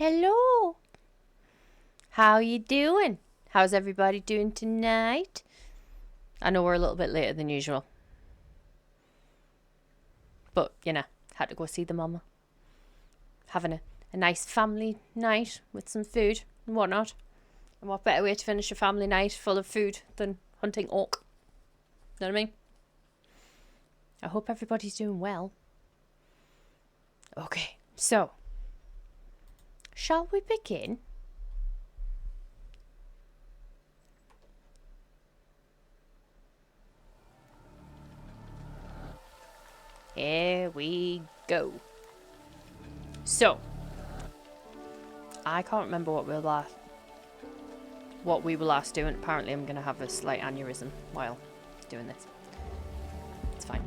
Hello. How you doing? How's everybody doing tonight? I know we're a little bit later than usual. But, you know, had to go see the mama. Having a nice family night with some food and whatnot. And what better way to finish a family night full of food than hunting orc? Know what I mean? I hope everybody's doing well. Okay, so shall we begin? Here we go. So, I can't remember what we were last doing. Apparently I'm going to have a slight aneurysm while doing this. It's fine.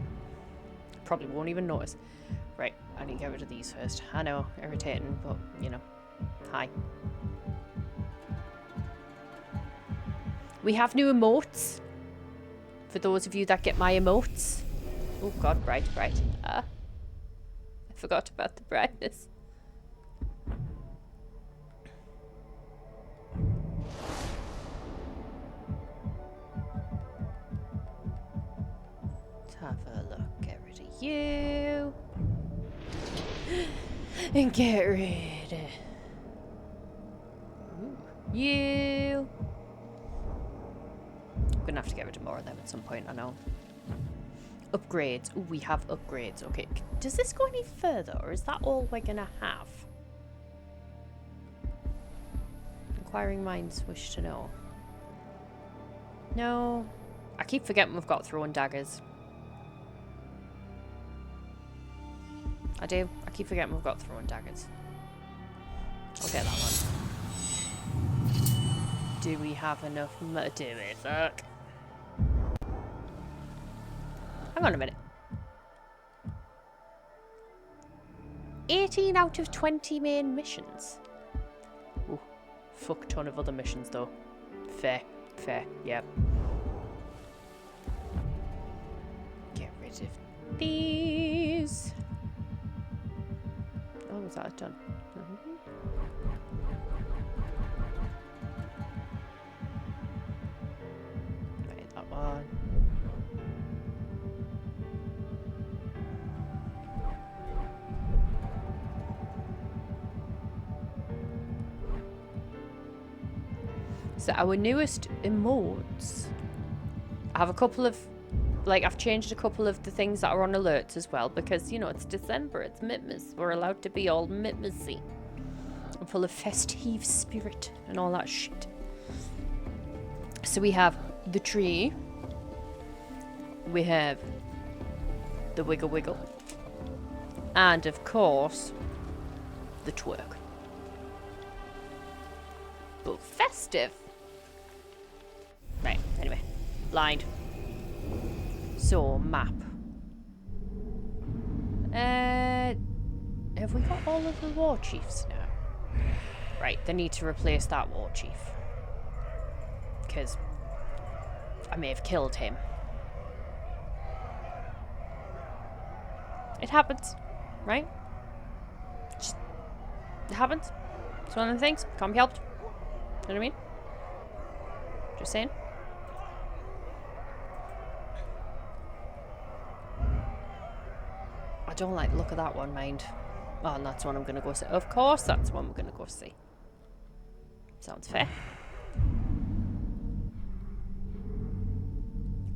Probably won't even notice. Right, I need to get rid of these first. I know, irritating, but, you know. Hi. We have new emotes. For those of you that get my emotes. Oh god, bright. I forgot about the brightness. Let's have a look. Get rid of you. And get rid of you. I'm gonna have to get rid of more of them at some point, I know. Upgrades. Ooh, we have upgrades. Okay. Does this go any further, or is that all we're gonna have? Inquiring minds wish to know. No. I keep forgetting we've got throwing daggers. I do. I keep forgetting we've got throwing daggers. I'll get that one. Do we have enough money? Do we? Fuck. Hang on a minute. 18 out of 20 main missions. Ooh, fuck ton of other missions though. Fair, yep. Get rid of these. Oh, was that done? Right, that one. So our newest emotes, I have a couple of, like, I've changed a couple of the things that are on alerts as well, because, you know, it's December, it's Mitmas, we're allowed to be all Mitmasy. I'm full of festive spirit and all that shit. So we have the tree, we have the wiggle wiggle, and of course, the twerk. But festive. Right, anyway. Blind. So, map. Have we got all of the war chiefs now? Right, they need to replace that war chief. Because I may have killed him. It happens, right? Just, it happens. It's one of the things. Can't be helped. You know what I mean? Just saying. I don't like the look of that one, mind. Oh, and that's one I'm going to go see. Of course, that's one we're going to go see. Sounds fair.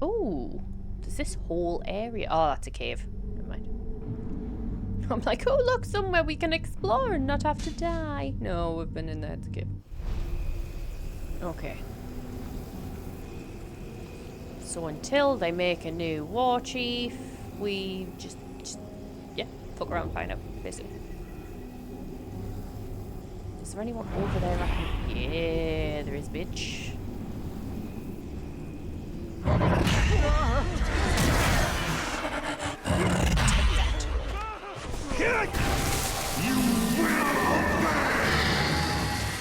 Ooh. Does this whole area... Oh, that's a cave. Never mind. I'm like, oh, look, somewhere we can explore and not have to die. No, we've been in there. It's a cave. Okay. So until they make a new war chief, we just yeah, fuck around and find out, basically. Is there anyone over there? Yeah, there is, bitch.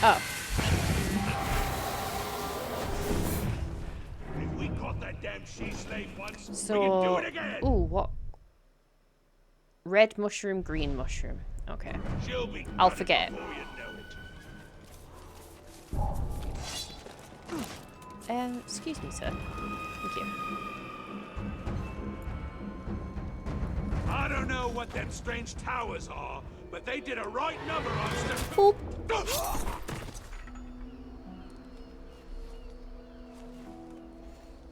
Oh. If we caught that damn she-slave once, So, we can do it again. Ooh, what? Red mushroom, green mushroom. Okay. She'll be I'll running forget. before you know it. Excuse me, sir. Thank you. I don't know what them strange towers are, but they did a right number on stuff. Boop.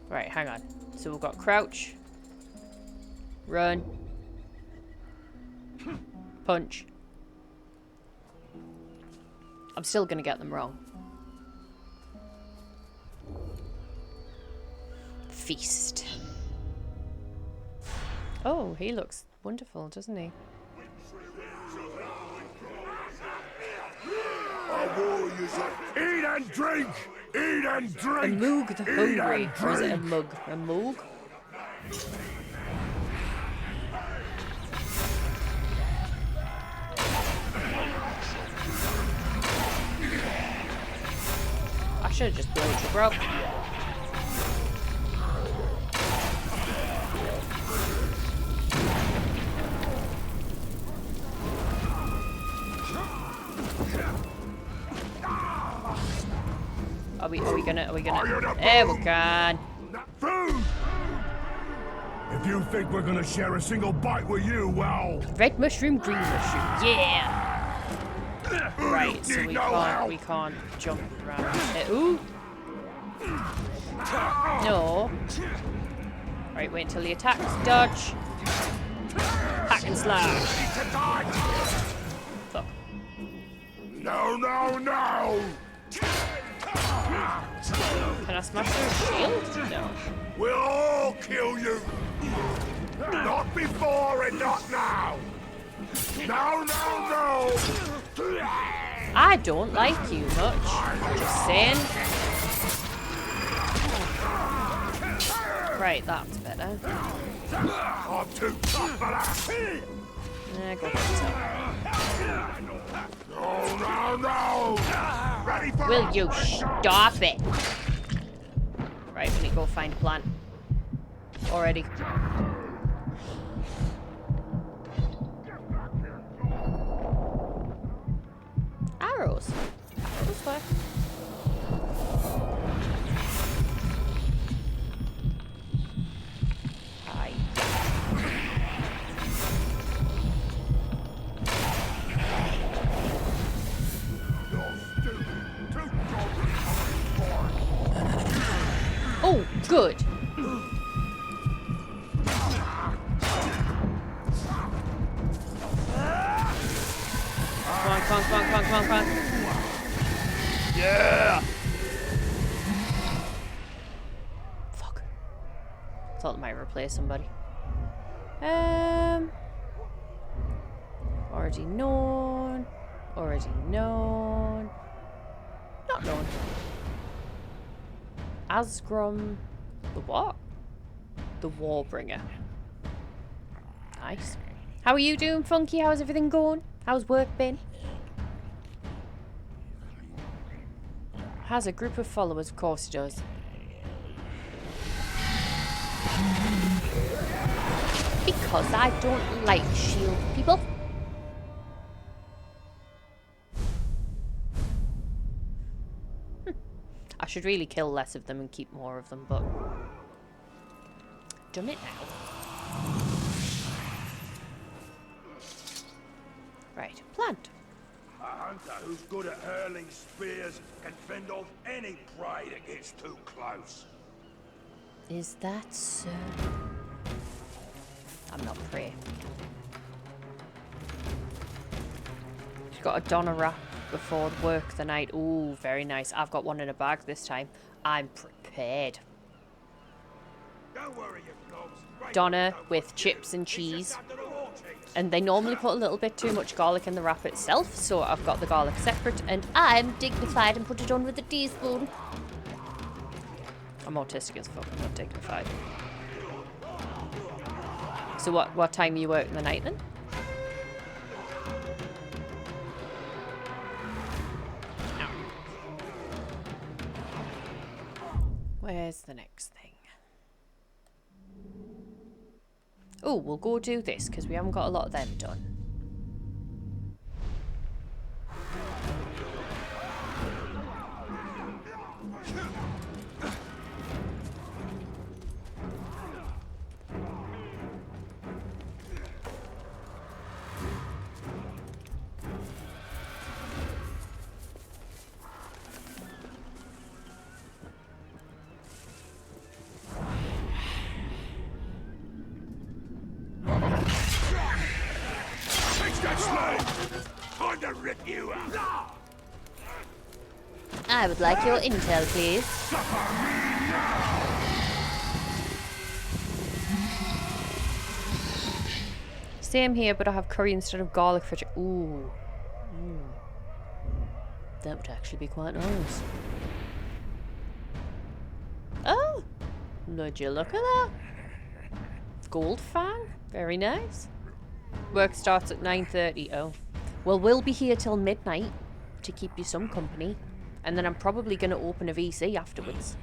Right, hang on. So we've got crouch, run, punch. I'm still gonna get them wrong. Feast. Oh, he looks wonderful, doesn't he? Eat and drink! Eat and A drink! moog the hungry. Or is it a mug? A moog? I should have just blown it, bro. Are we gonna? There we go. Food! If you think we're gonna share a single bite with you, well... Red mushroom, green mushroom. Yeah. Right, so we can't jump around. Ooh. No. Right, wait until he attacks. Dodge. Hack and slash. Fuck. No, no, no! Can I smash through his shield? No. We'll all kill you! Not before and not now! No, no, no! I don't like you much. Just saying. Right, that's better. I'm too tough for that! Go for yourself. No, no, no! Ready for... Will you stop it? Right, we need to go find a plant. Already. Arrows. Arrows work. Oh, good. Come on. Yeah! Fuck. Thought I might replace somebody. Already known. Not known. Asgrom. The what? The Warbringer. Nice. How are you doing, Funky? How's everything going? How's work been? Has a group of followers, of course he does. Because I don't like shield people. I should really kill less of them and keep more of them, but... Done it now. Right, plant. A hunter who's good at hurling spears can fend off any prey that gets too close. Is that so? I'm not prey. She's got a Donna wrap before work the night. Ooh, very nice. I've got one in a bag this time. I'm prepared. Don't worry, you knobs. Donna with chips and cheese. And they normally put a little bit too much garlic in the wrap itself, so I've got the garlic separate, and I'm dignified and put it on with a teaspoon. I'm autistic as fuck, I'm not dignified. So what time are you working the night then? Where's the next thing? Oh, we'll go do this, because we haven't got a lot of them done. I would like your intel, please. Same here, but I have curry instead of garlic for Ooh. That would actually be quite nice. Oh! Would you look at that? Gold fang? Very nice. Work starts at 9:30. Oh. Well, we'll be here till midnight to keep you some company. And then I'm probably going to open a VC afterwards.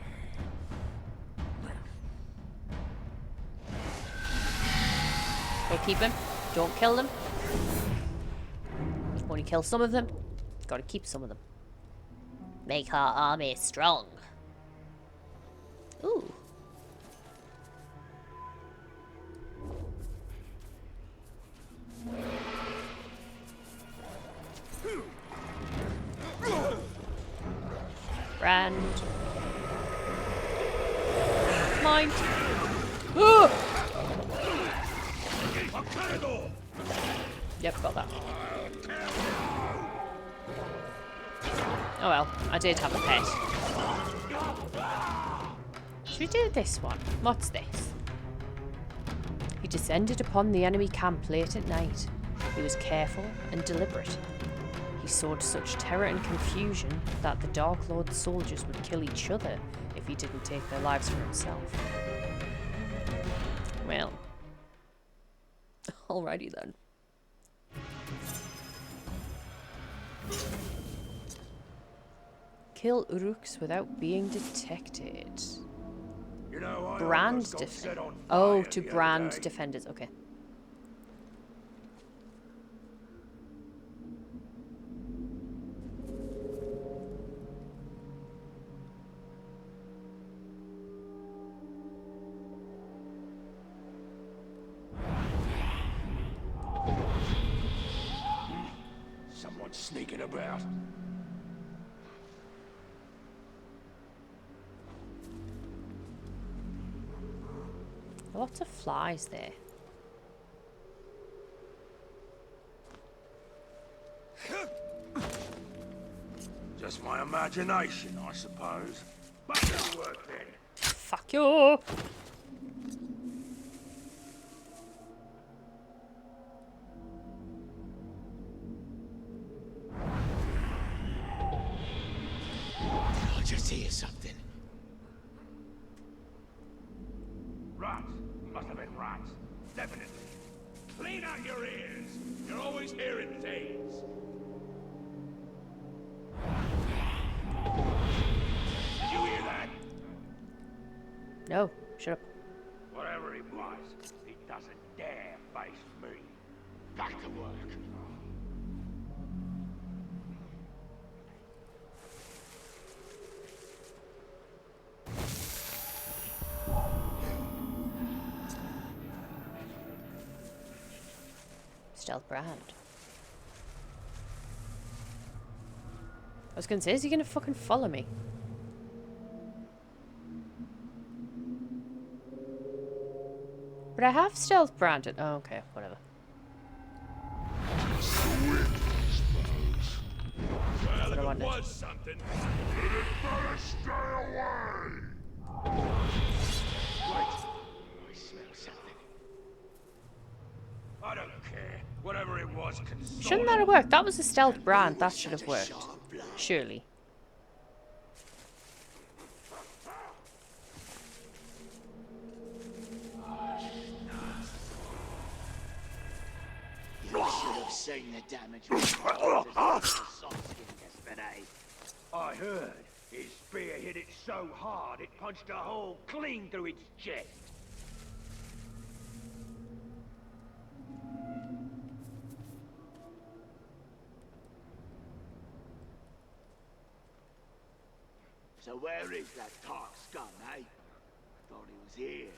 Go keep him. Don't kill them. Only kill some of them. Gotta keep some of them. Make our army strong. Ooh. Brand. Mine. Ooh. Yep, got that. Oh well, I did have a pet. Should we do this one? What's this? He descended upon the enemy camp late at night. He was careful and deliberate. He sowed such terror and confusion that the Dark Lord's soldiers would kill each other if he didn't take their lives for himself. Well. Alrighty then. Kill Uruks without being detected. You know, Brand defenders. Oh, to brand defenders. Okay. Someone's sneaking about. Lots of flies there. Just my imagination, I suppose. But it'll work then. Fuck you! I just hear something. Rats. Must have been rats. Definitely. Clean out your ears. You're always hearing things. Did you hear that? No, shut up. Whatever it was, he doesn't dare face me. Back to work. Stealth brand. I was gonna say, is he gonna fucking follow me? But I have stealth branded. Oh, okay, whatever. Well, What I if wanted. it was something, it'd better stay away. Wait, I smell something. I don't care. Whatever it was, Shouldn't that have worked? That was a stealth brand. That should have worked. Surely. You should have seen the damage we caused yesterday. I heard his spear hit it so hard it punched a hole clean through its chest. So where is that dark scum, eh? I thought he was here.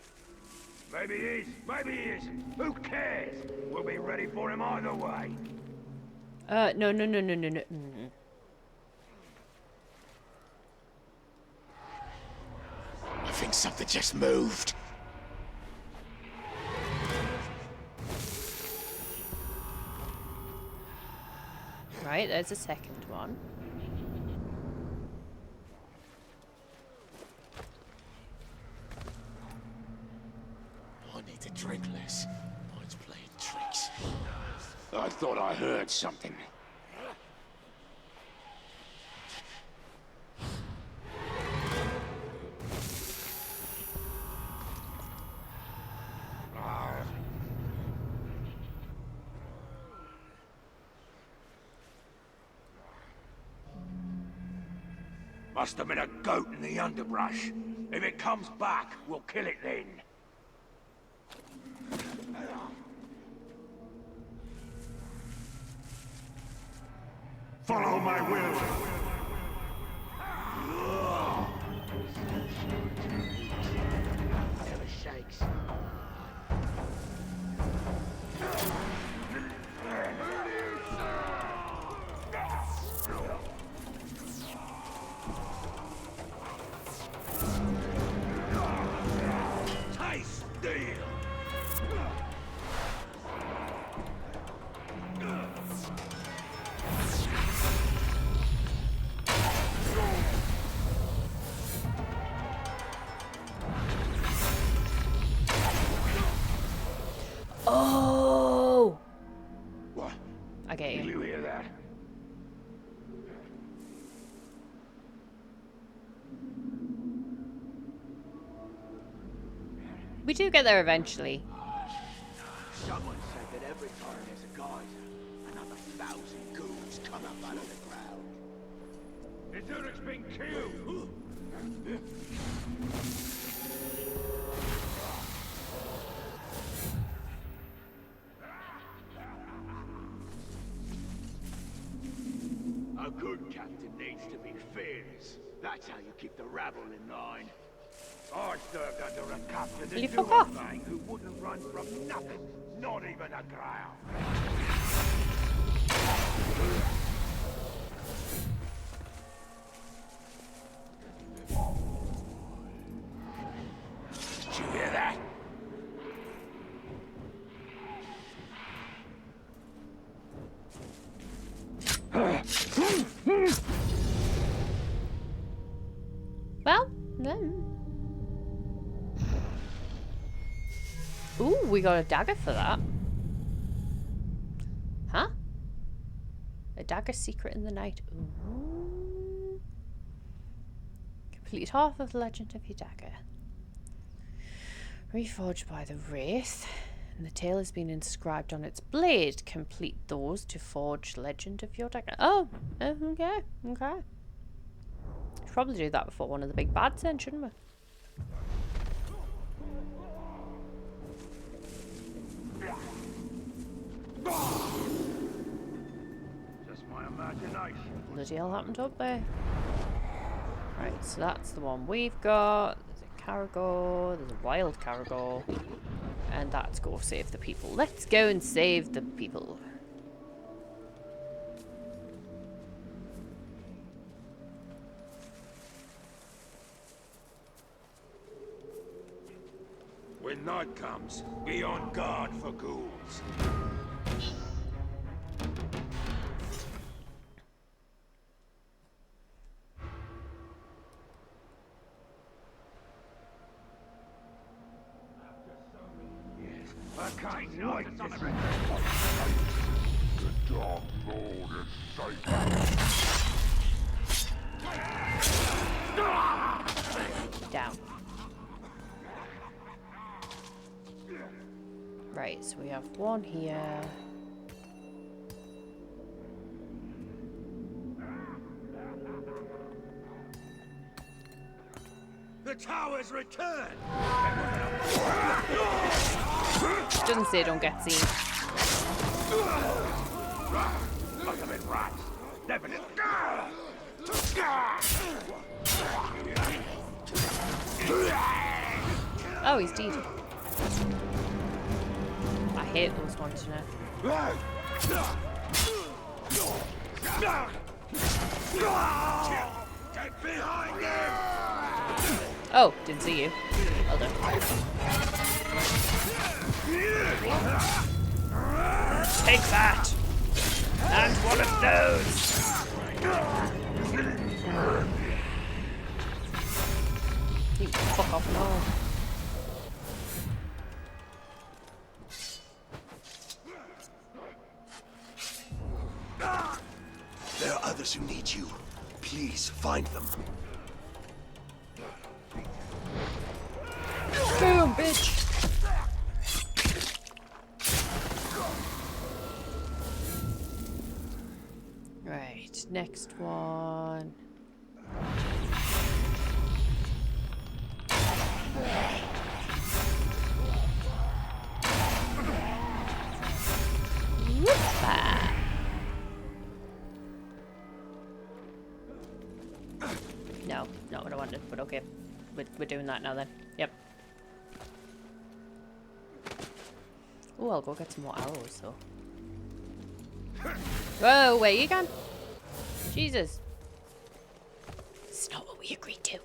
Maybe he is, maybe he isn't. Who cares? We'll be ready for him either way. No. I think something just moved. Right, there's a second one. to drink less. Mine's playing tricks. I thought I heard something. Must have been a goat in the underbrush. If it comes back, we'll kill it then. Follow my will. Never shakes. Taste steel. Oh! What? I get Did you. you hear that? We do get there eventually. Someone said that every time there's a geyser, another 1,000 ghouls come up out of the ground. The Durik's been killed. A good captain needs to be fearless. That's how you keep the rabble in line. I served under a captain Will you who fuck knew a off? thing who wouldn't run from nothing, not even a growl. Did you hear that? Well, then. Ooh, we got a dagger for that. Huh? A dagger secret in the night. Ooh. Complete half of the legend of your dagger. Reforged by the Wraith, and the tale has been inscribed on its blade. Complete those to forge legend of your dagger. Oh, okay, okay. Should probably do that before one of the big bads then, shouldn't we? Just my imagination. Bloody hell happened up there. Right, so that's the one we've got. There's a Caragor, there's a wild Caragor. And that's go save the people. Let's go and save the people. When night comes, be on guard for ghouls. I can't wait to see the Dark Lord is safe. Down. Right, so we have one here. The tower's returned! Doesn't say don't get seen. Must have been rats. Definitely. Oh, he's dead. I hate those ones, you know. Get behind him! Oh, didn't see you. Well done. Take that! And one of those! You fuck off now. those who need you. Please find them. Boom, bitch. Right, next one. Whoop-a. No, not what I wanted, but okay. We're doing that now then. Yep. Oh, I'll go get some more arrows though. Whoa, where you gone? Jesus. It's not what we agreed to.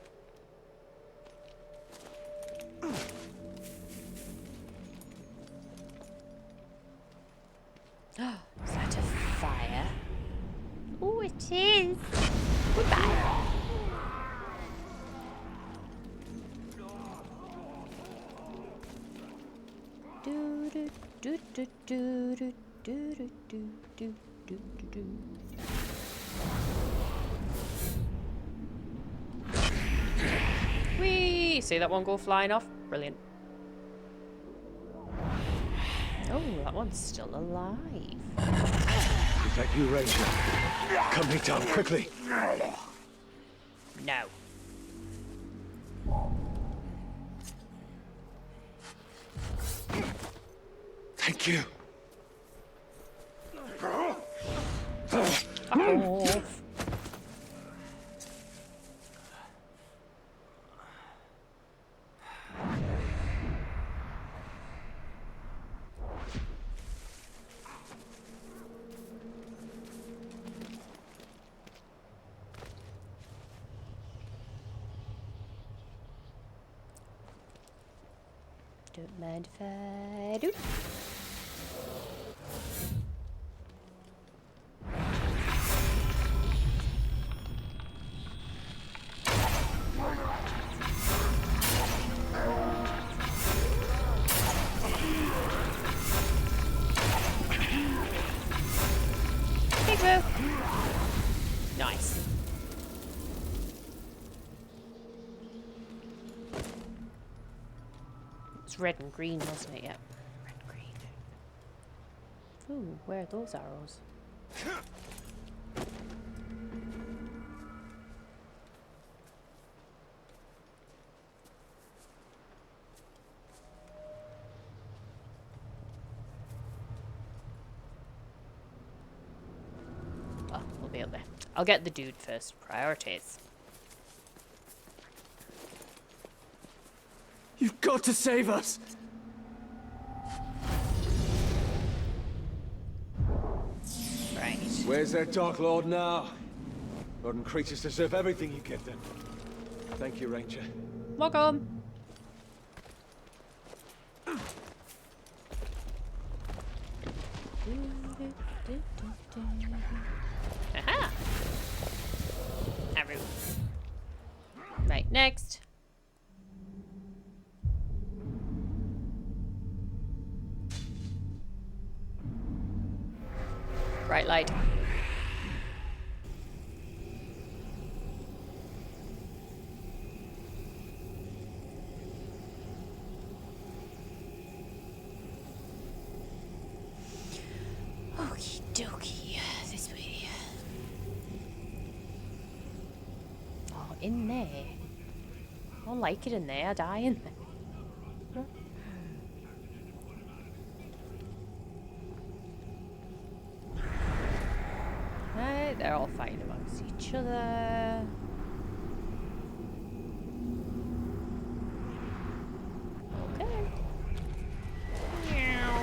Is that a fire? Oh, it is. Goodbye. Do do do do do do do do do do do do. Whee! See that one go flying off? Brilliant. Oh, that one's still alive. Is that you, Ranger? Come me down quickly. No. Thank you. Fuck off. Don't mind if I do. Big move. Nice. It's red and green, wasn't it? Yep. Red and green. Ooh, where are those arrows? Oh, we'll be up there. I'll get the dude first. Priorities. You've got to save us! Right. Where's that Dark Lord now? Modern creatures deserve everything you give them. Thank you, Ranger. Welcome. Aha! Arrow. Right, next. Bright light. Okie dokie. This way. Oh, in there. I don't like it in there. I die in there. Right, they're all fighting amongst each other. Okay. Meow.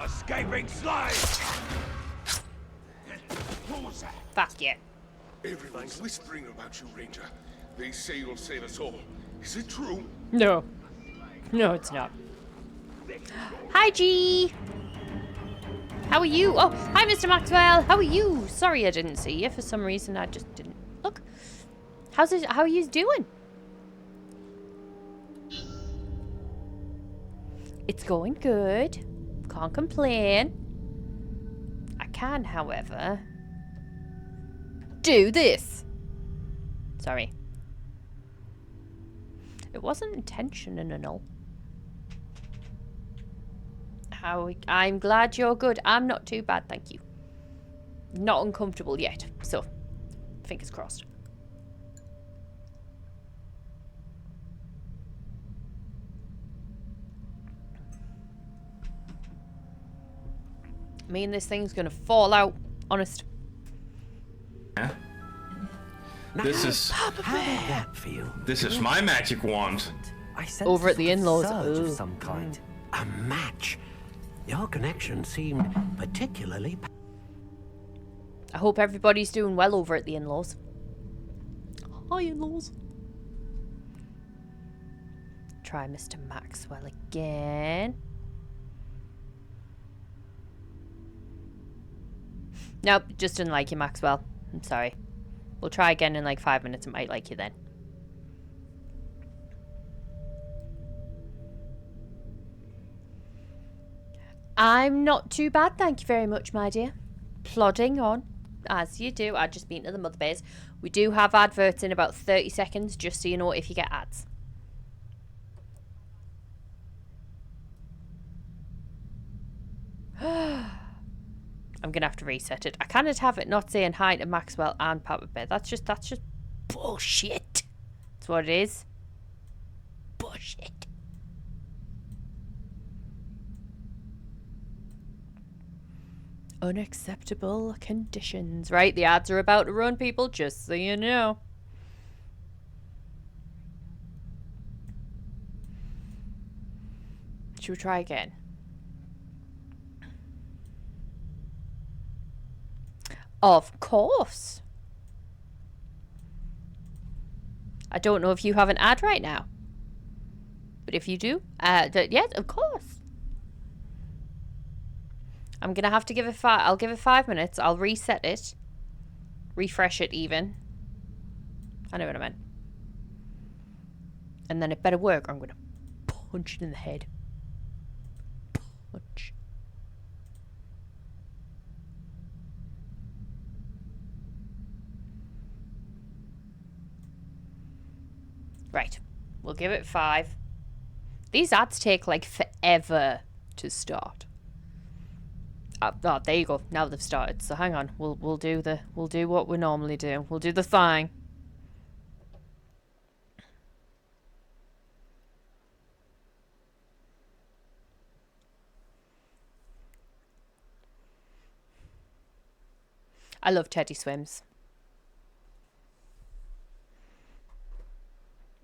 Escaping slaves! What was that? Fuck yeah. Everyone's whispering about you, Ranger. They say you'll save us all. Is it true? No. No, it's not. Hi, G. How are you? Oh, hi, Mr. Maxwell. How are you? Sorry I didn't see you. For some reason, I just didn't look. How are you doing? It's going good. Can't complain. I can, however, do this. Sorry. It wasn't intentional. I'm glad you're good. I'm not too bad, thank you. Not uncomfortable yet, so fingers crossed. I mean, this thing's gonna fall out, honest. Yeah. This is This is my magic wand. I Over at the in-laws. Surge of Ooh. some kind. A match. Your connection seemed particularly. I hope everybody's doing well over at the in-laws. Hi, in-laws. Try Mr. Maxwell again. Nope, just didn't like you, Maxwell. I'm sorry. We'll try again in like 5 minutes. It might like you then. I'm not too bad, thank you very much, my dear. Plodding on, as you do. I've just been to the mother base. We do have adverts in about 30 seconds, just so you know if you get ads. I'm gonna have to reset it. I cannot have it not saying hi to Maxwell and Papa Bear. That's just bullshit. That's what it is. Bullshit. Unacceptable conditions. Right, the ads are about to run, people, just so you know. Should we try again? Of course. I don't know if you have an ad right now. But if you do, yes, of course. I'm going to have to give it I'll give it 5 minutes. I'll reset it. Refresh it even. I know what I meant. And then it better work or I'm going to punch it in the head. Punch. Right. We'll give it 5. These ads take like forever to start. Oh, there you go. Now they've started. So hang on. We'll do what we normally do. We'll do the thing. I love Teddy Swims.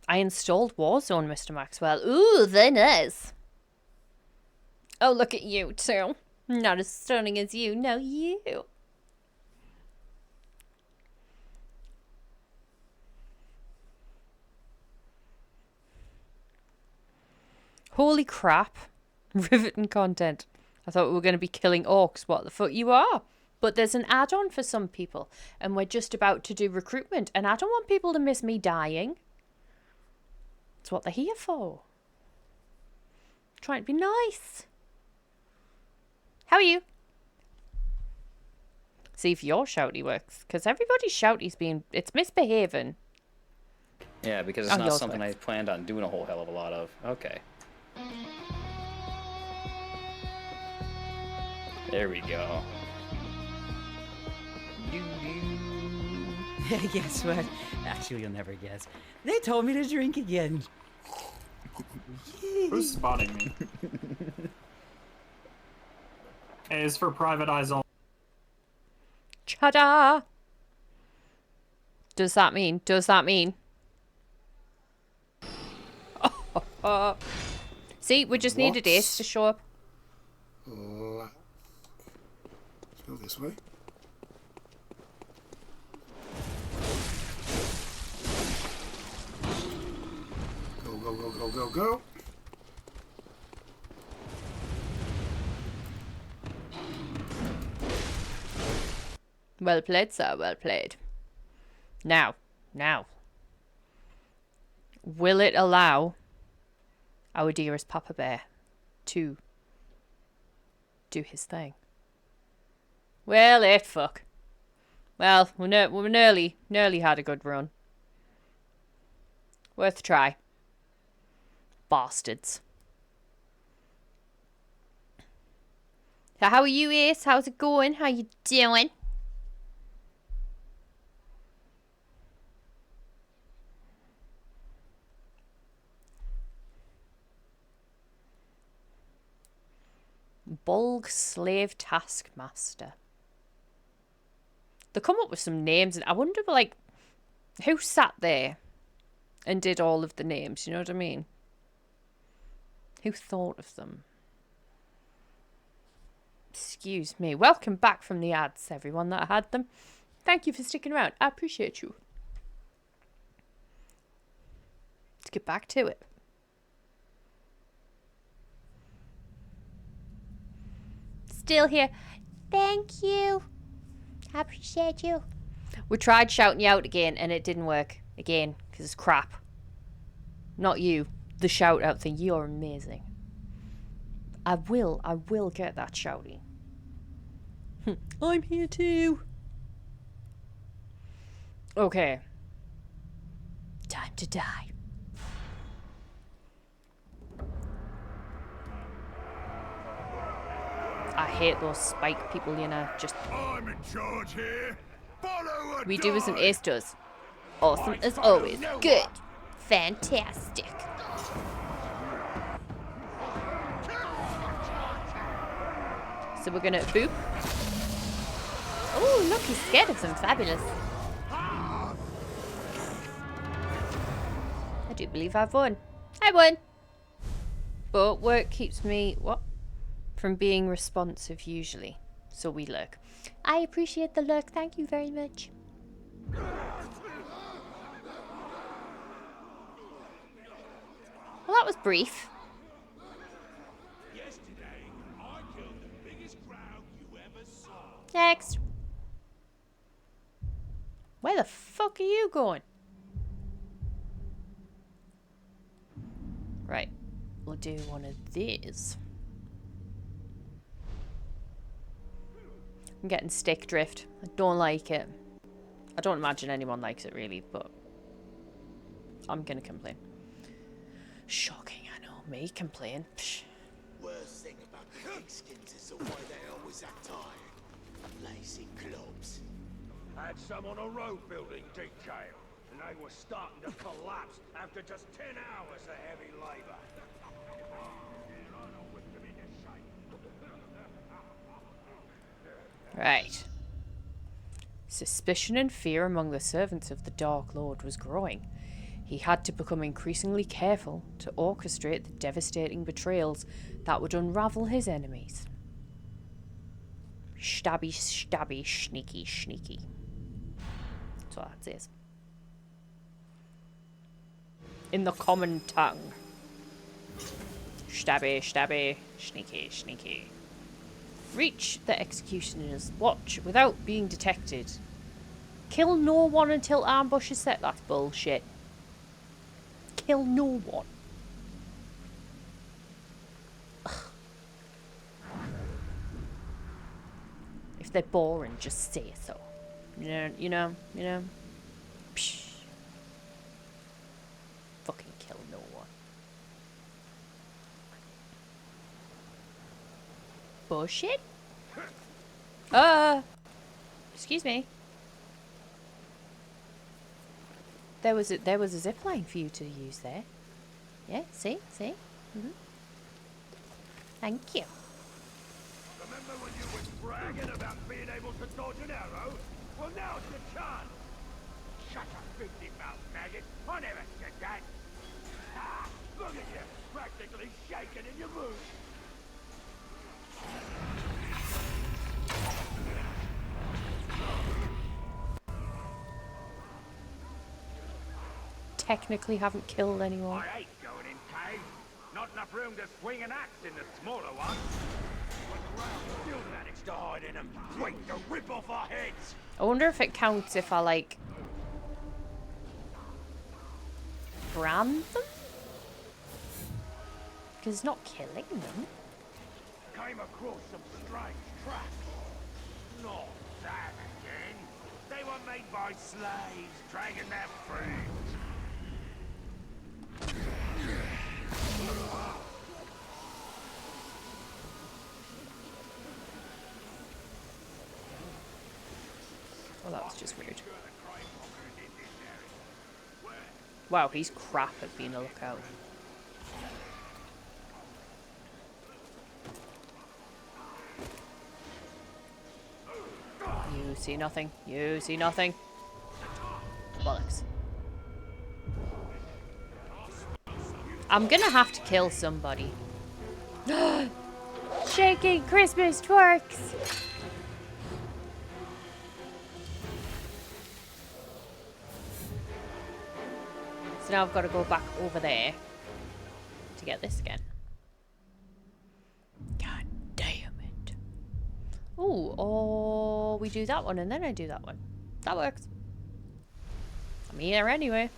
I installed Warzone, Mr. Maxwell. Ooh, very nice. Oh, look at you too. Not as stunning as you. No, you. Holy crap. Riveting content. I thought we were going to be killing orcs. What the fuck you are? But there's an add-on for some people. And we're just about to do recruitment. And I don't want people to miss me dying. That's what they're here for. Trying to be nice. How are you? See if your shouty works. Because everybody's shouty's it's misbehaving. Yeah, because it's not something I planned on doing a whole hell of a lot of. Okay. There we go. Guess what? Actually, you'll never guess. They told me to drink again. Who's spotting me? Hey, it's for private eyes only. Ta-da! Does that mean? See, we just needed Ace to show up. Let's go this way. Go. Well played, sir. Well played. Now. Will it allow our dearest Papa Bear to do his thing? Well, fuck. Well, we nearly had a good run. Worth a try. Bastards. So how are you, Ace? How's it going? How you doing? Bolg Slave Taskmaster. They come up with some names, and I wonder, like, who sat there and did all of the names? You know what I mean? Who thought of them? Excuse me. Welcome back from the ads, everyone that had them. Thank you for sticking around. I appreciate you. Let's get back to it. Still here. Thank you. I appreciate you. We tried shouting you out again and it didn't work. Again, because it's crap. Not you. The shout out thing. You're amazing. I will get that shouting. I'm here too. Okay. Time to die. I hate those spike people, you know, just... I'm in charge here. Follow we do as an ace does. Awesome as always. Good. Fantastic. So we're gonna boop. Oh, look, he's scared of them. Fabulous. I do believe I've won. I won. But work keeps me, what? From being responsive usually. So we lurk. I appreciate the lurk. Thank you very much. Well, that was brief. Yesterday, I killed the biggest crowd you ever saw. Next. Where the fuck are you going? Right. We'll do one of these. I'm getting stick drift. I don't like it. I don't imagine anyone likes it really, but I'm gonna complain. Shocking, I know. Me complain. Psh. Worst thing about the pigskins is the way they always attired. Lazy clubs. Had some on a road building detail, and they were starting to collapse after just 10 hours of heavy labor. Right. Suspicion and fear among the servants of the Dark Lord was growing. He had to become increasingly careful to orchestrate the devastating betrayals that would unravel his enemies. Stabby, stabby, sneaky, sneaky. That's what that says. In the common tongue. Stabby, stabby, sneaky, sneaky. Reach the executioner's watch without being detected. Kill no one until ambush is set. That's bullshit. Kill no one. Ugh. If they're boring, just say so. You know. Psh. Fucking kill no one. Bullshit? Excuse me. There was a zip line for you to use there. Yeah, see? Mm-hmm. Thank you. Remember when you was bragging about being able to dodge an arrow? Well, now's your chance. Shut up, 50-mouth maggot. I never said that. Ah, look at you, practically shaking in your boots. Technically haven't killed anyone. I hate going in caves. Not enough room to swing an axe in the smaller one. Still managed to hide in them. Wait to rip off our heads. I wonder if it counts if I, like, brand them? Because it's not killing them. Came across some strange tracks. Not that again. They were made by slaves dragging their friends. Well, that was just weird. Wow, he's crap at being a lookout. You see nothing. You see nothing. Bollocks. I'm gonna have to kill somebody. Shaking Christmas twerks! So now I've got to go back over there to get this again. God damn it. Ooh, oh, we do that one and then I do that one. That works. I'm here anyway.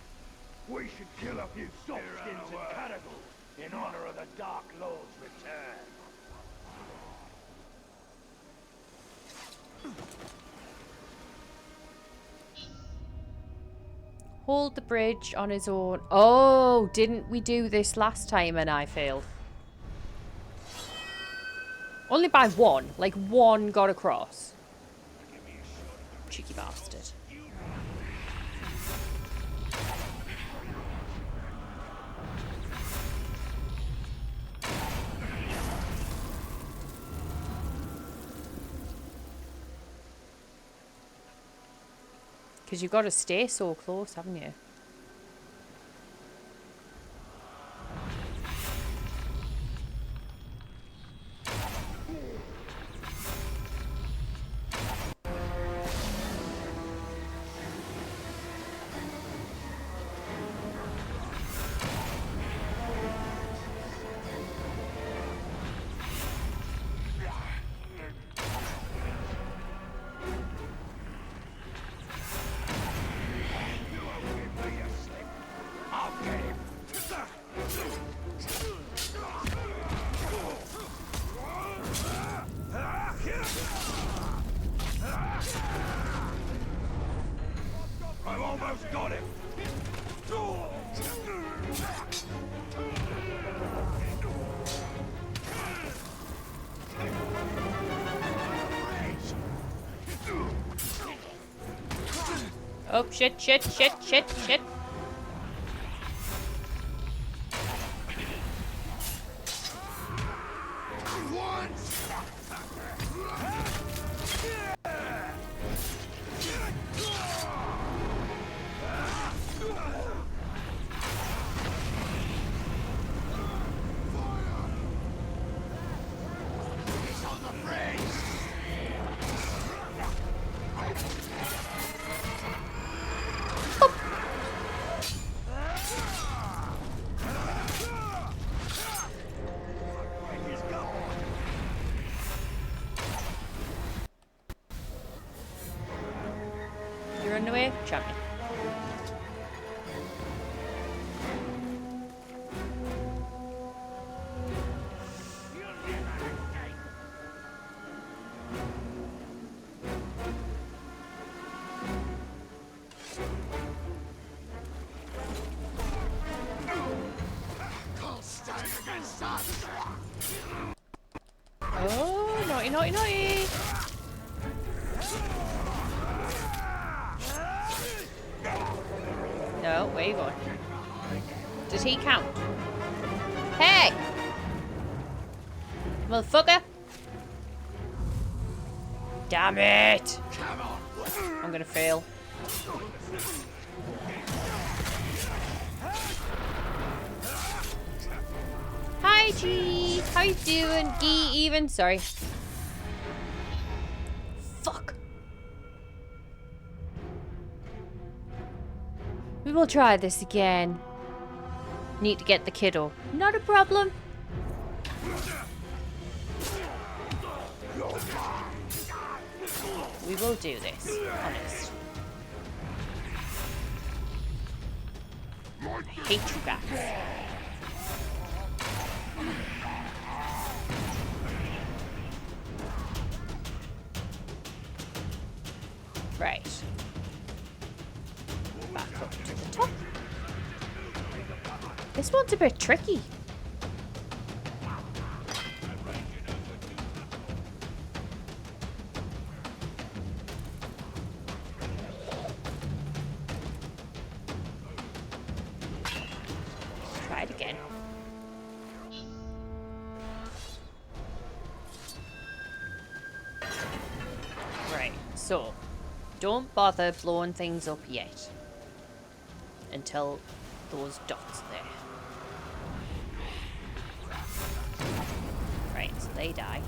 We should kill a few softskins in Cadagal in honor of the Dark Lord's return. Hold the bridge on his own. Oh, didn't we do this last time and I failed? Only by one. Like, one got across. Cheeky bastard. Because you've got to stay so close, haven't you? I've almost got him. Oh, shit, shit, shit, shit, shit. You're in the way? Champion. Oh, naughty, naughty, naughty! No, where you going? Does he count? Hey! Motherfucker! Damn it! I'm gonna fail. Hi, G! How you doing? Gee, even? Sorry. Fuck! We will try this again. Need to get the kiddo. Not a problem. we will do this. Honest. I hate you guys. Right. Back up to the top. This one's a bit tricky. Try it again. Right, so don't bother blowing things up yet until those dots are there. Right, so they die.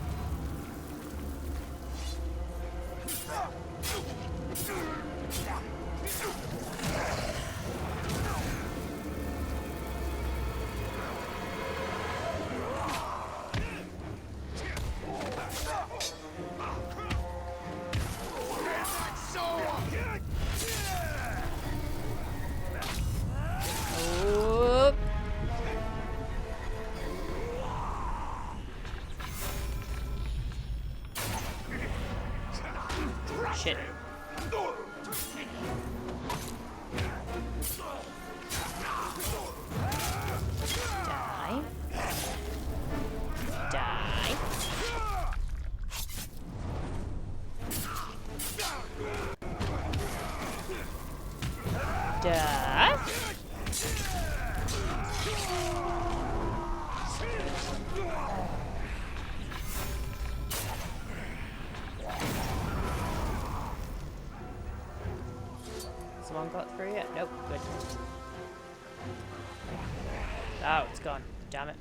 Oop. Shit. Die. Die. Die. Someone got through yet? Nope, good. Oh, it's gone. Damn it.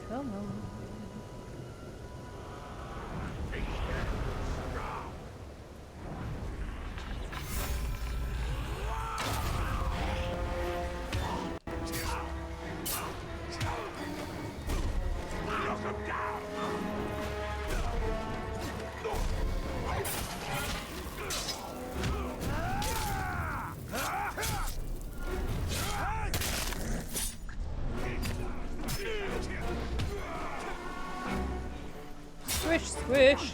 Come on. Swish, swish.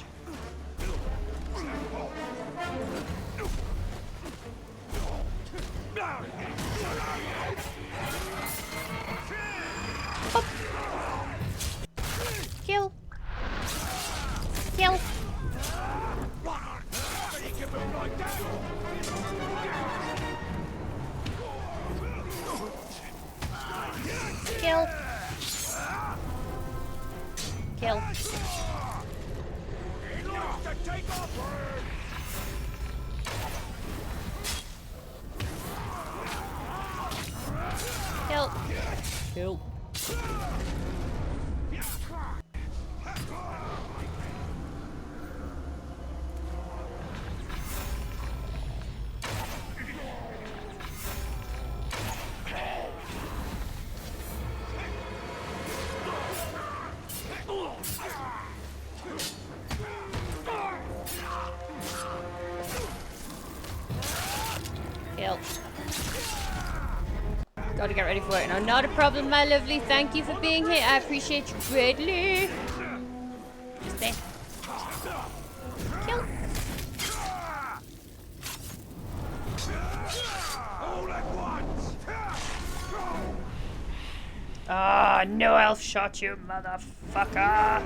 Up. Kill. Kill. Kill. Kill. Kill. Kill. Kill. Gotta get ready for it now. Not a problem, my lovely. Thank you for being here. I appreciate you greatly. Just there. Kill. Ah, no elf shot, you motherfucker.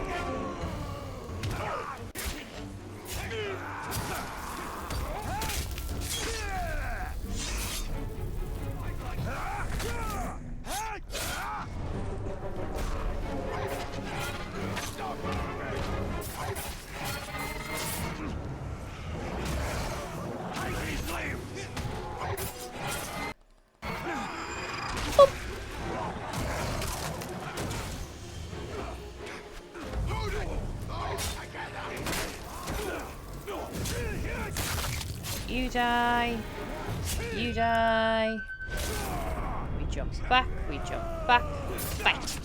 die. You die. We jump back. We jump back. Fight.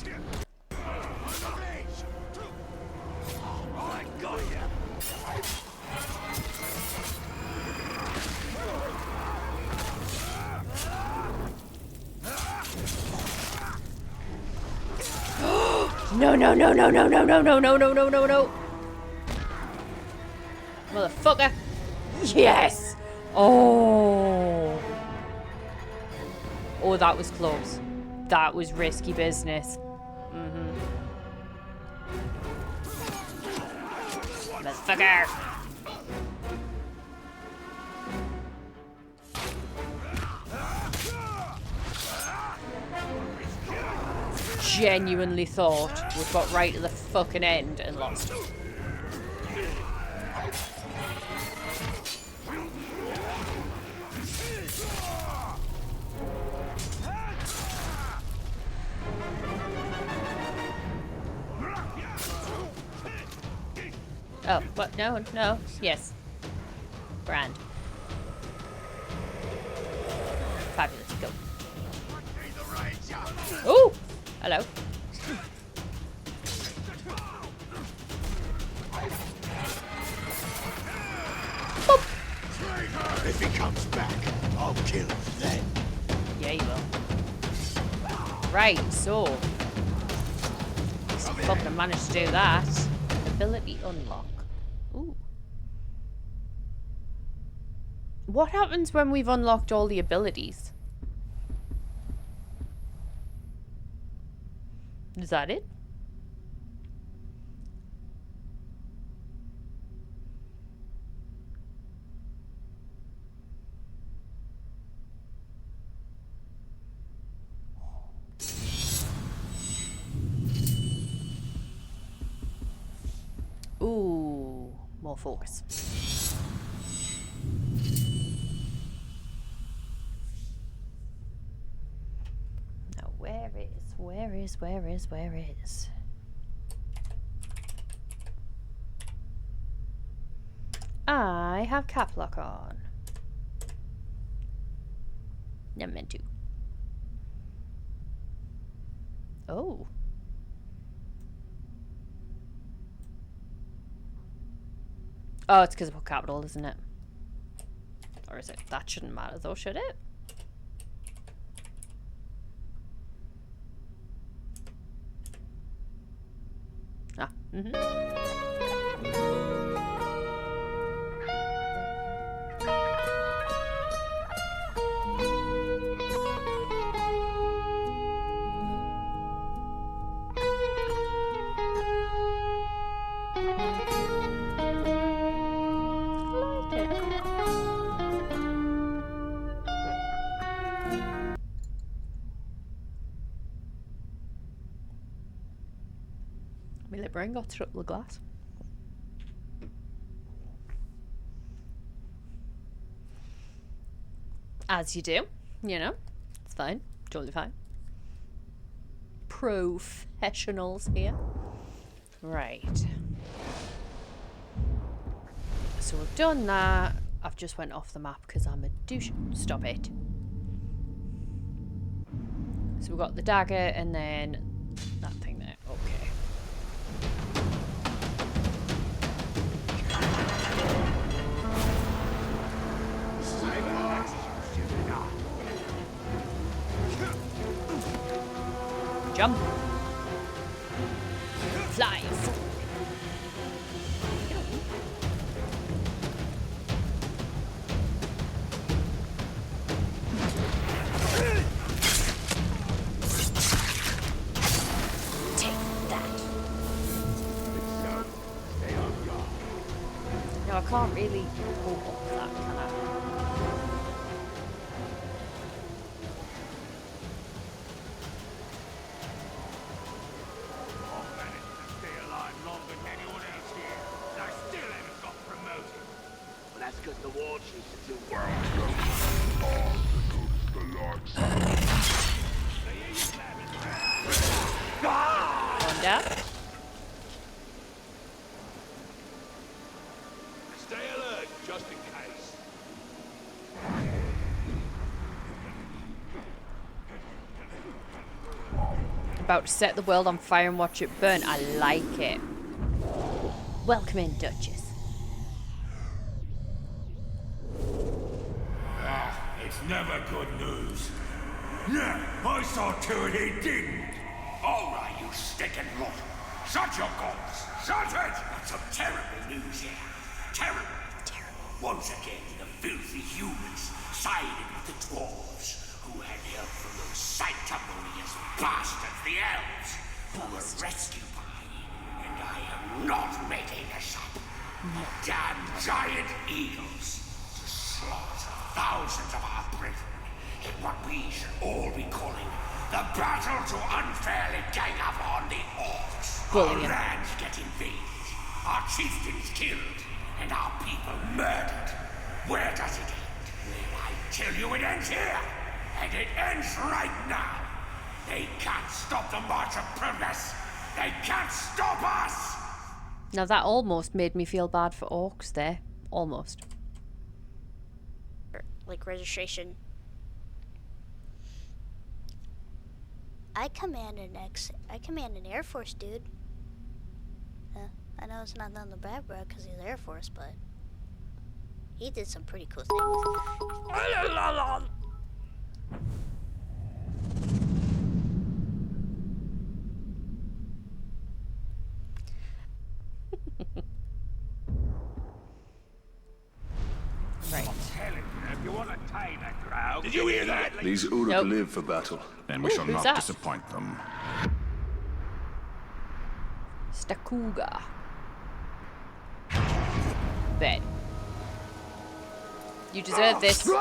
No, no, no, no, no, no, no, no, no, no, no, no, no. Motherfucker. Yes. Oh. Oh, that was close. That was risky business. Motherfucker. Genuinely thought we got right to the fucking end and lost. Oh, what? No, no, yes. Brand. Fabulous, go. Ooh! Hello. Boop. If he comes back, I'll kill him then. Yeah, you will. Right, so. Fucking managed to do that. Ability unlock. Ooh. What happens when we've unlocked all the abilities? Is that it? Ooh, more focus. Now, where is? I have cap lock on. Never meant to. Oh. Oh, it's because of capital, isn't it? Or is it? That shouldn't matter though, should it? Ah, my lip ring got through the glass. As you do, you know. It's fine. Totally fine. Professionals here. Right. So we've done that. I've just went off the map because I'm a douche. Stop it. So we've got the dagger and then that thing there. Okay. Jump. Flies. Take that. No, I can't really pull off that, can I? That's because the war chiefs are too One down. Stay alert, just in case. about to set the world on fire and watch it burn. I like it. Welcome in, Duchess. It's never good news. Yeah, I saw to it he didn't. All right, you stinking lot. Shut your goals. Shut it! That's some terrible news here. Terrible. Once again, the filthy humans sided with the dwarves, who had help from those sanctimonious bastards, the elves, who were rescued by, and I am not making this up, the damn giant eagles, to slaughter thousands of our brethren in what we should all be calling the battle to unfairly gang up on the orcs. Our lands get invaded, our chieftains killed, and our people murdered. Where does it end? Well, I tell you it ends here. And it ends right now. They can't stop the march of progress. They can't stop us! Now that almost made me feel bad for orcs there. Almost. Like registration. I command an Air Force, dude. I know it's not on the bad road because he's Air Force, but he did some pretty cool things. Right. If you want to tame that crowd, did you hear that? These Uruk live for battle. Then we shall who's not that? disappoint them. Stakuga. Bet. You deserve this. You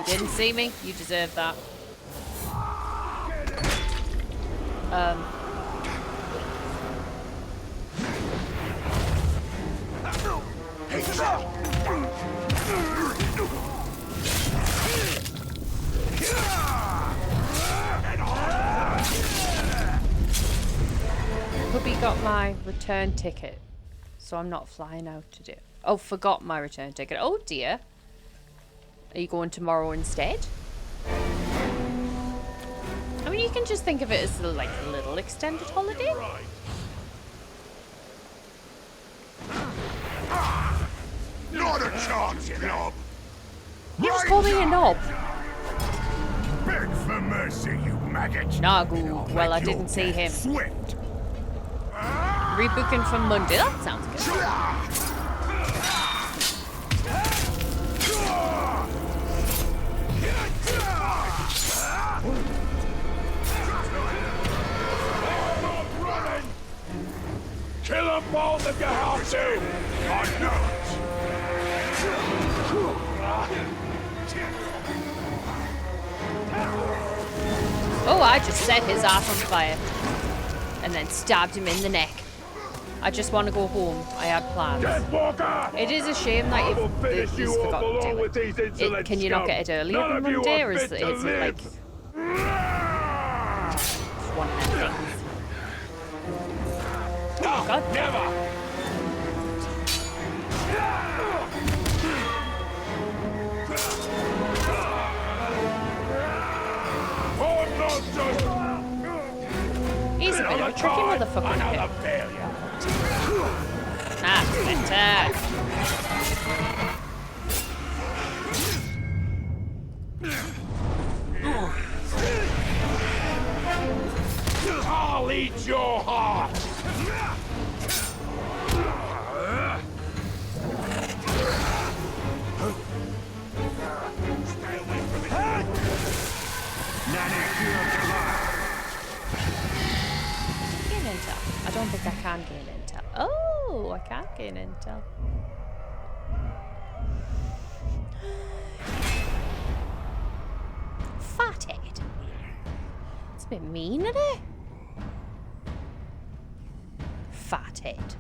didn't see me. You deserve that. Hubby got my return ticket, so I'm not flying out to do it. Oh, forgot my return ticket. Oh dear. Are you going tomorrow instead? I mean, you can just think of it as like a little extended holiday. Not a chance, knob. You just call me a knob. Beg for mercy, you maggot. Nagu. Well, I didn't see him. Swift. Rebooking from Monday. That sounds good. Kill them both if you have to. I know it. Oh, I just set his ass on fire. And then stabbed him in the neck. I just want to go home. I had plans. It is a shame that you've forgotten to do it. Can you not get it earlier on Monday, or is it like one of them things? Oh God! Never. He's a bit of a tricky motherfucker. That's better. I'll eat your heart. Stay away from it. Gain intel. I don't think I can gain intel. Oh, I can gain intel. Fathead. It's a bit mean, isn't it? Fathead.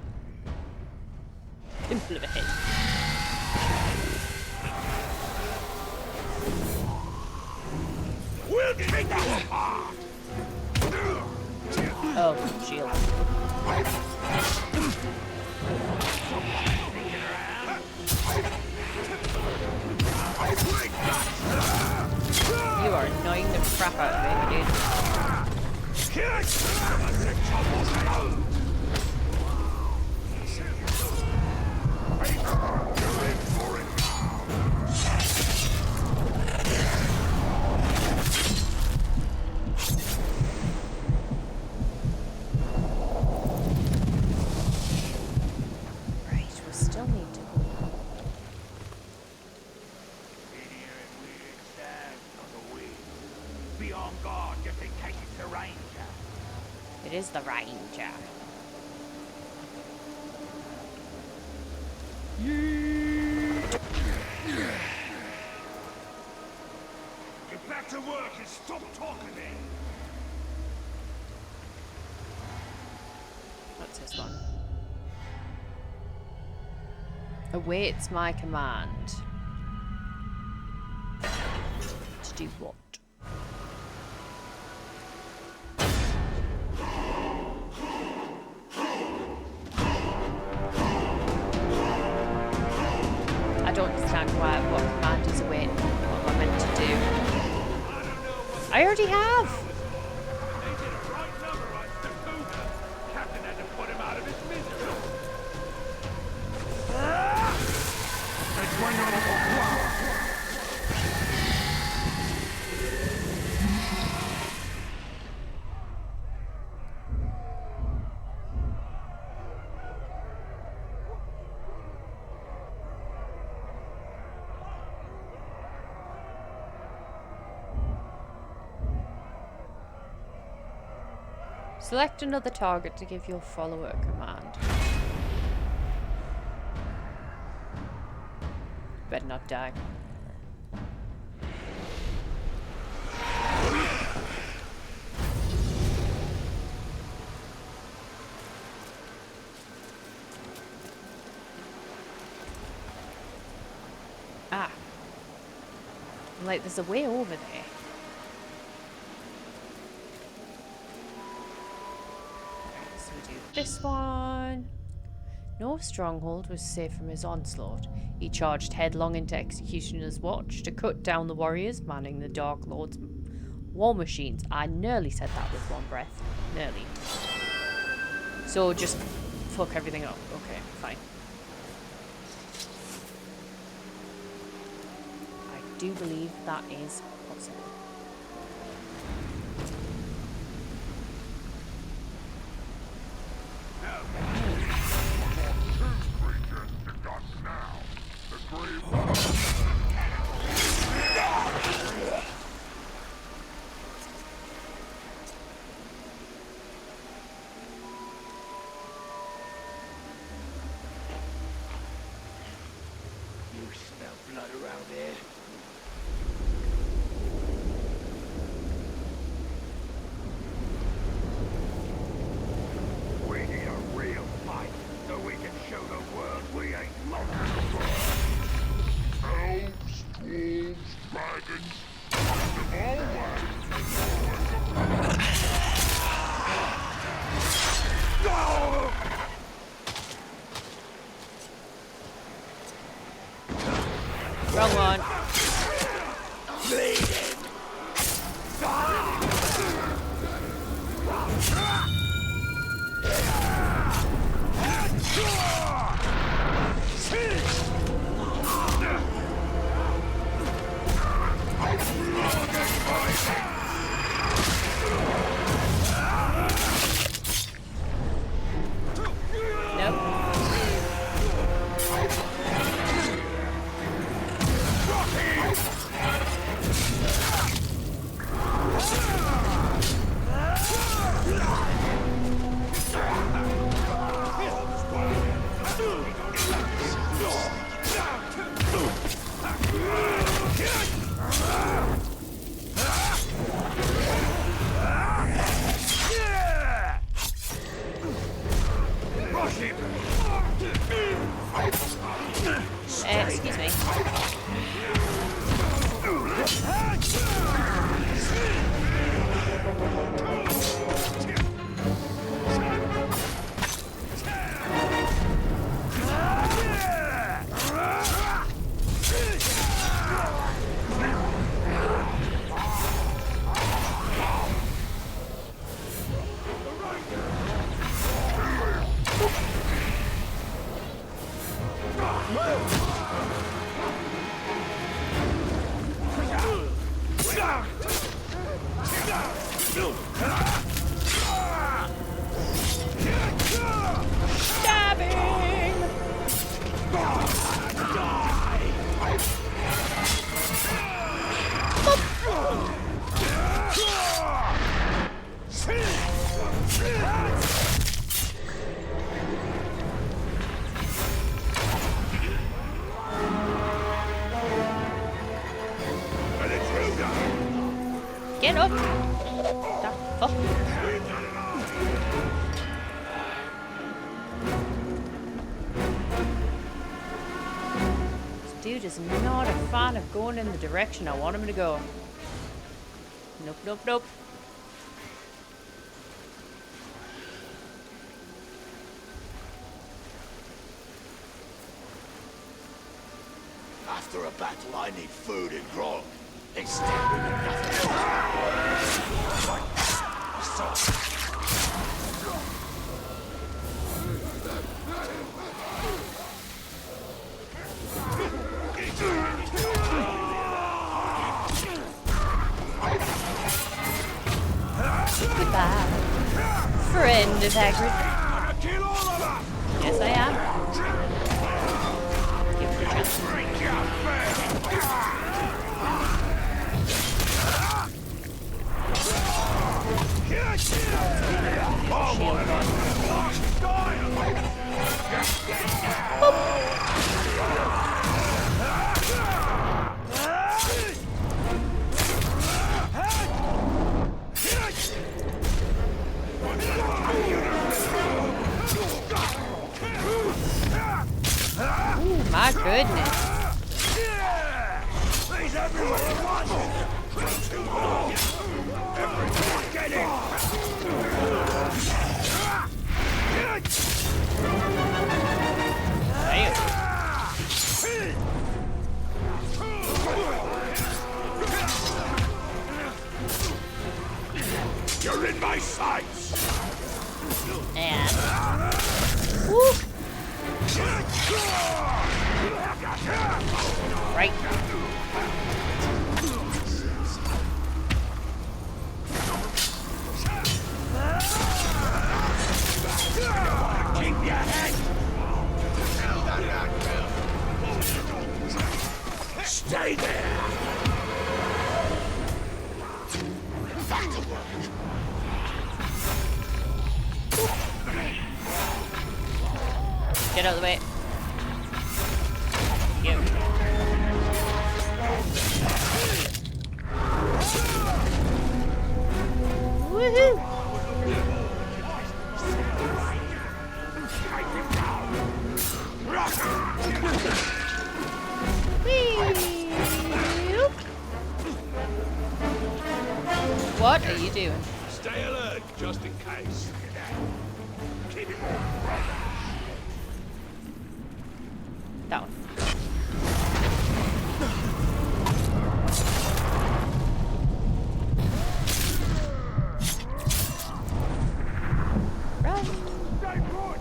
Pimple of a head. We'll take that apart. Oh, shield. You are annoying the crap out of me, dude. Right, we still need to go. Be on guard just in case it's a ranger. It is the ranger. Get back to work and stop talking then. What's this one? Awaits my command. To do what? I don't understand what command is awaiting. What am I meant to do? I already have! They did a right number on Sakuga. Captain had to put him out of his misery. Select another target to give your follower a command. Better not die. Ah. Like there's a way over there. So we do this one. No stronghold was safe from his onslaught. He charged headlong into Executioner's Watch to cut down the warriors manning the Dark Lord's war machines. I nearly said that with one breath. Nearly. So just fuck everything up. Okay, fine. I do believe that is possible. You smell blood around here? We need a real fight so we can show the world we ain't lost in the world. Elves, dwarves, dragons, they've Wrong one. Get up! The fuck? This dude is not a fan of going in the direction I want him to go. Nope, nope, nope. After a battle, I need food and grog. Instead, we get nothing. Goodbye, friend of Hagrid. Yes, I am. Give it a chance. Ooh, my goodness. You're in my sights. And woo. Right. Keep your head. Stay there. Back to work. Get out of the way. Go. Woohoo! What are you doing? Stay alert, just in case. Keep it warm. That one. Right. Stay put.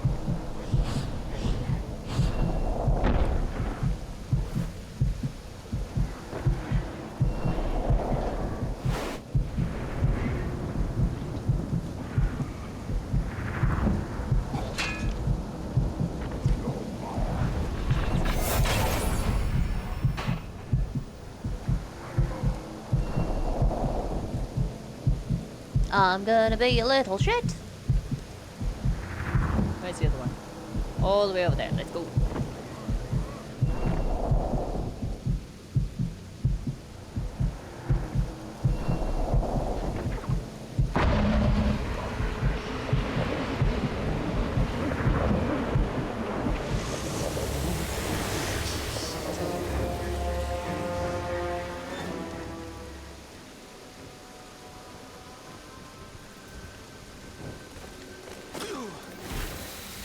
I'm gonna be a little shit. Where's the other one? All the way over there. Let's go.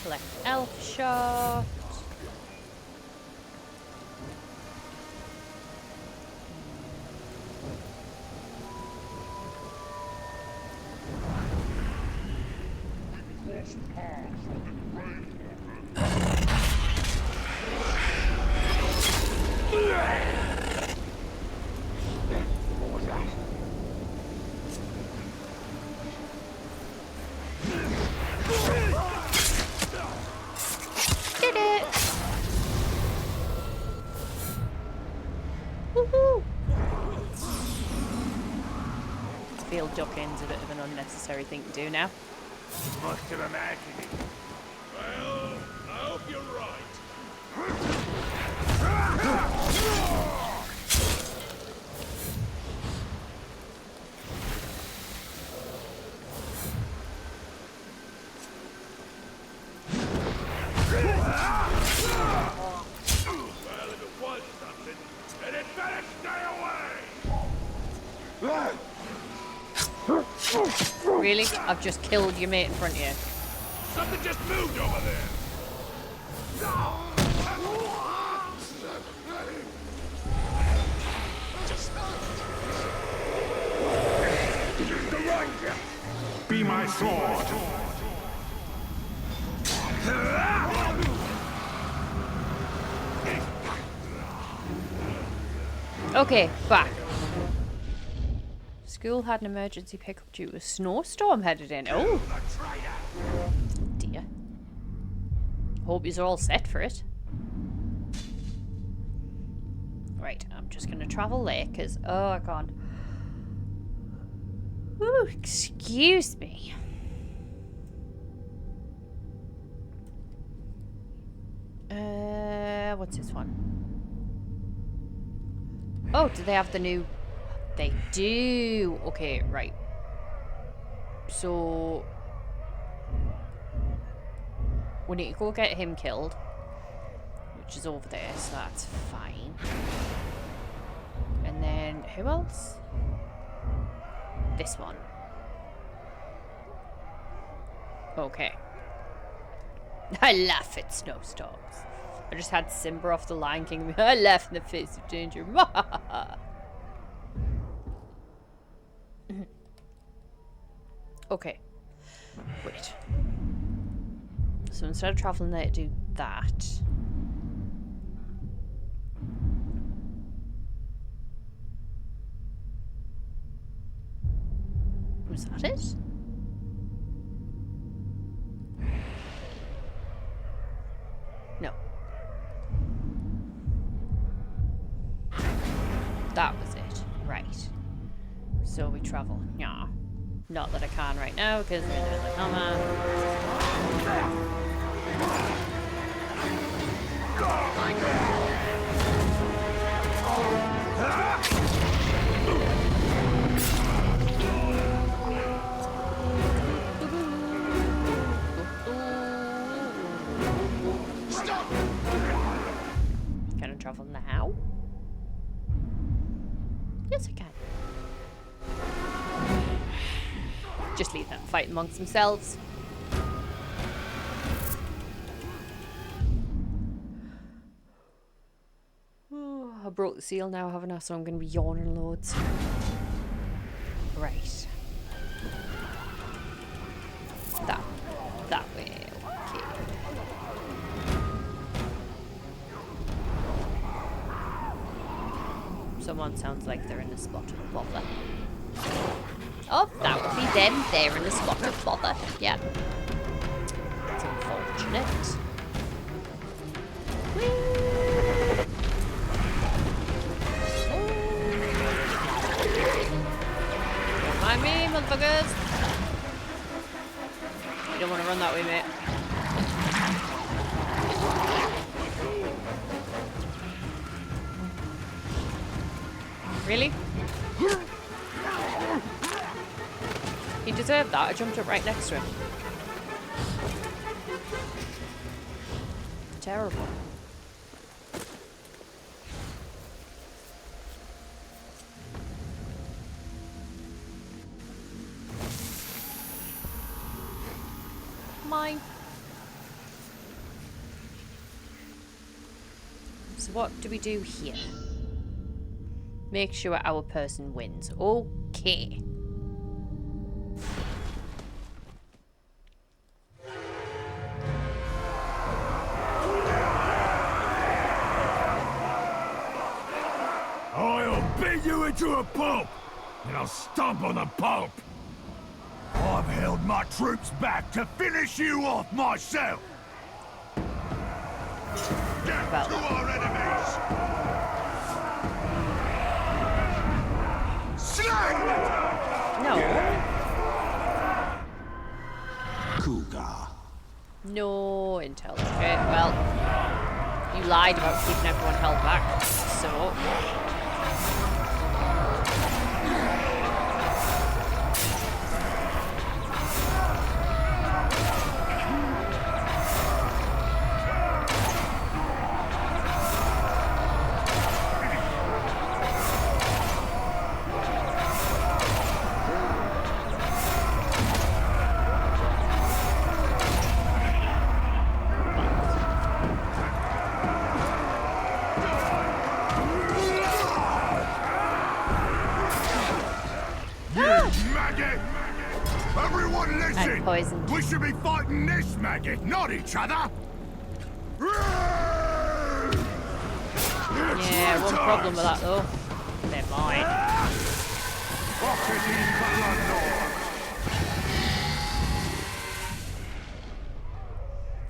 Collect elf shot. Did it! Woohoo! Field jockeying's a bit of an unnecessary thing to do now. Must have imagined it. Well, I hope you're right. Really? I've just killed your mate in front of you. Something just moved over there. The Ranger. Be my sword. Okay, back. School had an emergency pickup due to a snowstorm headed in. Oh! Dear. Hope you're all set for it. Right, I'm just gonna travel there, because... Oh, I can't. Ooh, excuse me. What's this one? Oh, do they have the new... They do. Okay, right. So... we need to go get him killed. Which is over there, so that's fine. And then, who else? This one. Okay. I laugh at snowstorms. I just had Simba off the Lion King. I laugh in the face of danger. Okay. Wait. So instead of traveling there to do that... Was that it? No. That was it. Right. So we travel. Yeah. Not that I can right now, because we're doing the hammer. Can I travel now? Yes, I can. Just leave them fight amongst themselves. Oh, I broke the seal now, haven't I? So I'm going to be yawning loads. Right. That way. Okay. Someone sounds like they're in a spot of bother. Oh, that would be them. They're in a spot of bother. Yeah. It's unfortunate. Don't mind me, motherfuckers. You don't want to run that way, mate. Really? He deserved that. I jumped up right next to him. Terrible. Mine. So what do we do here? Make sure our person wins. Okay. I'll beat you into a pulp, and I'll stomp on the pulp. I've held my troops back to finish you off myself. Get to our enemies. Slag! No. Cougar. No intel. Okay, well, you lied about keeping everyone held back, so... maggot! Everyone listen! Poisoned. We should be fighting this maggot, not each other! Yeah, one problem with that though. They're mine.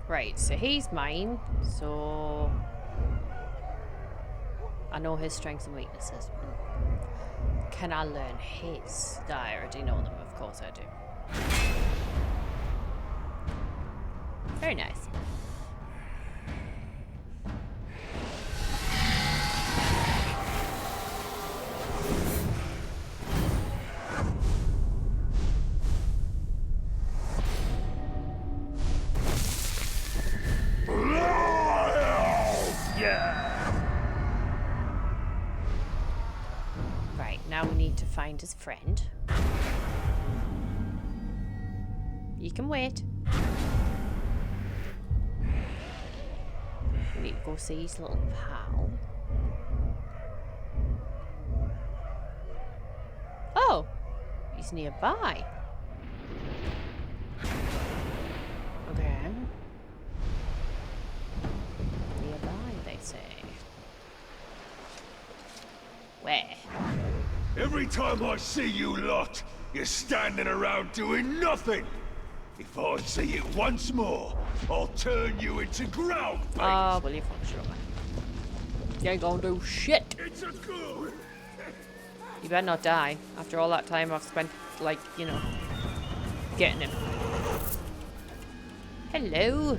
Right, so he's mine, so I know his strengths and weaknesses. Can I learn his? I already know them, of course I do. Very nice. Right, now we need to find his friend. You can wait. We need to go see his little pal. Oh, he's nearby. Okay. Nearby, they say. Where? Every time I see you lot, you're standing around doing nothing. If I see it once more, I'll turn you into ground paint. Oh, will you fuck shut up, man. You ain't gonna do shit. It's a good. You better not die after all that time I've spent, like, you know, getting him. Hello.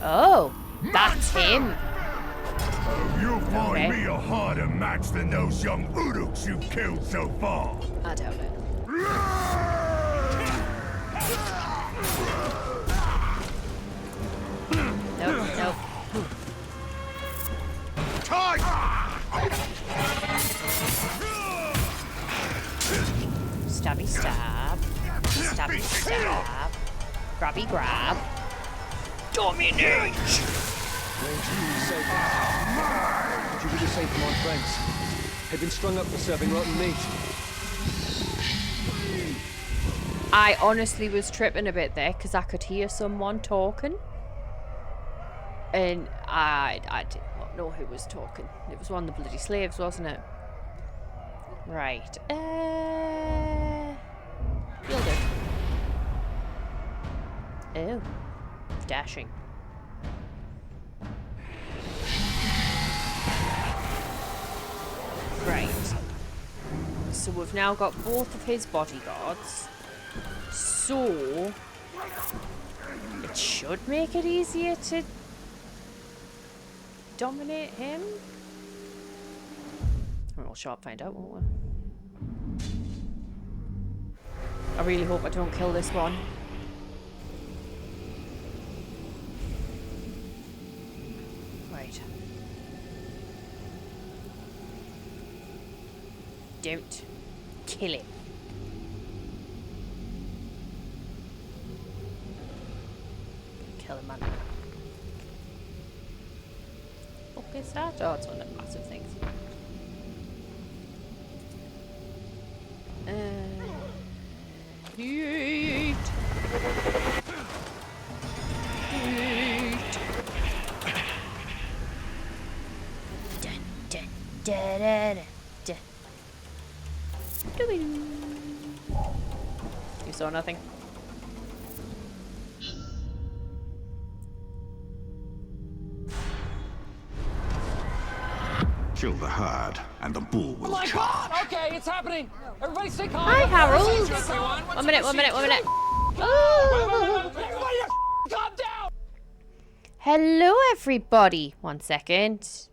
Oh, that's him. You'll find Okay. me a harder match than those young Uruks you've killed so far. I doubt it. Nope, nope. Stabby stab. Stabby stab. Grabby grab. Dominate! Ranger, could you do the same for my friends? They've been strung up for serving rotten meat. I honestly was tripping a bit there because I could hear someone talking. And I did not know who was talking. It was one of the bloody slaves, wasn't it? Right. You'll do. Oh. Dashing. Right. So we've now got both of his bodyguards. So it should make it easier to dominate him. We'll sharp find out, won't we? I really hope I don't kill this one. Right. Don't kill him. Kill him, man. What is that? Oh, it's one of the massive things. Heat. Heat. Dun, dun, da, da, da, da. You saw nothing? Kill the herd, and the bull will charge. God! Okay, it's happening. Everybody stay calm. Hi, Harold. Everyone. One minute. Everybody calm down. Hello, everybody. 1 second.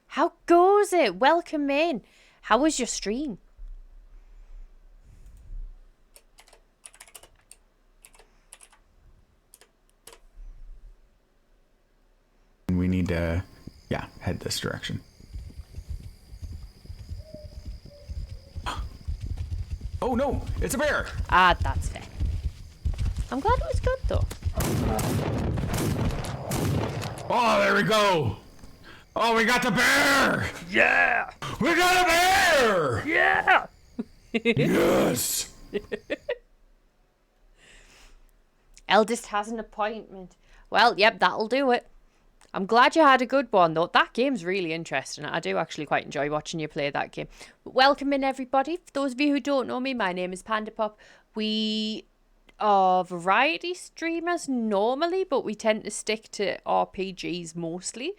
How goes it? Welcome in. How was your stream? We need to, yeah, head this direction. Oh no, it's a bear! Ah, that's fair. I'm glad it was good though. Oh, there we go. Oh, we got the bear. Yeah. We got a bear. Yeah. Yes. Eldest has an appointment. Well, yep, that'll do it. I'm glad you had a good one, though. That game's really interesting. I do actually quite enjoy watching you play that game. But welcome in, everybody. For those of you who don't know me, my name is Panda Pop. We are variety streamers normally, but we tend to stick to RPGs mostly.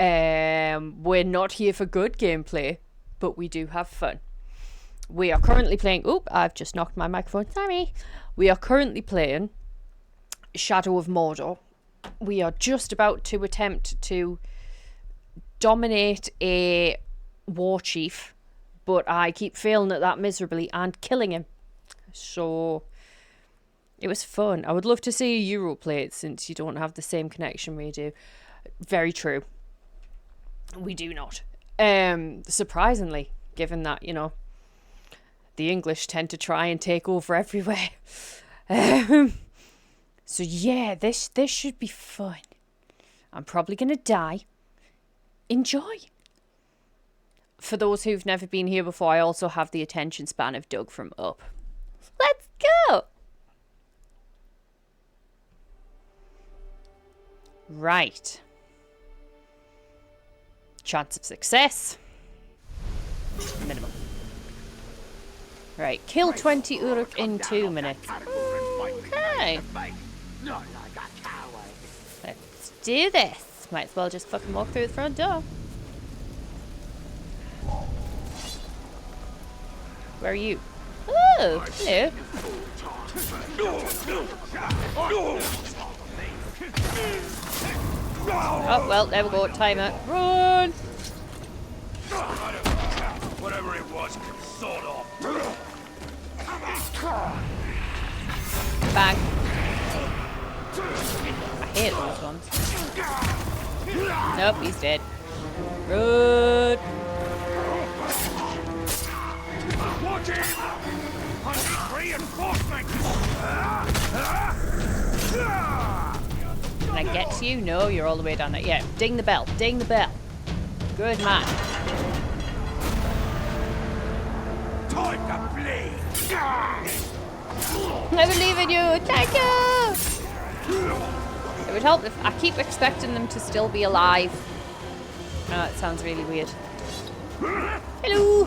We're not here for good gameplay, but we do have fun. We are currently playing... Oop, I've just knocked my microphone. Sorry. We are currently playing Shadow of Mordor. We are just about to attempt to dominate a war chief, but I keep failing at that miserably and killing him. So it was fun. I would love to see a Euro play it since you don't have the same connection we do. Very true. We do not. Surprisingly, given that, you know, the English tend to try and take over everywhere. So yeah, this should be fun. I'm probably going to die. Enjoy. For those who've never been here before, I also have the attention span of Doug from Up. Let's go! Right. Chance of success. Minimum. Right, kill 20 Uruk in 2 minutes. Okay. Let's do this. Might as well just fucking walk through the front door. Where are you? Oh, hello. Oh, well, there we go. Timer. Run! Whatever it was, sort of. Bang. I hate those ones. Nope, he's dead. Run! Watch it! I need reinforcements! Can I get to you? No, you're all the way down there. Yeah, ding the bell. Ding the bell. Good man. Time to bleed! I believe in you. Thank you. It would help if I keep expecting them to still be alive. Oh, it sounds really weird. Hello.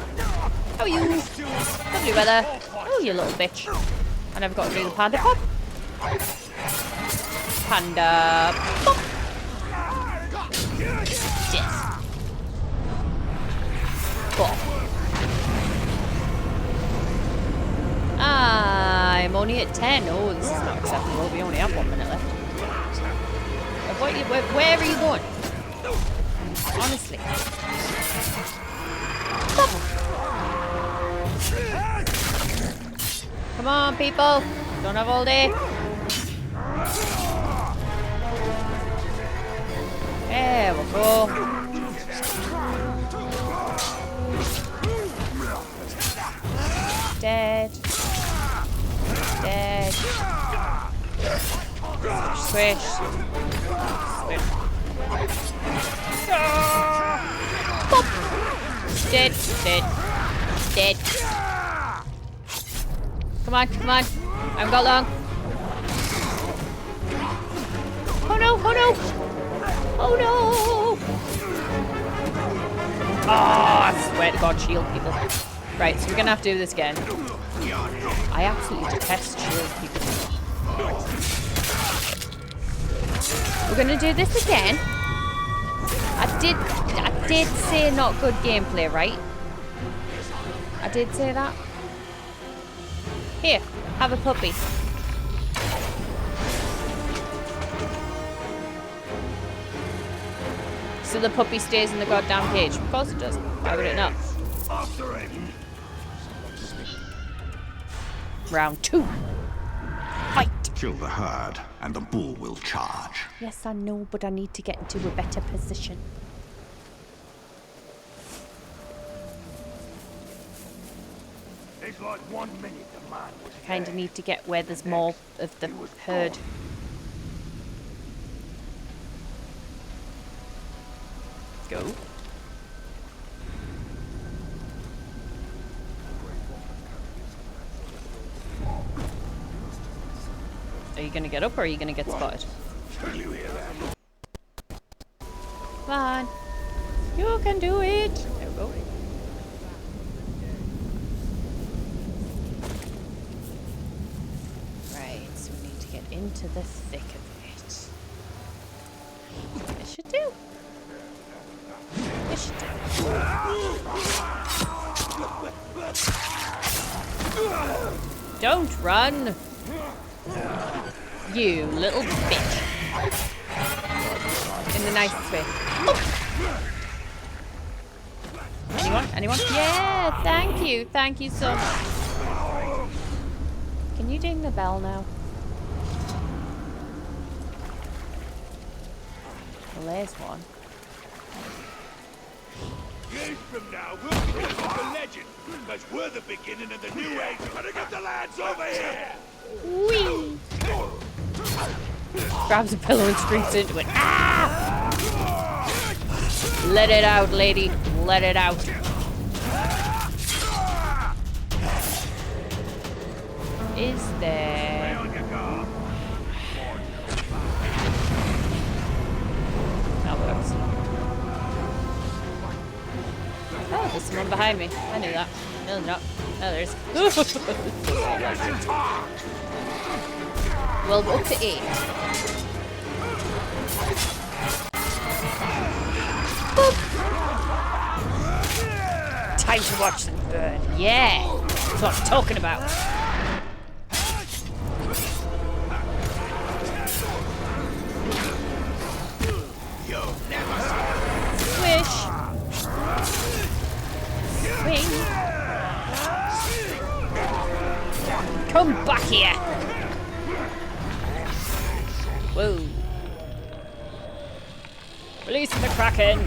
How are you? Lovely weather. Oh, you little bitch. I never got to do the panda pop. Panda pop. Yes. Pop. I'm only at 10. Oh, this is not acceptable. We only have 1 minute left. Where are you going? Honestly. Stop. Come on, people. Don't have all day. There we go. Dead. Dead. Squish. Squish. Pop. Dead. Dead. Dead. Come on, come on. I haven't got long. Oh no, oh no. Oh no. Oh, I swear to God, shield people. Right, so we're gonna have to do this again. I absolutely detest shield people. We're gonna do this again. I did say not good gameplay, right? I did say that. Here, have a puppy. So the puppy stays in the goddamn cage. Of course it does. Why would it not? Round 2. Fight! Kill the herd, and the bull will charge. Yes, I know, but I need to get into a better position. It's like 1 minute to I kind of need to get where there's more of the herd. Go. Are you gonna get up or are you gonna get spotted? Come on. You can do it. There we go. Right, so we need to get into the thick of it. It should do. It should do. Don't run. You little bitch. In the nicest way. Anyone? Anyone? Yeah, thank you. Thank you so much. Can you ding the bell now? Well, there's one. Years from now, we'll be the legend, because we're the beginning of the new age. Better get the lads over here! Whee! Grabs a pillow and screams into it. Ah! Let it out, lady. Let it out. Is there... That works. Oh, there's someone behind me. I knew that. No, there's not. No, there's... Well, we're up to 8. Boop. Time to watch them burn. Yeah! That's what I'm talking about. Swish! Swing! Come back here! Whoa. Release the Kraken!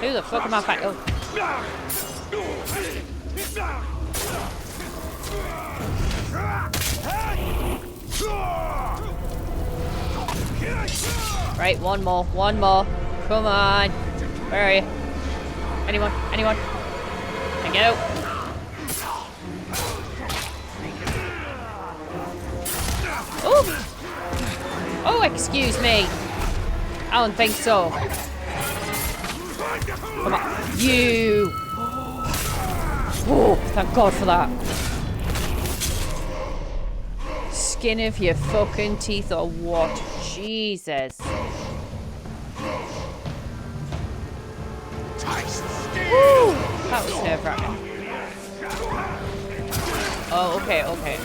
Who the fuck am I fighting? Oh. Right, one more. Come on. Where are you? Anyone? Anyone? And go. Oh! Oh, excuse me. I don't think so. Come on. You! Oh, thank God for that. Skin of your fucking teeth or what? Jesus. Woo! That was nerve-wracking. Oh, okay, okay.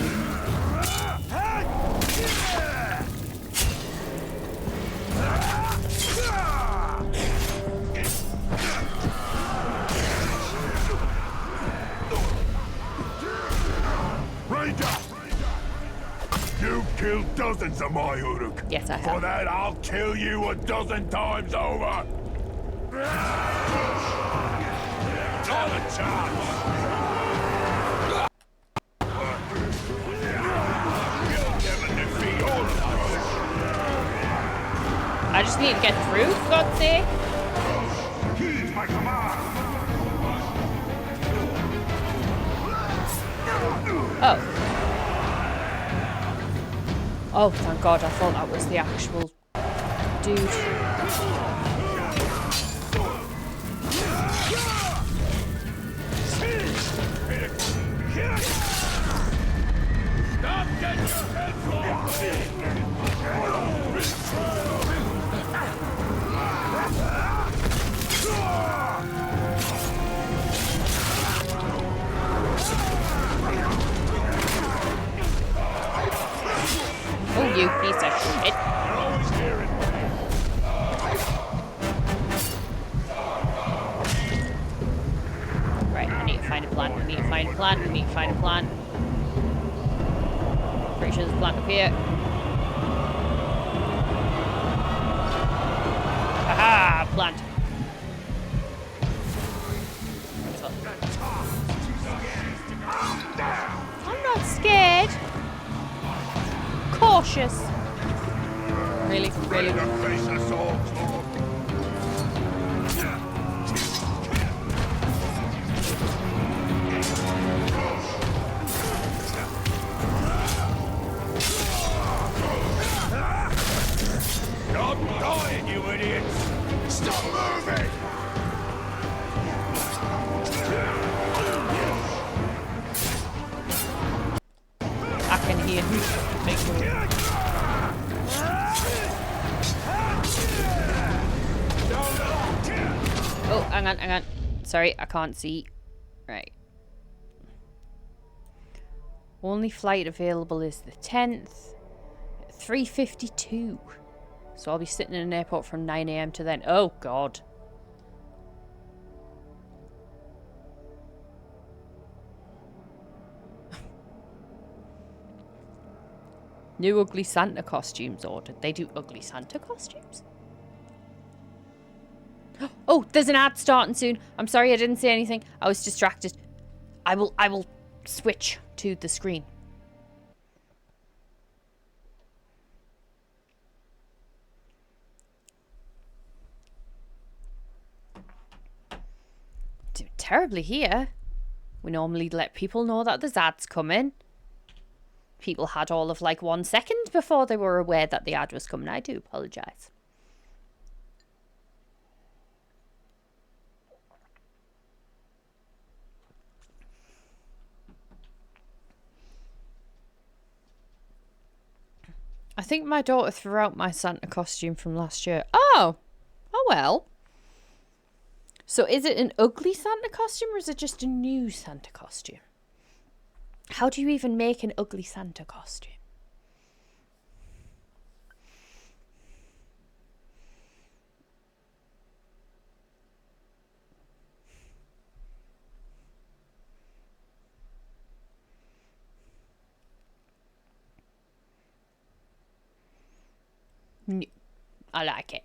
Ranger! You've killed dozens of my Uruk. Yes, I have. For that, I'll kill you a dozen times over. Not a chance. You'll never defeat all of us. I just need to get through, for God's sake. Heed my command. Oh. Oh, thank God, I thought that was the actual dude. Stop getting your head off! Oh, you piece of shit. Right, I need to find a plant. Pretty sure there's a plant up here. planned. I'm not scared. Cautious. Really? Really? Not dying, you idiots! Stop moving! I can hear who's big noise. Oh, hang on. Sorry, I can't see. Right. Only flight available is the 10th. 3:52. So I'll be sitting in an airport from 9 AM to then. Oh, God. New ugly Santa costumes ordered. They do ugly Santa costumes? Oh, there's an ad starting soon. I'm sorry I didn't say anything. I was distracted. I will switch to the screen. Doing terribly here. We normally let people know that there's ads coming. People had all of like 1 second before they were aware that the ad was coming. I do apologise. I think my daughter threw out my Santa costume from last year. Oh well. So is it an ugly Santa costume or is it just a new Santa costume? How do you even make an ugly Santa costume? I like it.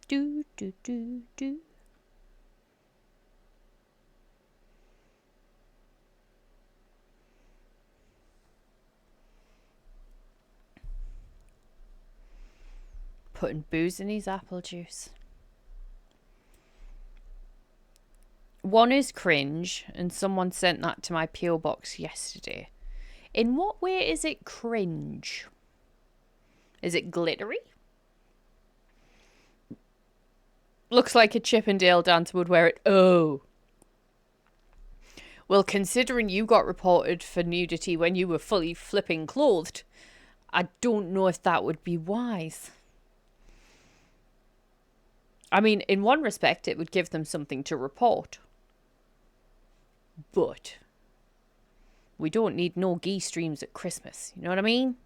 Do. Putting booze in his apple juice. One is cringe, and someone sent that to my PO box yesterday. In what way is it cringe? Is it glittery? Looks like a Chippendale dancer would wear it. Oh. Well, considering you got reported for nudity when you were fully flipping clothed, I don't know if that would be wise. I mean, in one respect, it would give them something to report. But we don't need no gay streams at Christmas. You know what I mean?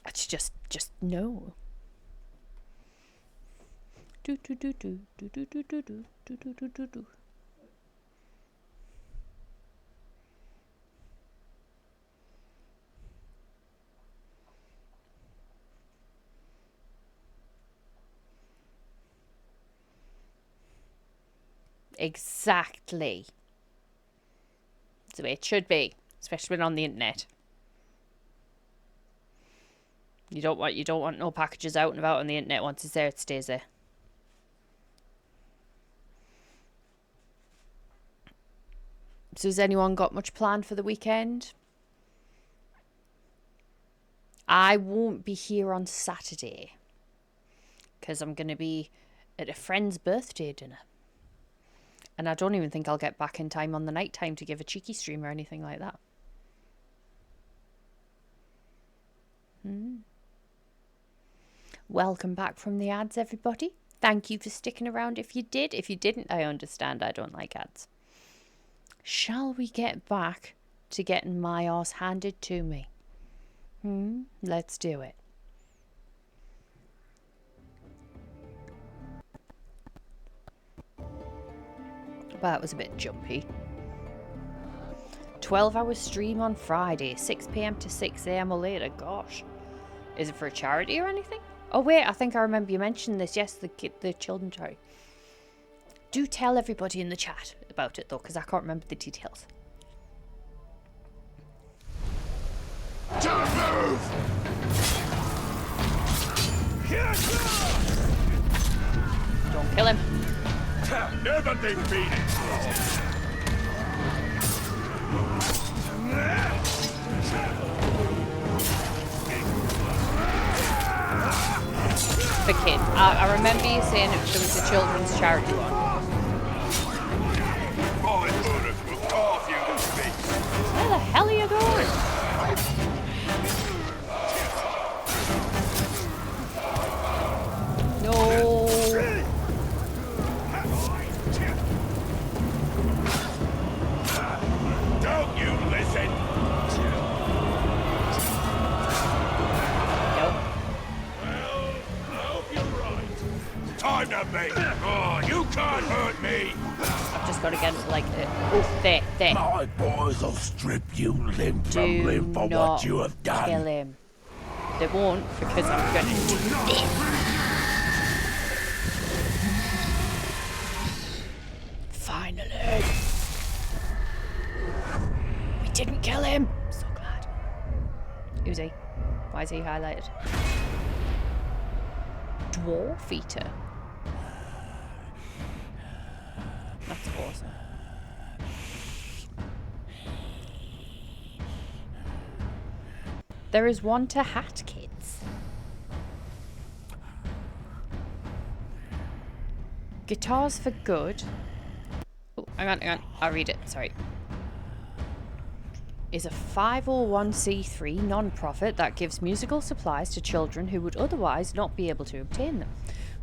It's just no. Do. Exactly. That's the way it should be, especially when on the internet. You don't want no packages out and about on the internet. Once it's there, it stays there. So has anyone got much planned for the weekend? I won't be here on Saturday because I'm going to be at a friend's birthday dinner. And I don't even think I'll get back in time on the night time to give a cheeky stream or anything like that. Welcome back from the ads, everybody. Thank you for sticking around if you did. If you didn't, I understand. I don't like ads. Shall we get back to getting my arse handed to me? Let's do it. Well, that was a bit jumpy. 12-hour stream on Friday, 6 p.m. to 6 a.m. or later. Gosh. Is it for a charity or anything? Oh wait, I think I remember you mentioned this. Yes, the children's charity. Do tell everybody in the chat about it though, because I can't remember the details. Don't move! Don't kill him. Never been beaten. For kids. I remember you saying there was a children's charity one. My bullets will carve you to bits. Where the hell are you going? No. Don't you listen? Nope. Well, I hope you're right. Time to make. Oh, you can't hurt me. I've just got to get like oh, there. My boys will strip you limb Do from limb for not what you have done. kill him. They won't, because I'm gonna do this. Finally. We didn't kill him. I'm so glad. Who's he? Why is he highlighted? Dwarf eater. That's awesome. There is one to hat kids. Guitars for Good. Oh, hang on. I'll read it. Sorry. Is a 501c3 non-profit that gives musical supplies to children who would otherwise not be able to obtain them.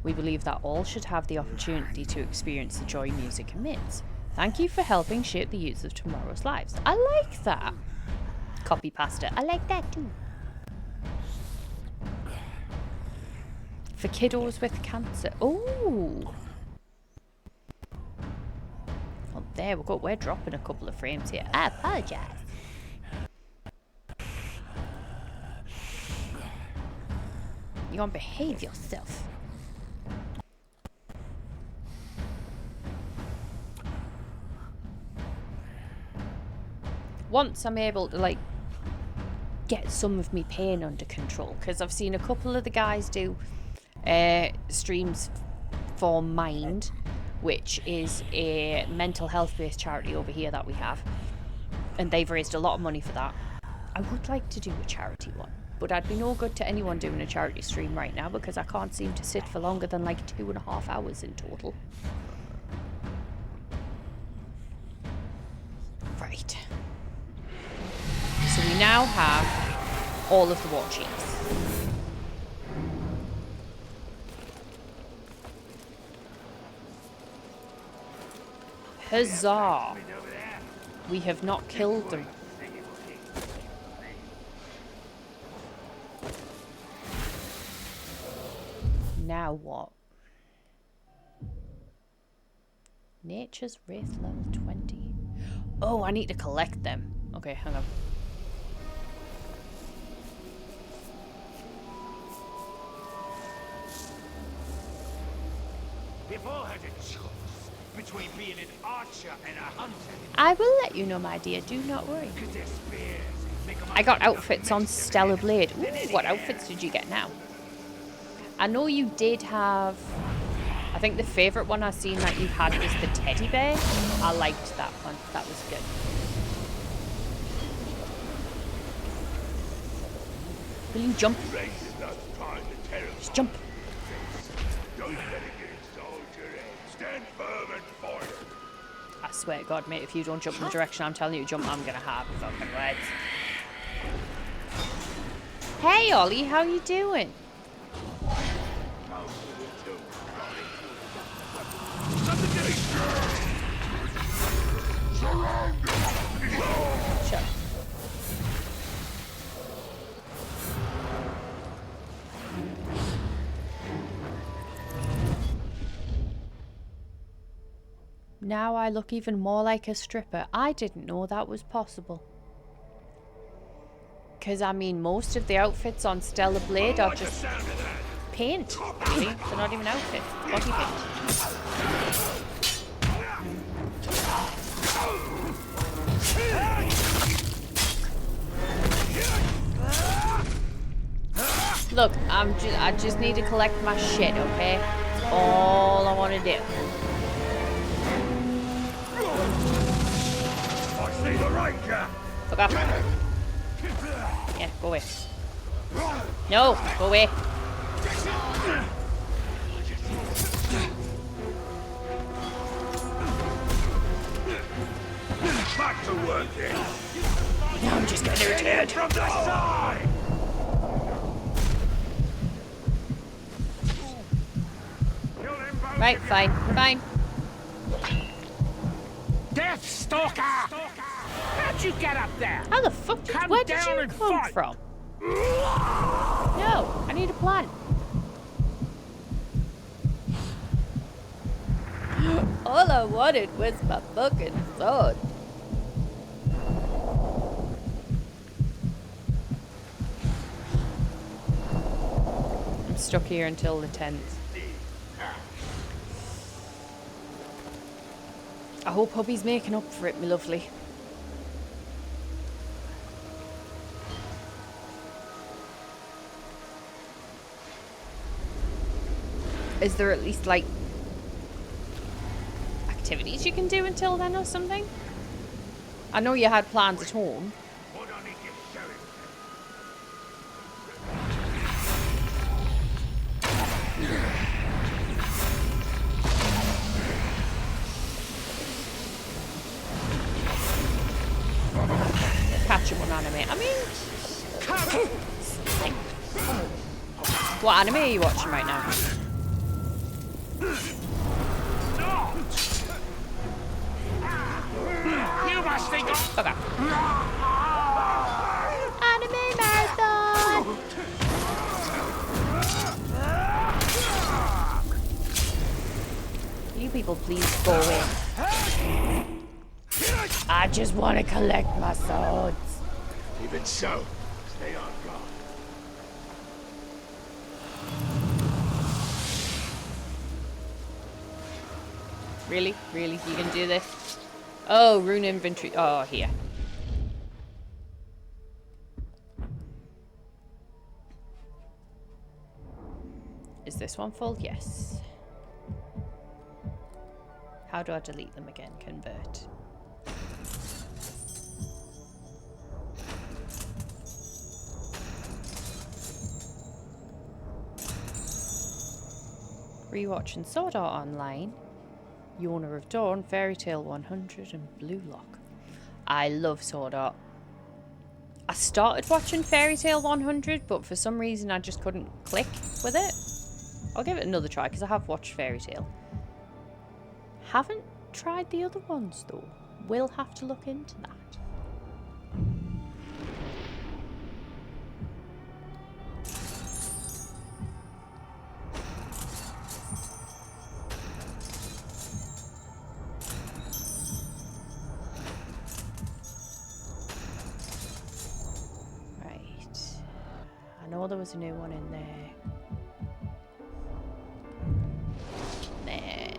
We believe that all should have the opportunity to experience the joy music emits. Thank you for helping shape the youth of tomorrow's lives. I like that. Copy pasta. I like that too. For kiddos with cancer. Oh. Well, there we go. We're dropping a couple of frames here. I apologize. You want to behave yourself. Once I'm able to like get some of me pain under control, because I've seen a couple of the guys do streams for Mind, which is a mental health based charity over here that we have, and they've raised a lot of money for that. I would like to do a charity one, but I'd be no good to anyone doing a charity stream right now because I can't seem to sit for longer than like 2.5 hours in total. Right. So we now have all of the war chiefs. Huzzah! We have not killed them. Now what? Nature's Wraith level 20. Oh, I need to collect them. Okay, hang on. If I had a choice between being an archer and a hunter, I will let you know, my dear. Do not worry. I got outfits on Stellar Blade. Ooh, what outfits did you get now? I know you did have... I think the favourite one I've seen that you had was the teddy bear. I liked that one. That was good. Will you jump? Just jump. don't let it get inside your head. Stand firm and fight. I swear to God, mate, if you don't jump in the direction I'm telling you to jump, I'm gonna have fucking words. Hey, Ollie, how you doing? Sure. Now I look even more like a stripper. I didn't know that was possible. Because, I mean, most of the outfits on Stellar Blade are just paint, really. They're not even outfits. It's body paint. Look, I just need to collect my shit, okay? That's all I want to do. I see the ranger. Fuck off. Yeah, go away. No, go away. Back to work then. Now I'm just getting irritated. From the side. Right, fine, fine. Death Stalker! How'd you get up there? How the fuck did, where did you come from? No, I need a plan. All I wanted was my fucking sword. I'm stuck here until the 10th. I hope hubby's making up for it, me lovely. Is there at least, like, activities you can do until then or something? I know you had plans at home. Catch up on anime. I mean, what anime are you watching right now? You must think of... Okay. Anime marathon! You people please go away. I just want to collect my swords. Even so, stay on guard. Really? Really? You can do this? Oh, rune inventory. Oh, here. Is this one full? Yes. How do I delete them again? Convert. Rewatching Sword Art Online, Yawner of Dawn, Fairy Tale 100 and Blue Lock. I love Sword Art. I started watching Fairy Tale 100, but for some reason I just couldn't click with it. I'll give it another try because I have watched Fairy Tale. Haven't tried the other ones though. Will have to look into that. I know there was a new one in there. Nah.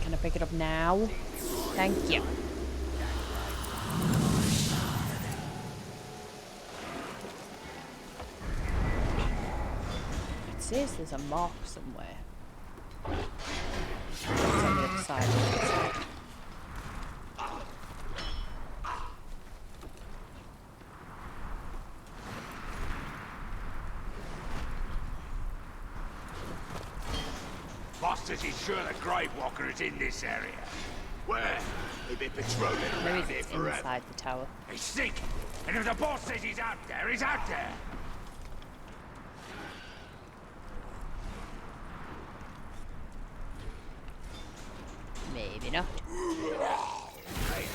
Can I pick it up now? Thank you. It says there's a mark somewhere. It's on the other side. Boss says he's sure the Grave Walker is in this area. Where? They've been patrolling around Maybe here it's forever. inside the tower. He's sick, and if the boss says he's out there, he's out there. Maybe not. Hey,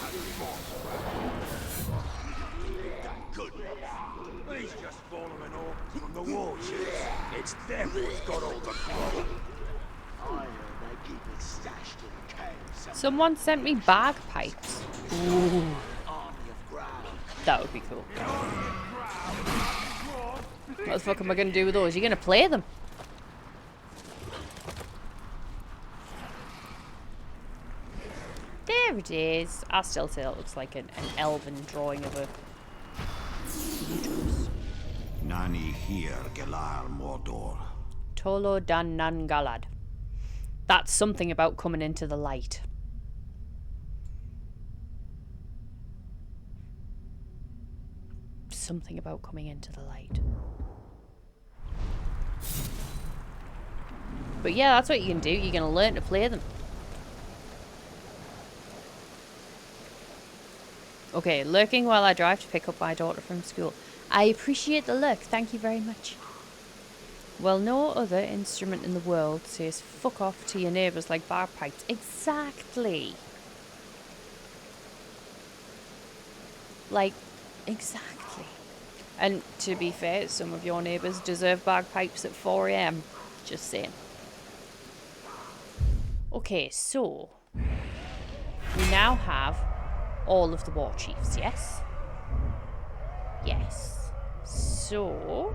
Good. He's just following orders from the warships. It's them who's got all the grub. I heard they keep it stashed in caves. Someone sent me bagpipes. Ooh. Army of ground. That would be cool. What the fuck am I going to do with those? You're going to play them? There it is. I still say it looks like an elven drawing of a... Nani here, Galar Mordor. Tolo dan nan galad. That's something about coming into the light. Something about coming into the light. But yeah, that's what you can do. You're going to learn to play them. Okay, lurking while I drive to pick up my daughter from school. I appreciate the lurk. Thank you very much. Well, no other instrument in the world says fuck off to your neighbours like bagpipes. Exactly. Like, exactly. And to be fair, some of your neighbours deserve bagpipes at 4 AM. Just saying. Okay, so we now have all of the war chiefs, yes? Yes. So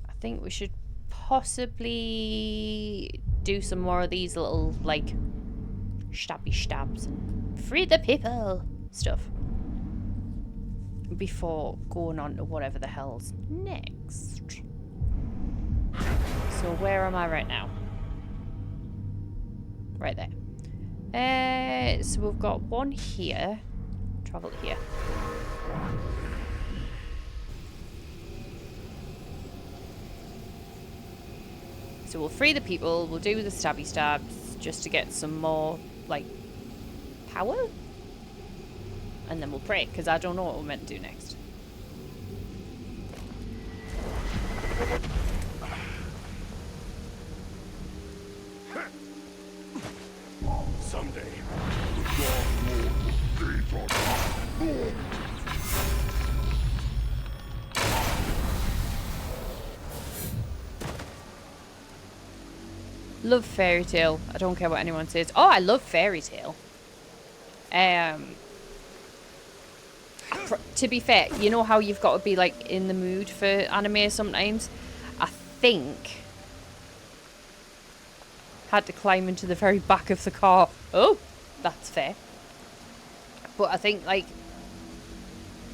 I think we should possibly do some more of these little, like, stabby stabs and free the people stuff before going on to whatever the hell's next. So where am I right now? Right there. So we've got one here. Travel here. So we'll free the people, we'll do the stabby stabs just to get some more, like, power? And then we'll pray, because I don't know what we're meant to do next. Someday, Love Fairy Tale. I don't care what anyone says. Oh, I love Fairy Tale. To be fair, you know how you've got to be like in the mood for anime sometimes? I think had to climb into the very back of the car. Oh, that's fair. But I think like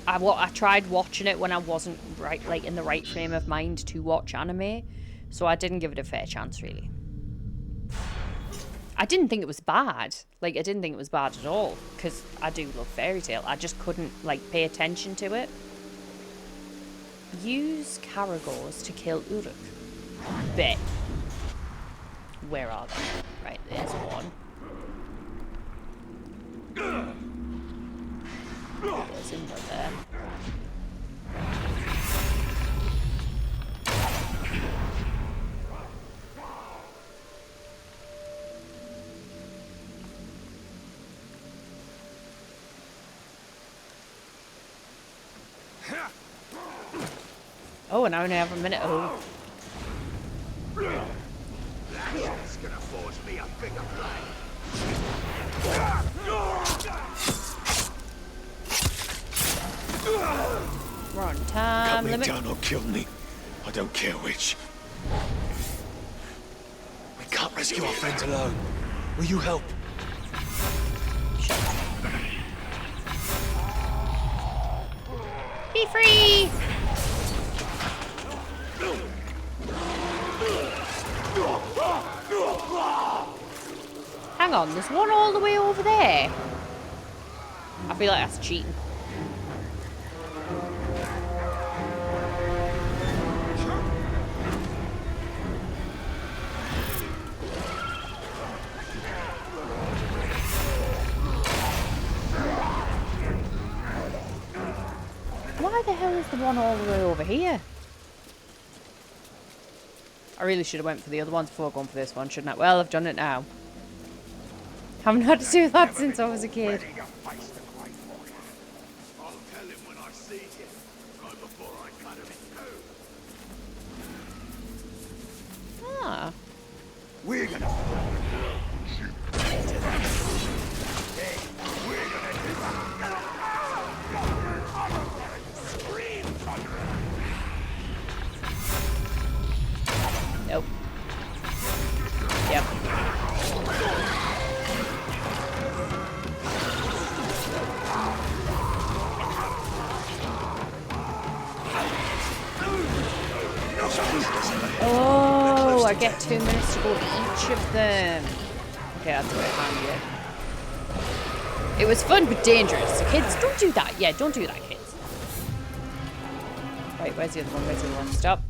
I tried watching it when I wasn't in the right frame of mind to watch anime, so I didn't give it a fair chance really. I didn't think it was bad. Like, I didn't think it was bad at all. Because I do love Fairy Tale. I just couldn't, like, pay attention to it. Use Caragors to kill Uruk. Bet. Where are they? Right, there's one. There's another. Oh, and I only have a minute. Oh. That's gonna force me a bigger blade. We're on time limit. Cut me down or kill me. I don't care which. We can't rescue our friends alone. Will you help? Be free! Hang on, there's one all the way over there. I feel like that's cheating. Why the hell Where's the one all the way over here? I really should have went for the other ones before going for this one, shouldn't I? Well, I've done it now. Haven't had to do that since I was a kid. I'll tell him when I see him, right before I cut him in two. Ah. We're gonna Nope. Yep. Oh, I get 2 minutes to go to each of them. Okay, that's a bit handy. It was fun but dangerous. Kids, don't do that. Yeah, don't do that, kids. Right, where's the other one? Where's the other one? Stop.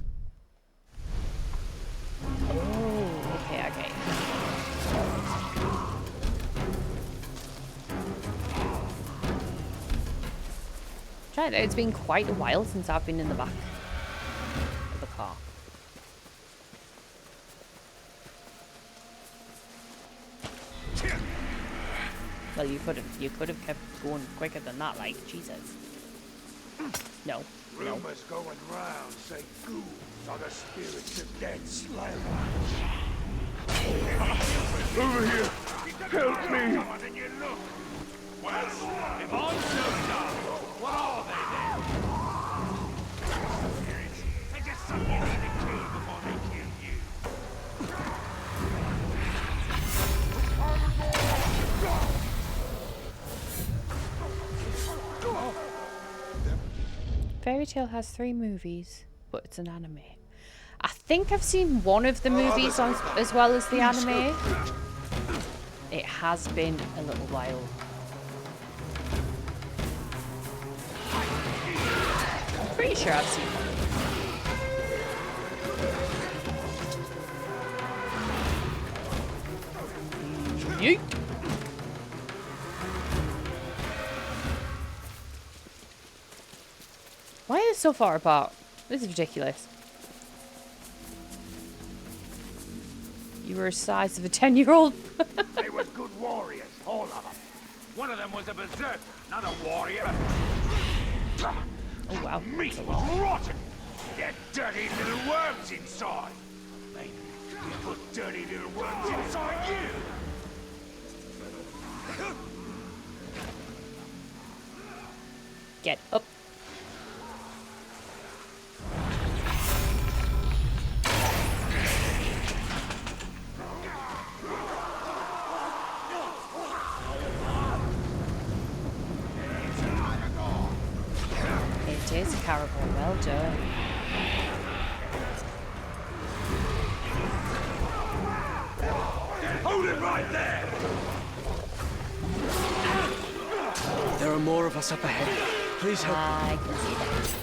Oh, okay, okay. Try it out. It's been quite a while since I've been in the back of the car. Well, you could have kept going quicker than that, like, Jesus. No. No. rumors going round say ghouls are the spirits of dead slayers. Over here! Help me! Well, if I'm so dumb, what are they then? They're just something you need to kill before they kill you. Fairy Tale has 3 movies, but it's an anime. I think I've seen one of the movies on, as well as the anime. It has been a little while. Pretty sure I've seen one. Yeet. Why are they so far apart? This is ridiculous. You were the size of a 10-year-old. They were good warriors, all of them. One of them was a berserker, not a warrior. Oh wow. Meat was rotten. They're dirty little worms inside. Maybe we put dirty little worms inside you. Get up. It is a caribou. Well done. Hold it right there. There are more of us up ahead. Please help. I can see that.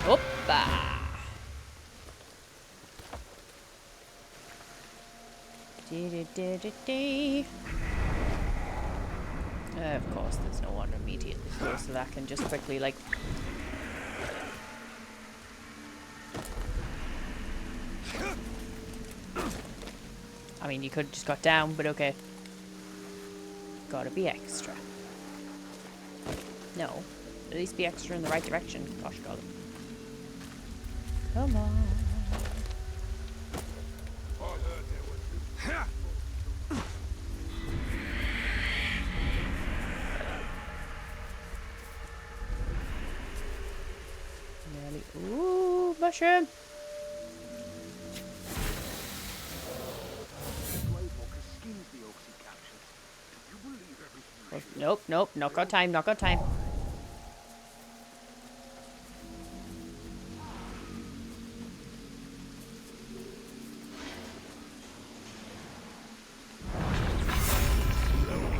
Hoppa! Of course, there's no one immediately close, so that I can just quickly, like... I mean, you could have just got down, but okay. Gotta be extra. No. At least be extra in the right direction. Gosh, golly. Come on. Nearly. Ooh, mushroom. Oh, nope, nope, not got time, not got time.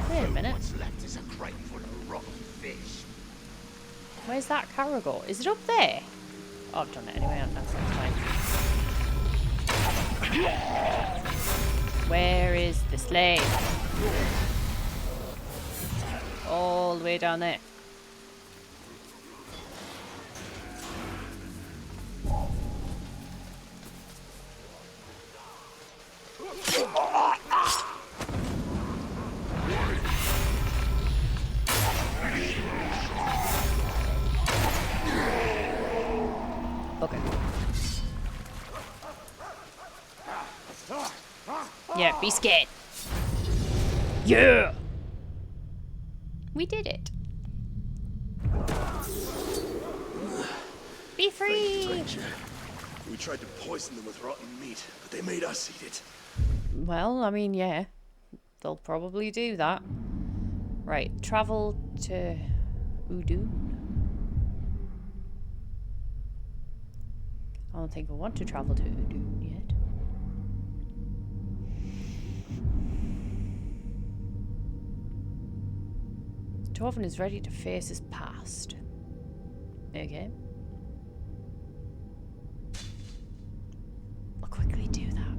Wait a minute. What's left is a crate full of rotten fish. Where's that caragor? Is it up there? Oh, I've done it anyway, that's fine. Where is the slave? All the way down there. Okay. Yeah, be scared. Yeah! We did it. Be free! Ranger. We tried to poison them with rotten meat, but they made us eat it. Well, I mean, yeah. They'll probably do that. Right, travel to Udun. I don't think I want to travel to Udun yet. Torvin is ready to face his past. Okay. I'll quickly do that.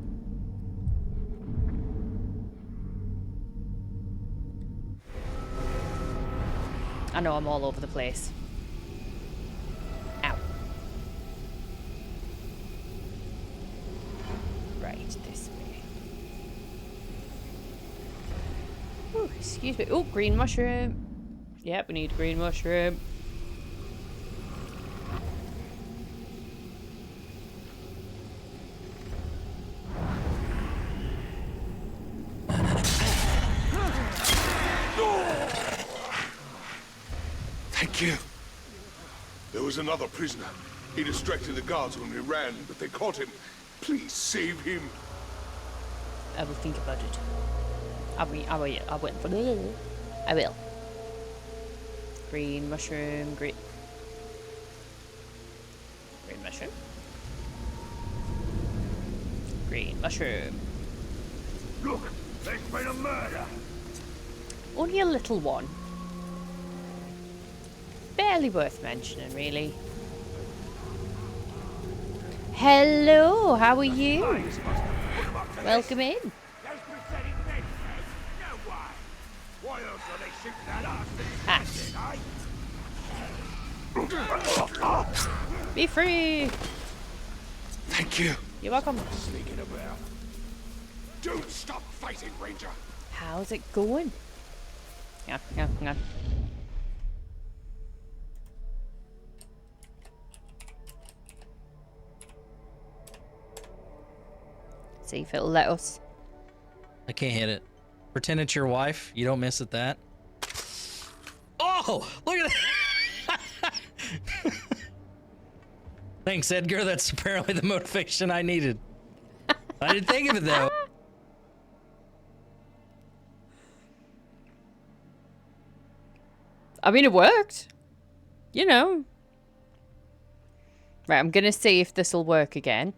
I know I'm all over the place. Ow. Right, this way. Ooh, excuse me. Oh, green mushroom. Yep, we need a green mushroom. Thank you. There was another prisoner. He distracted the guards when we ran, but they caught him. Please save him. I will think about it. I will. Green mushroom, green mushroom. Green mushroom. Look, there's been a murder. Only a little one. Barely worth mentioning, really. Hello, how are you? Welcome in. Why else are they shooting at us? Be free. Thank you. You're welcome. Sneaking about. Don't stop fighting, Ranger. How's it going? Hang on. See if it'll let us. I can't hit it. Pretend it's your wife. You don't miss at that. Oh, look at that. Thanks, Edgar. That's apparently the motivation I needed. I didn't think of it, though. I mean, it worked. You know. Right, I'm gonna see if this'll work again.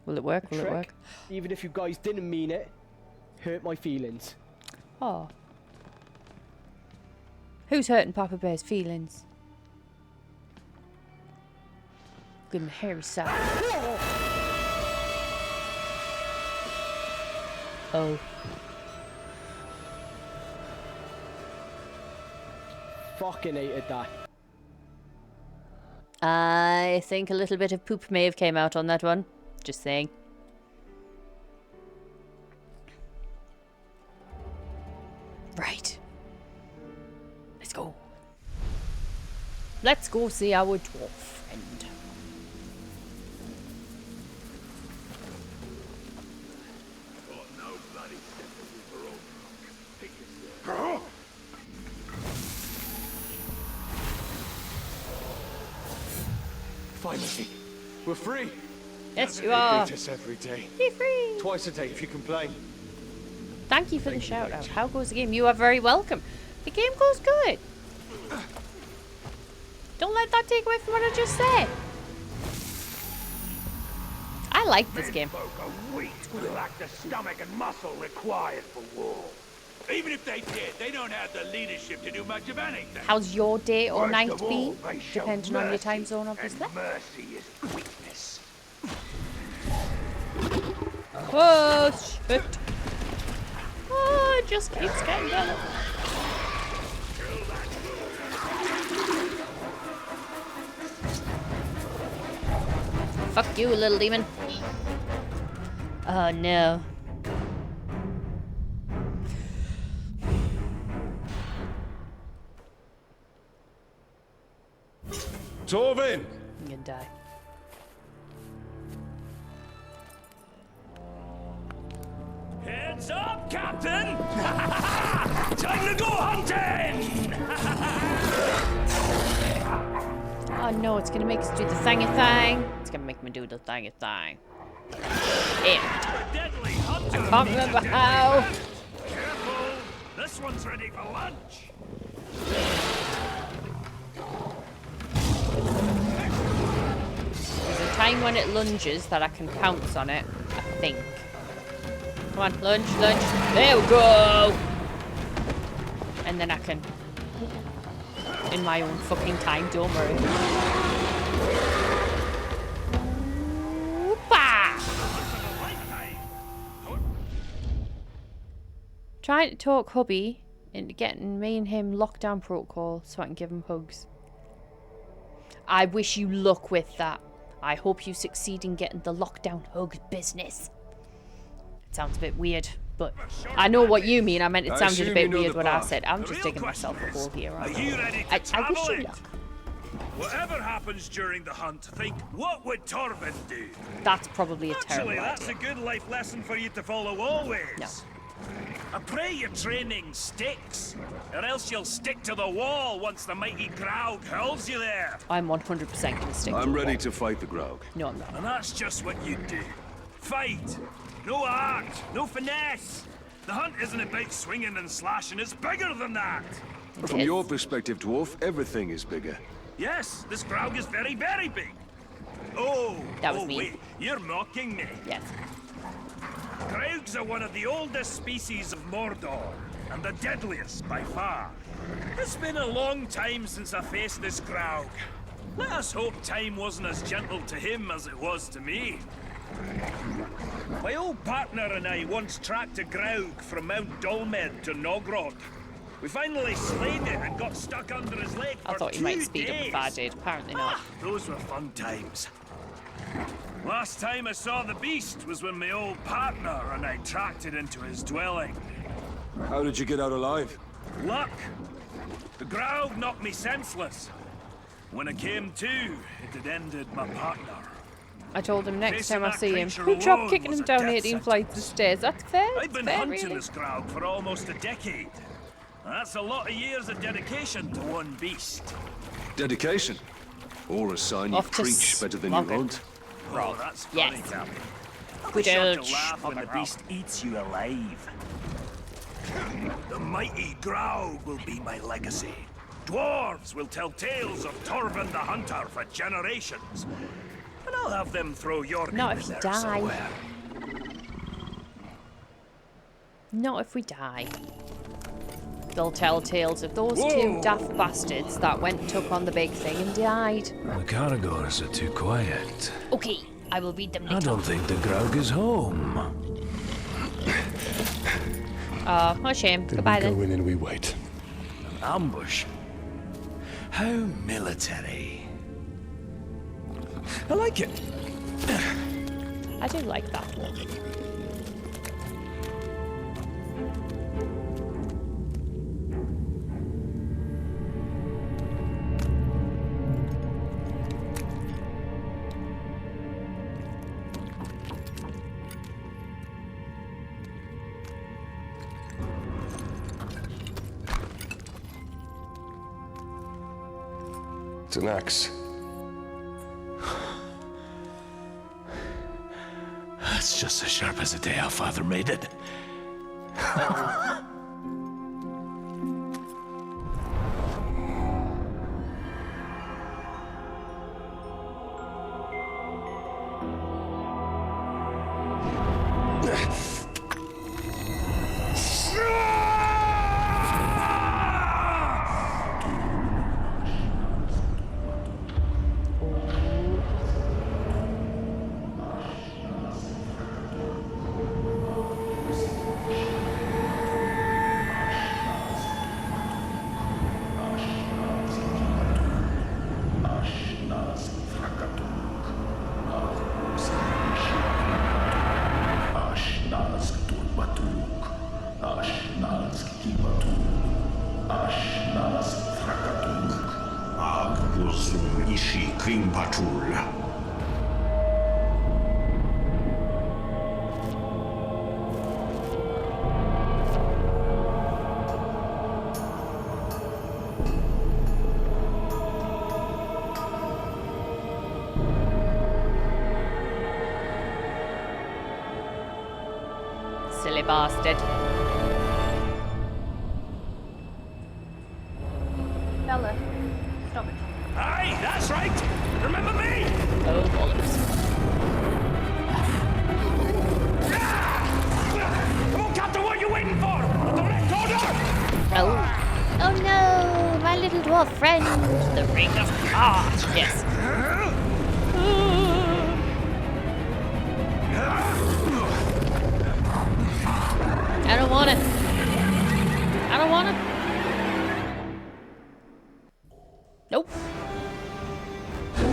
Will it work? Will it work? Even if you guys didn't mean it, hurt my feelings. Oh. Who's hurting Papa Bear's feelings? Good and hairy side. Oh. Fucking hated that. I think a little bit of poop may have came out on that one. Just saying. Right. Let's go. Let's go see our dwarf friend. Finally, we're free. Yes, you are. They beat us every day. Be free. Twice a day if you complain. Thank you for the shout out. How goes the game? You are very welcome. The game goes good. Don't let that take away from what I just said. I like this game. Folk are weak, lack the stomach and muscle required for war. Even if they did, they don't have the leadership to do much of anything. How's your day or Worst night of all, been? they show Depending on your mercy, time zone, obviously. and mercy is weakness. Oh, shit. Oh, it just keeps getting better. Fuck you, little demon. Oh no. Torvin! I'm gonna die. Heads up, Captain! Time to go hunting! Oh no, it's gonna make us do the thingy thing. It's gonna make me do the thingy thing. And I can't remember how. Careful! This one's ready for lunch! There's a time when it lunges that I can pounce on it, I think. Come on, lunge, lunge. There we go! And then I can, in my own fucking time, don't worry. Trying to talk hubby into getting me and him lockdown protocol so I can give him hugs. I wish you luck with that. I hope you succeed in getting the lockdown hug business. It sounds a bit weird, but I know what you mean. I meant it sounded a bit weird what I said. I'm just digging myself a hole here. Are you ready to I travel wish you it? luck. Whatever happens during the hunt, think, what would Torvin do? That's probably a terrible Actually, that's idea. a good life lesson for you to follow always. No. I pray your training sticks, or else you'll stick to the wall once the mighty Graug hurls you there. I'm 100% gonna stick to I'm the ready wall. to fight the Graug. No, I'm not. And that's just what you do. Fight. No art, no finesse. The hunt isn't about swinging and slashing, it's bigger than that. From your perspective, dwarf, everything is bigger. Yes, this Graug is very, very big. Oh, That was me. Wait, you're mocking me. Yes. Graugs are one of the oldest species of Mordor, and the deadliest by far. It's been a long time since I faced this Graug. Let us hope time wasn't as gentle to him as it was to me. My old partner and I once tracked a Graug from Mount Dolmed to Nogrod. We finally slayed it and got stuck under his leg for I thought you 2 might speed up if I days. did. Apparently not. Those were fun times. Last time I saw the beast was when my old partner and I tracked it into his dwelling. How did you get out alive? Luck! The Graug knocked me senseless. When I came to, it had ended my partner. I told him next Facing time I that see him, creature good job alone kicking was him a down death 18 flights of stairs. That's fair. I've been fair, hunting really. this Graug for almost a decade. That's a lot of years of dedication to one beast. Dedication? Or a sign you Off to preach better than you slugger. hunt? Oh, that's funny, Yes. Captain. I'll Good be sure old to laugh when the slugger. beast eats you alive. The mighty Graug will be my legacy. Dwarves will tell tales of Torvin the Hunter for generations. And I'll have them throw your Not name if in you there die. somewhere. Not if we die. They'll tell tales of those two daft bastards that went and took on the big thing and died. The Caragors are too quiet. Okay, I will read them I later. don't think the Graug is home. Oh, what a shame. Goodbye then. Go in and we wait. Ambush. How military. I like it. I do like that. It's an axe. It's just as sharp as the day our father made it. Kurzum Ishi Krimpatul. Silly bastard. Bella, stop it. Aye, that's right. Remember me? Oh, bollocks. Come on, Captain, what are you waiting for? The left order! Oh. Oh no, my little dwarf friend. The ring of cards. Yes. I don't want it. I don't want it. Nope. The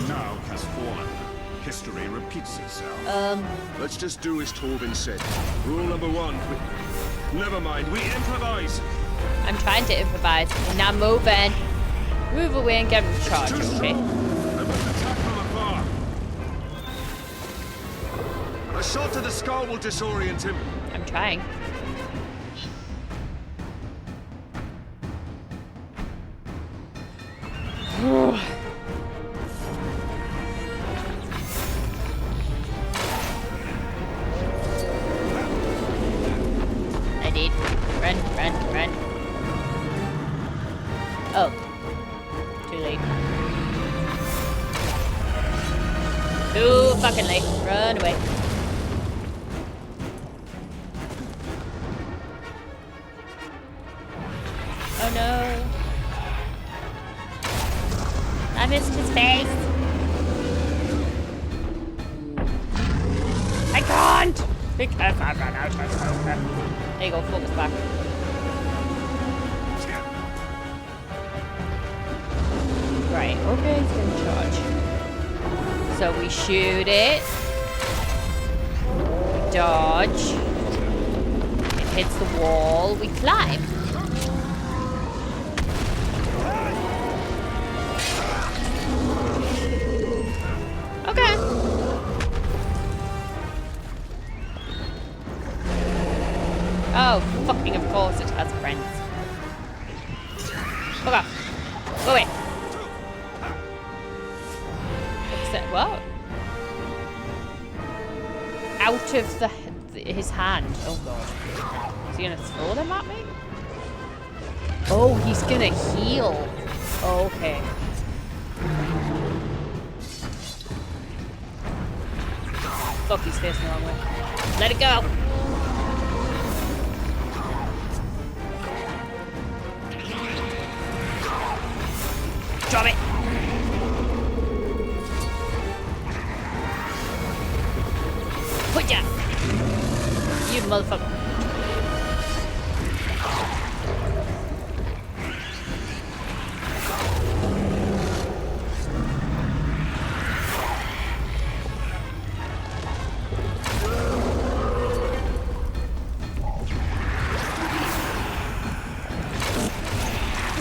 Naug has fallen. History repeats itself. Let's just do as Torvin said. Rule number 1. Never mind, we improvise. I'm trying to improvise. And now moving. Move away and get in charge, okay? I must attack from afar. A shot to the skull will disorient him. I'm trying. I need run. Oh, too late. Too fucking late. Run away. Oh no. I missed his face. I can't! Because I ran out of focus. There you go, focus back. Right, okay, it's in charge. So we shoot it. We dodge. It hits the wall. We climb. Okay. Oh, fucking of course it has friends. Fuck off. Go away. Upset what? Out of his hand. Oh god. Is he gonna throw them at me? Oh, he's gonna heal. Okay. Fuck, he's facing the wrong way. Let it go! Drop it! Put ya! You motherfucker.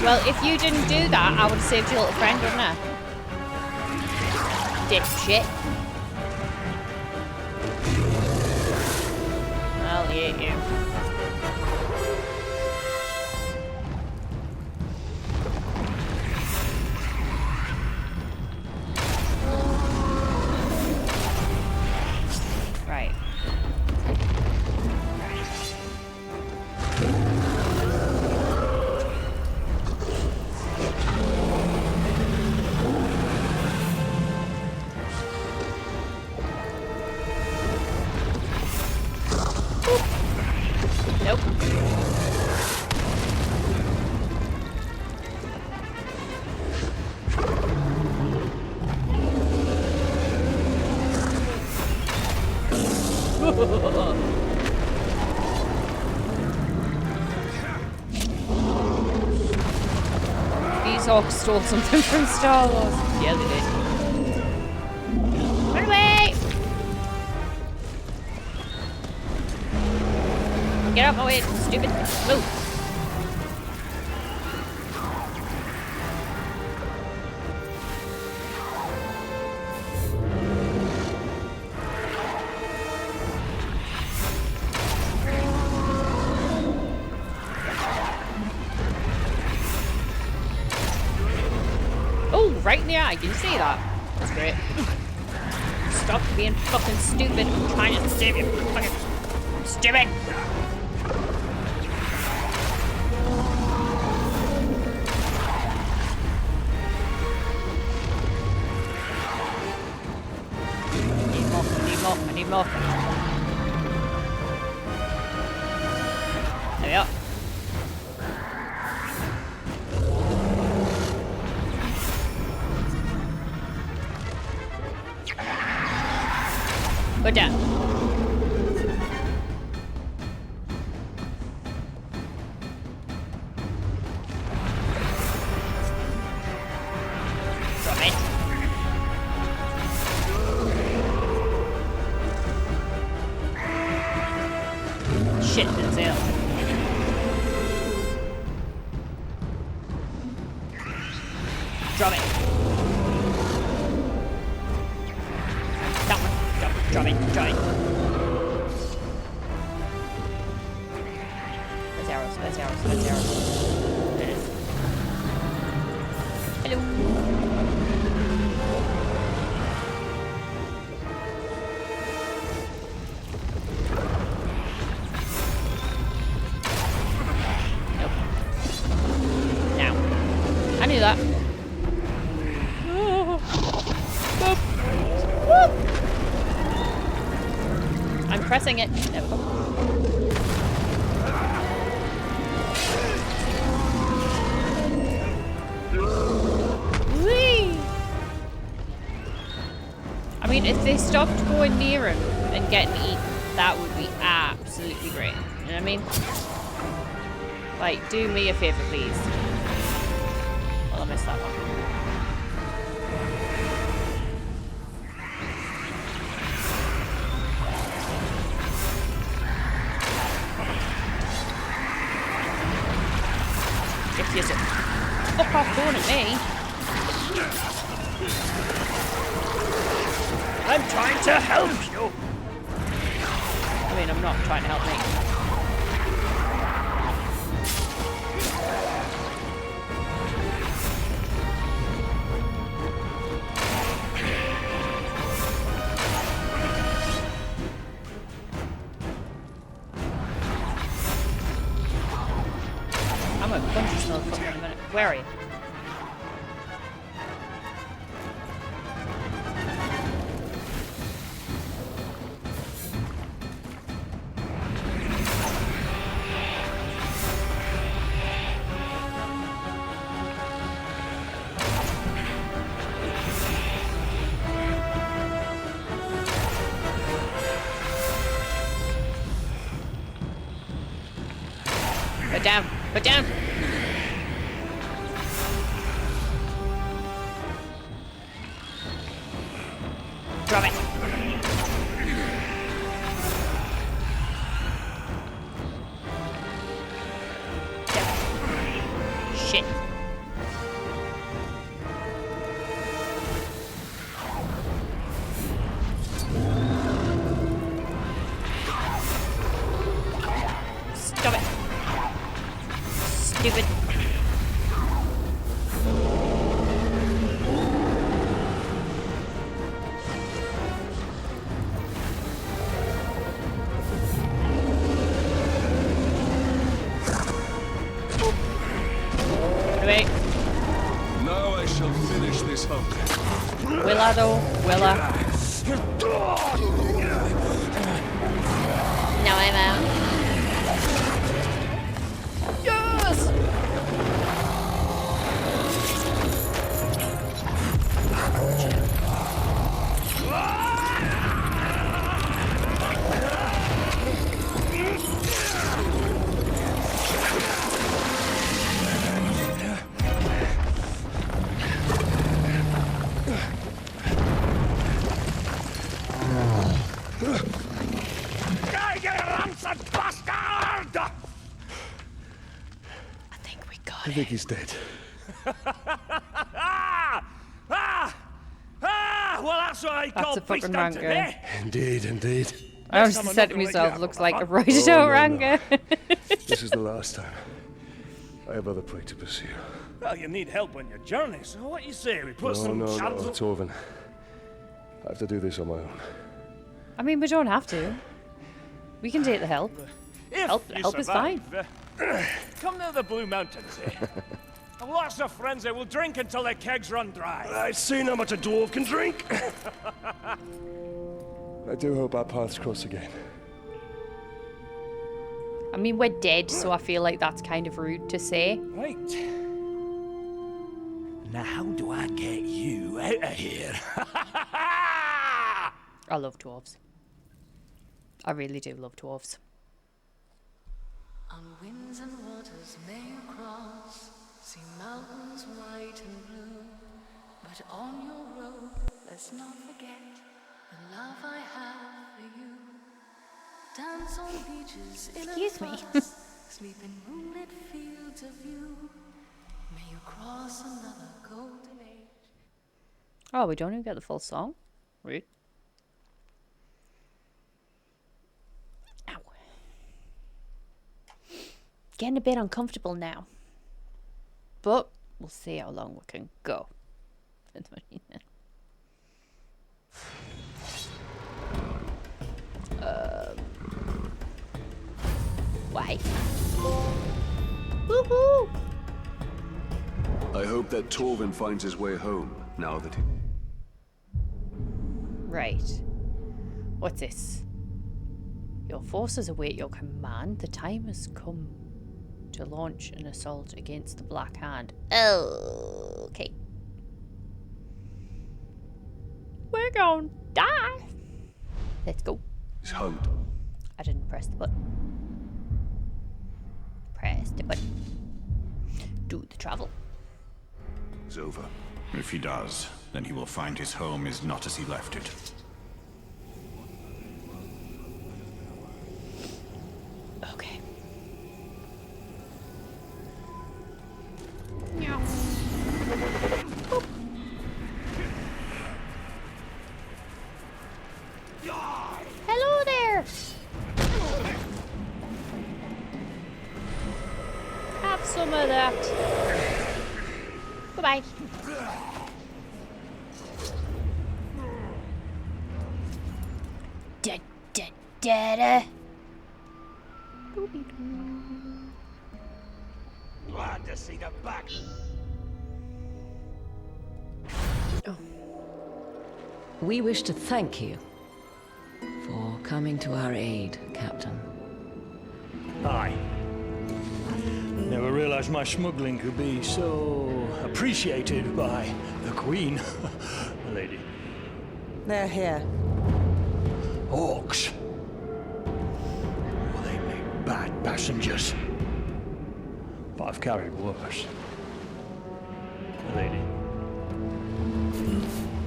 Well, if you didn't do that, I would have saved your little friend, wouldn't I? Dipshit. I'll eat you. Right. Nope. These orcs stole something from Star Wars. Yeah, they did. Run away! Get out of my way, stupid. Move. right in the eye. Can you see that? That's great. Stop being fucking stupid. I'm trying to save you. Fucking stupid. I need more. There we are. Go down. Drop it. Shit, that's it. Drop it. That one. Drop it. Where's arrows? There it is. Hello. I knew that. I'm pressing it. There we go. Whee! I mean, if they stopped going near him and getting eaten, that would be absolutely great. You know what I mean? Like, do me a favor, please. Well, I missed that one. If you fuck off going at me. I'm trying to help you. I mean, I'm not trying to help me. I'm gonna punch this motherfucker in a minute. Where are you? Put down. Put down. Drop it. Down. Shit. Stop it. Stupid. Wait. Now I shall finish this hunt. Will I though? Will I? No, I'm out. Yes! I think he's dead. Well, that's what I call That's a fucking beast hunting, ranger. eh? Indeed, indeed. I honestly said to myself, looks like a roided out ranger. This is the last time. I have other prey to pursue. Well, you need help on your journey, so what you say? We put some No, shadows... Torvin. I have to do this on my own. I mean, we don't have to. We can take the help. Help is fine. Come to the Blue Mountains, eh? I've lots of friends that will drink until their kegs run dry. I've seen how much a dwarf can drink. I do hope our paths cross again. I mean, we're dead, so I feel like that's kind of rude to say. Right. Now, how do I get you out of here? I love dwarves. I really do love dwarves. On winds and waters may you cross, see mountains white and blue, but on your road, let's not forget the love I have for you. Dance on beaches in Excuse me. sleep in moonlit fields of view. May you cross another golden age. Oh, we don't even get the full song? Rude. Ow. Getting a bit uncomfortable now. But we'll see how long we can go. Why? Woohoo! I hope that Torvin finds his way home, now that he... Right. What's this? Your forces await your command. The time has come to launch an assault against the Black Hand. Oh, okay. We're gonna die. Let's go. He's hugged. I didn't press the button. Press the button. Do the travel. It's over. If he does, then he will find his home is not as he left it. Okay. Hello there. Have some of that. Goodbye. Da da da da. Glad to see the back. We wish to thank you for coming to our aid, Captain. Aye. Never realized my smuggling could be so appreciated by the Queen, lady. They're here. Orcs. Well, they make bad passengers. But I've carried worse. Lady.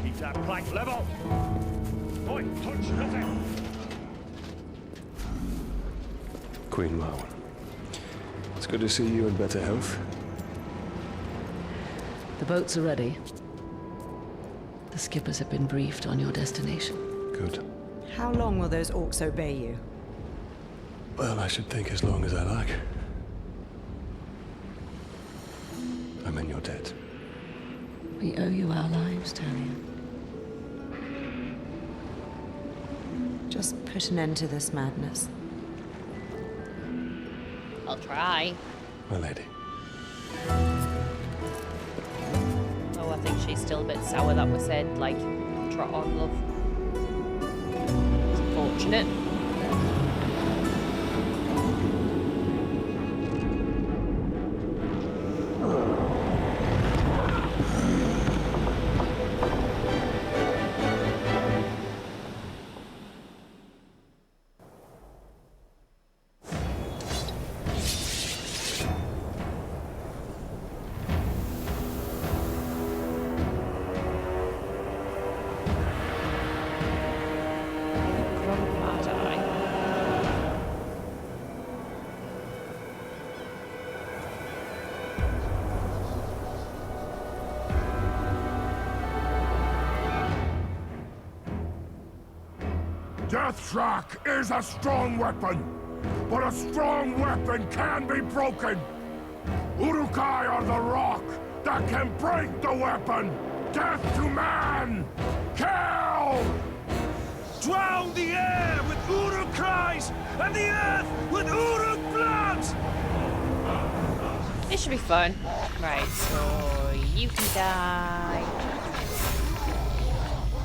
Keep that plank level. Oi, touch nothing. Queen Marwen. It's good to see you in better health. The boats are ready. The skippers have been briefed on your destination. Good. How long will those orcs obey you? Well, I should think as long as I like. I'm in your debt. We owe you our lives, Talion. Just put an end to this madness. I'll try. My lady. Oh, I think she's still a bit sour that we said, like, trot on, love. It's unfortunate. Deathshark is a strong weapon, but a strong weapon can be broken. Uruk back and break the weapon! Death to man! Kill! Drown the air with Uruk cries, and the earth with Uruk blood! This should be fun. Right, so you can die.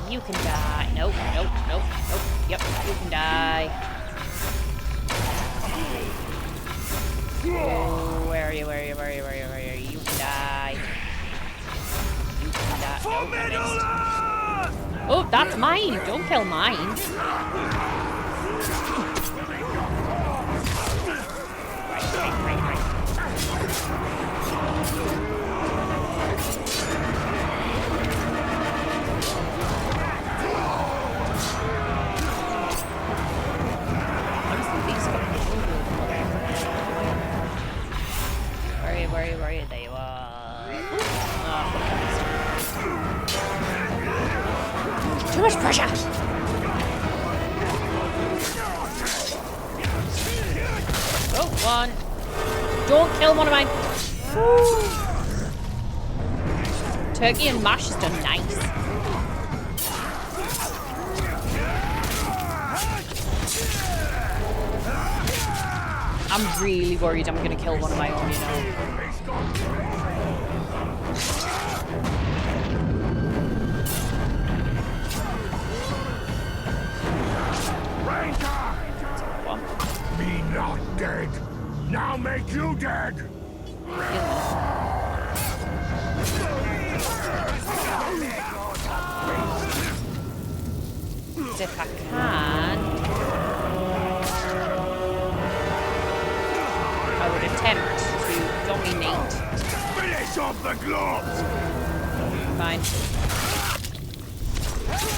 You can die. Nope, nope, nope, nope. Yep, you can die. Oh, where are you? Where are you? Where are you? Where are you? Where are you? You can die. You can die. Nope, I missed. Oh, that's mine. Don't kill mine. Where are you? There you are. Oh, too much pressure! Oh, one. Don't kill one of mine. Woo. Turkey and mash has done nice. I'm really worried I'm gonna kill one of my own, you know. Me not dead. Now make you dead. If I can, I would attempt to dominate. Finish off the gloves. Fine.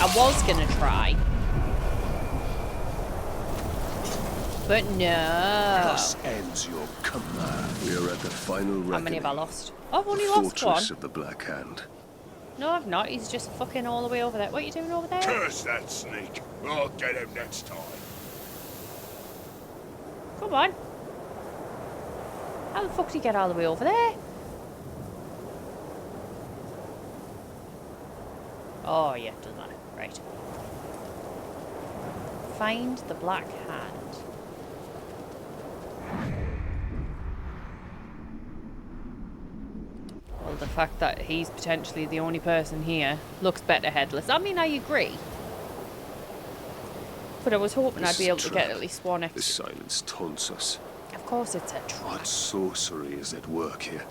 I was gonna try. But no. Thus ends your command. We're at the final reckoning. How many have I lost? Oh, I've only lost one. Fortress of the Black Hand. No, I've not. He's just fucking all the way over there. What are you doing over there? Curse that sneak. I'll get him next time. Come on. How the fuck did he get all the way over there? Oh, yeah, doesn't matter. Right. Find the Black Hand. Well, the fact that he's potentially the only person here looks better headless. I mean, I agree. But I was hoping I'd be able to get at least one extra. This silence taunts us. Of course it's a trap. What sorcery is at work here?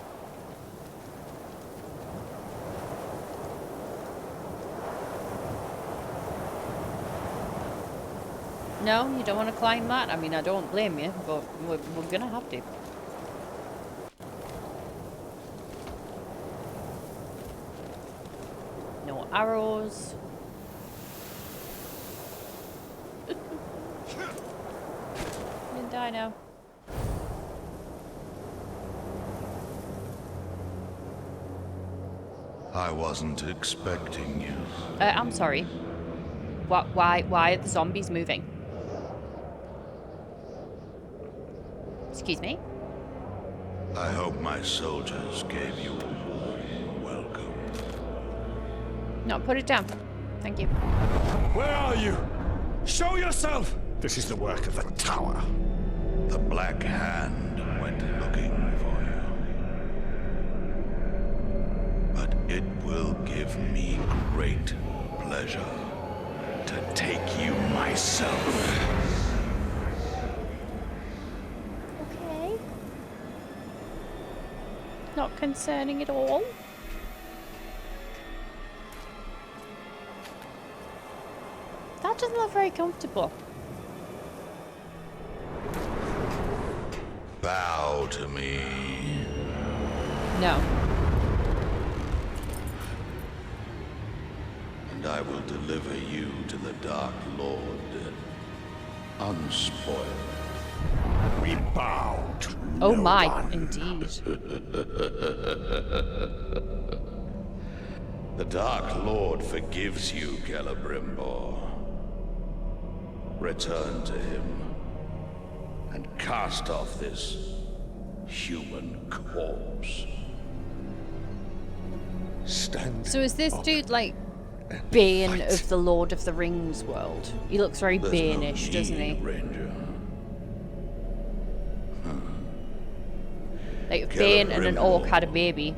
No, you don't want to climb that? I mean, I don't blame you, but we're gonna have to. No arrows. You didn't die now. I wasn't expecting you. I'm sorry. Why are the zombies moving? Excuse me? I hope my soldiers gave you a warm welcome. No, put it down. Thank you. Where are you? Show yourself! This is the work of the tower. The Black Hand went looking for you. But it will give me great pleasure to take you myself. Okay. Not concerning at all. That doesn't look very comfortable. Bow to me. No. And I will deliver you to the Dark Lord, unspoiled. We bow to Oh no my, one. indeed. The Dark Lord forgives you, Celebrimbor. Return to him and cast off this human corpse. So is this dude like Bane of the Lord of the Rings world? He looks very Bane-ish, doesn't he? Ranger. Like if Bane and an orc had a baby.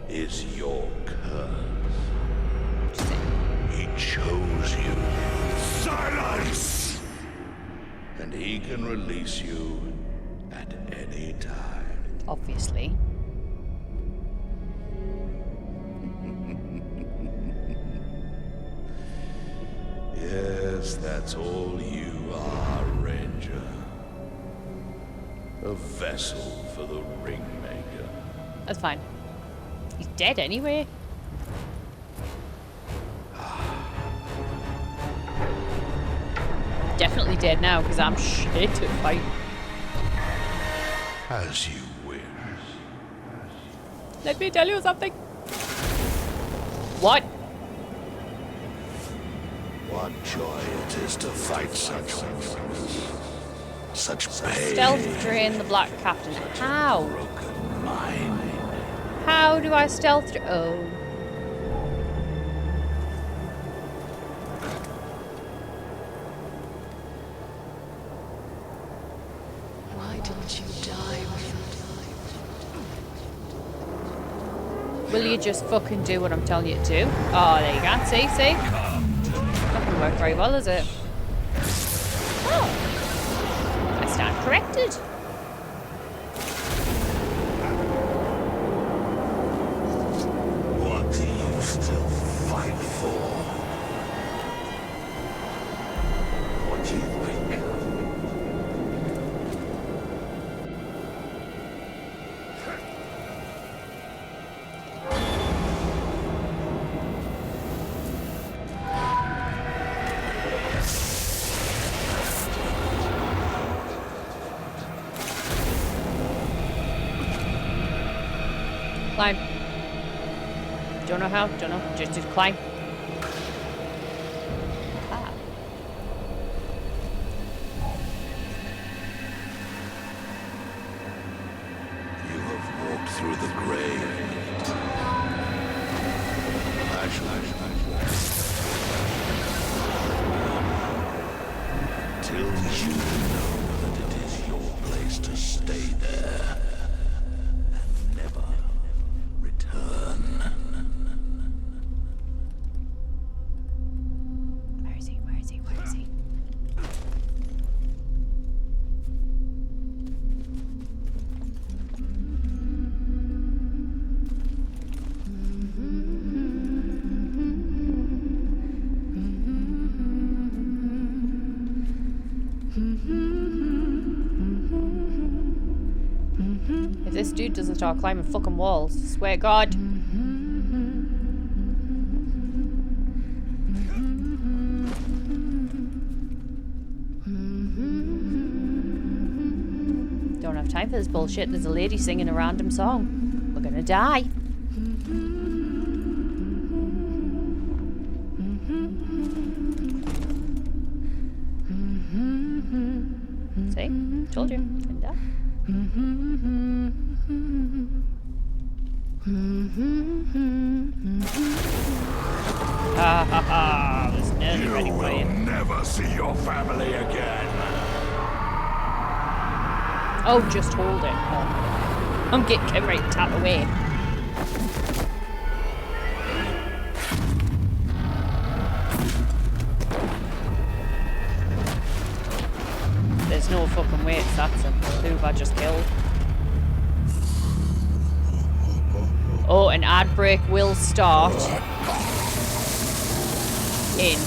Is your curse. He chose you. Silence! And he can release you at any time. Obviously. Yes, that's all you are, Ranger. A vessel for the Ringmaker. That's fine. He's dead anyway. Definitely dead now because I'm shit at fight. As you wish. Let me tell you something. What? What joy it is to fight such pain. Stealth drain the Black Captain. How? Broken mind. How do I stealth? Oh. Why didn't you die with Will you just fucking do what I'm telling you to do? Oh, there you go. See? Not gonna work very well, is it? Oh. I stand corrected. What do you still fight for? What do you think? Climb. Don't know how. Don't know. Just climb. Ah. You have walked through the grave. Till you know that it is your place to stay there and never return. Where is he? Where is he? Where is he? If this dude doesn't start climbing fucking walls, I swear to God. Don't have time for this bullshit. There's a lady singing a random song. We're gonna die. See? Told you. Gonna die. Ha ha ha! There's nearly ready for you. Never see your family again. Oh, just hold it. Oh. I'm getting ready to tap away. There's no fucking way it's that simple. Who have I just killed? Oh, an ad break will start in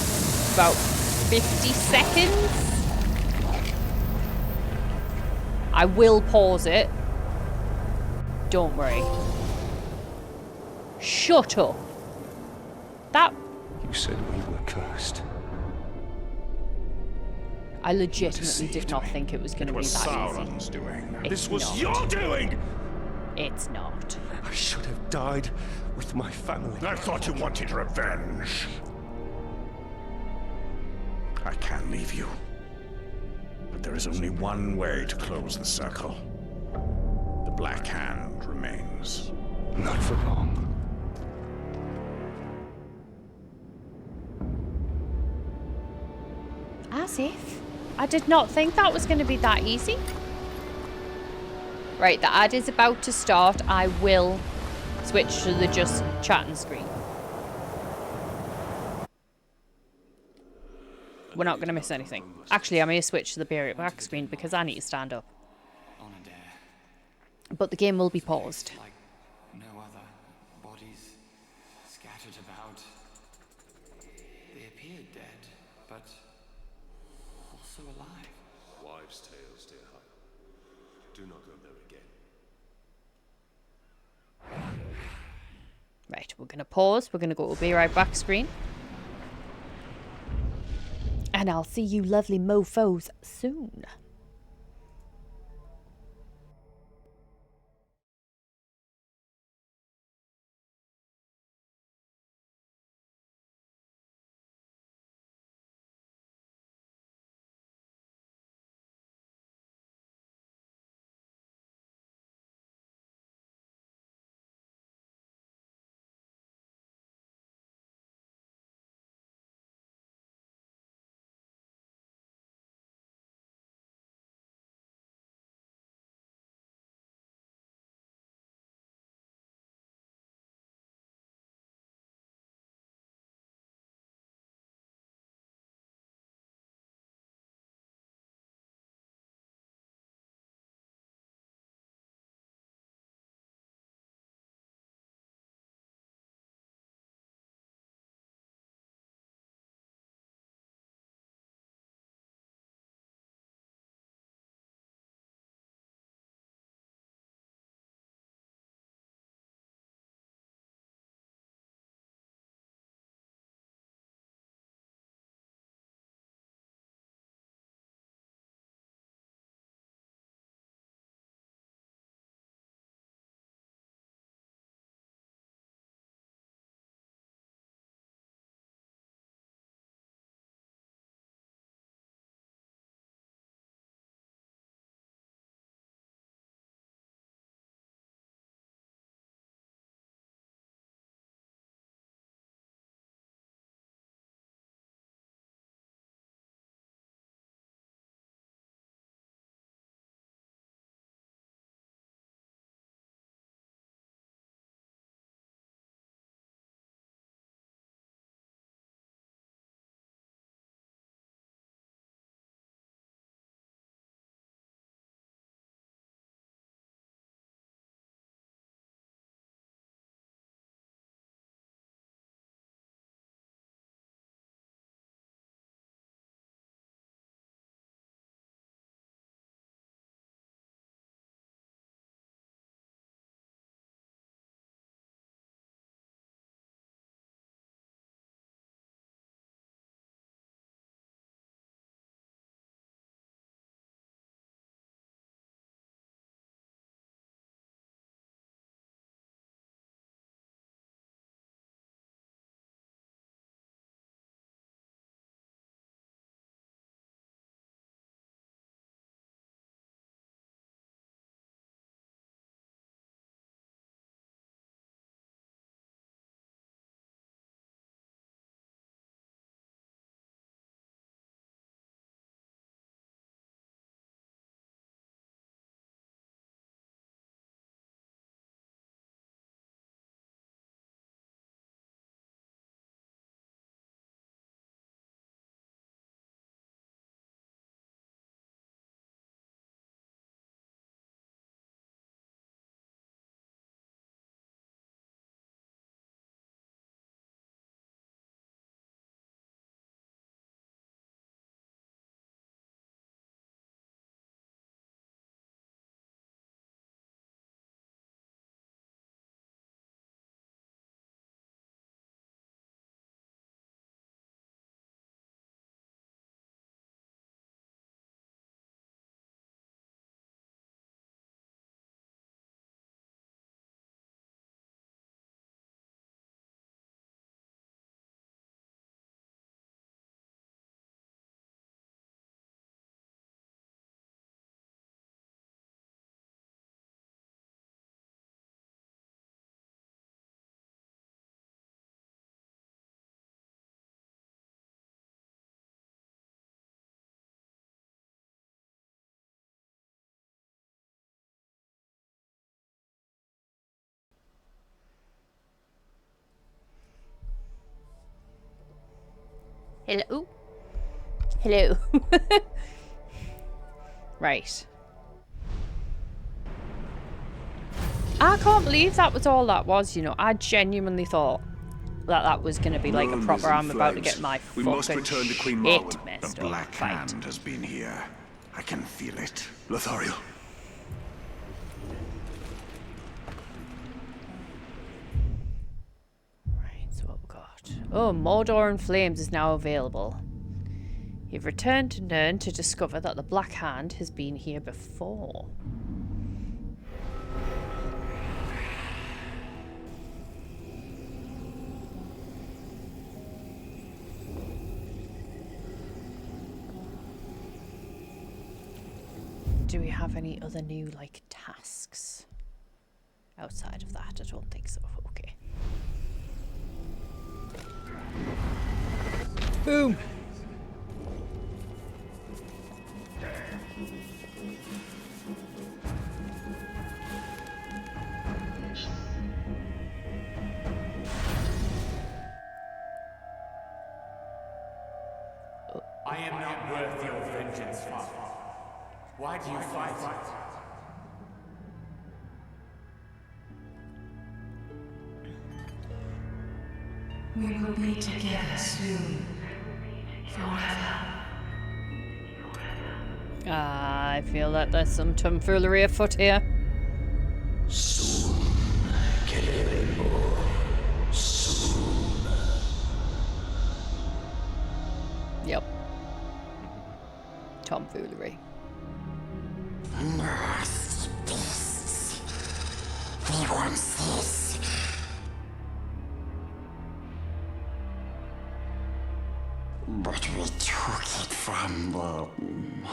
about 50 seconds. I will pause it. Don't worry. Shut up. That... You said we were cursed. I legitimately did not think it was going to be that Sauron's easy. doing. It's This was not. your doing! It's not. I should have died with my family. I thought you wanted revenge. I can't leave you. But there is only one way to close the circle. The Black Hand remains. Not for long. massive. I did not think that was going to be that easy. Right, the ad is about to start. I will switch to the just chatting screen. We're not going to miss anything. Actually, I may switch to the back screen because I need to stand up. But the game will be paused. Like no other. Bodies scattered about. They appeared dead, but also alive. Wives' tales, dear High. Do not go there again. Right, we're going to pause. We're going to go to be right back screen. And I'll see you lovely mofos soon. Hello. Hello. Right. I can't believe that was all that was, you know. I genuinely thought that was going to be like a Rome is proper, in I'm about to flames. get my We must fucking return to Queen shit Marwen. messed The up Black fight. Hand has been here. I can feel it. Lothario. Right, so what we got? Oh, Mordor in Flames is now available. You've returned to Nirn to discover that the Black Hand has been here before. Do we have any other new, like, tasks? Outside of that, I don't think so. Okay. Boom! I am not worth your vengeance, Father. Why do you fight? We will be together soon. Forever. I feel that there's some tomfoolery afoot here. Soon, Celebrimbor. Soon. Yep. Tomfoolery. Nasty beasts. We want this. But we took it from them.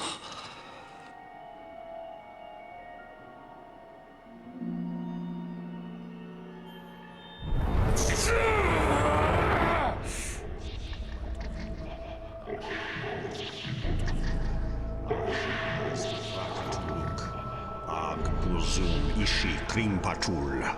Ag Buzum Ishi Krimpatul.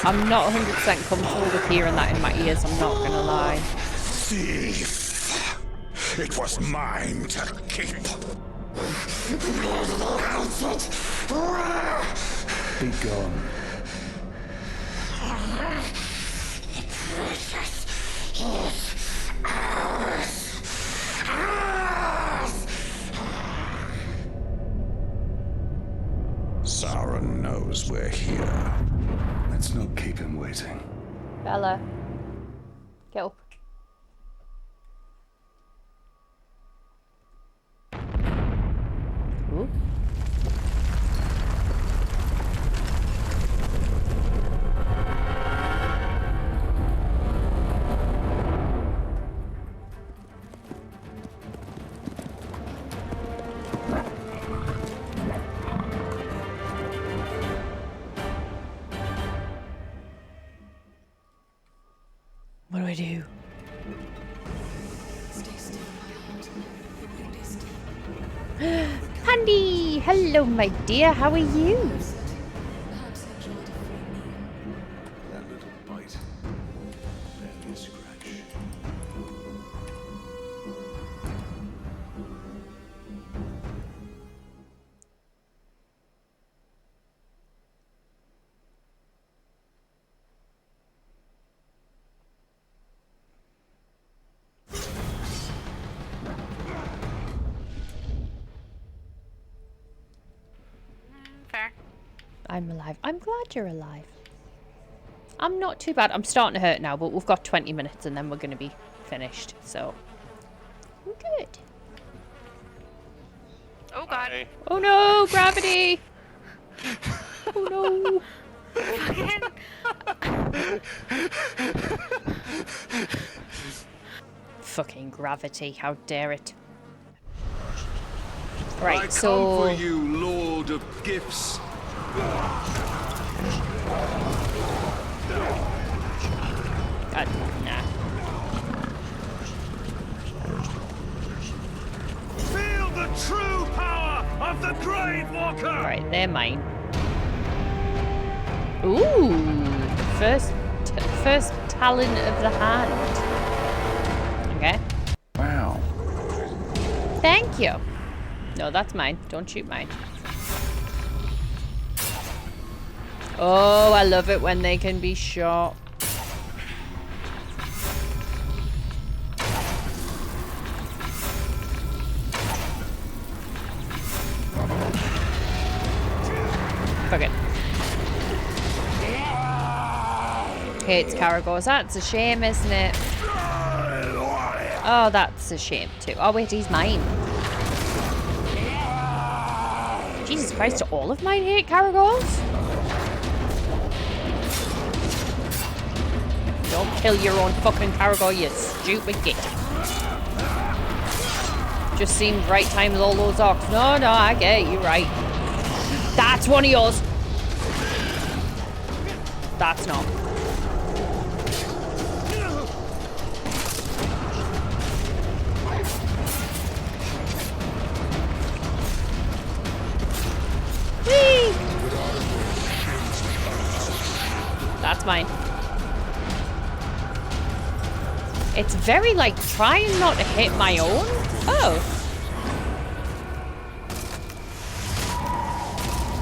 I'm not 100% comfortable with hearing that in my ears, I'm not gonna lie. Thief! It was mine to keep. Be gone. Sauron knows we're here. Let's not keep him waiting. Bella. Get up. Ooh. What do I do? Stay still, my heart. It is deep. Handy! Hello, my dear. How are you? Perhaps enjoy the free meal. That little bite. Barely a scratch. I'm alive. I'm glad you're alive. I'm not too bad. I'm starting to hurt now, but we've got 20 minutes and then we're going to be finished. So, I'm good. Oh, God. Oh, no. Gravity. Oh, no. Fucking gravity. How dare it. Right, I come so... for you, Lord of Gifts. Nah. Feel the true power of the Grave Walker! Right, they're mine. Ooh, first talon of the hand. Okay. Wow. Thank you. No, that's mine. Don't shoot mine. Oh, I love it when they can be shot. Fuck it. Hates Caragors. That's a shame, isn't it? Oh, that's a shame too. Oh wait, he's mine. Jesus Christ, do all of mine hate Caragors? Don't kill your own fucking Caragor, you stupid git. Just seemed right time with all those orcs. No, I get it, you're right. That's one of yours. That's not. Whee! That's mine. It's very like trying not to hit my own. Oh.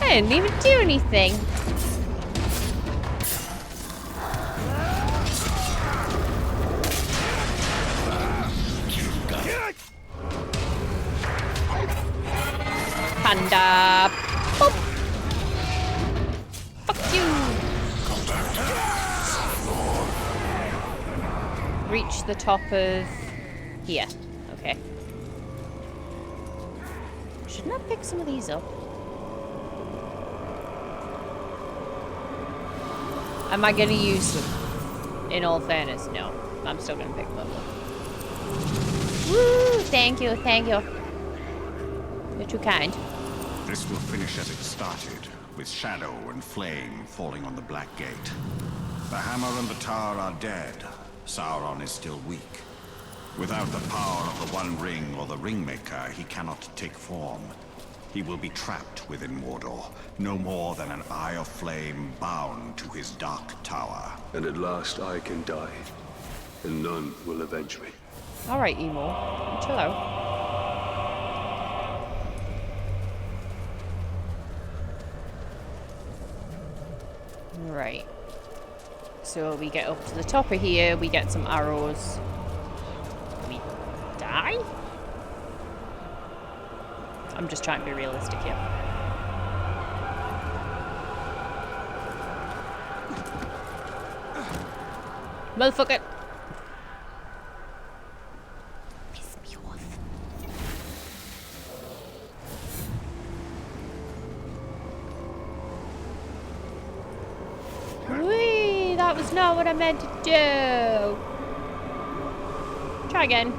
I didn't even do anything. Panda. Boop. Fuck you. Reach the top of here. Okay. Shouldn't I pick some of these up? Am I going to use them? In all fairness, no. I'm still going to pick them up. Woo! Thank you, thank you. You're too kind. This will finish as it started, with shadow and flame falling on the Black Gate. The hammer and the tower are dead. Sauron is still weak. Without the power of the One Ring or the Ringmaker, he cannot take form. He will be trapped within Mordor, no more than an eye of flame bound to his dark tower. And at last I can die, and none will avenge me. Alright, Emo. Chill out. Right. So we get up to the top of here, we get some arrows. We die? I'm just trying to be realistic here. Motherfucker! Piss me off. Whee! That was not what I meant to do! Try again.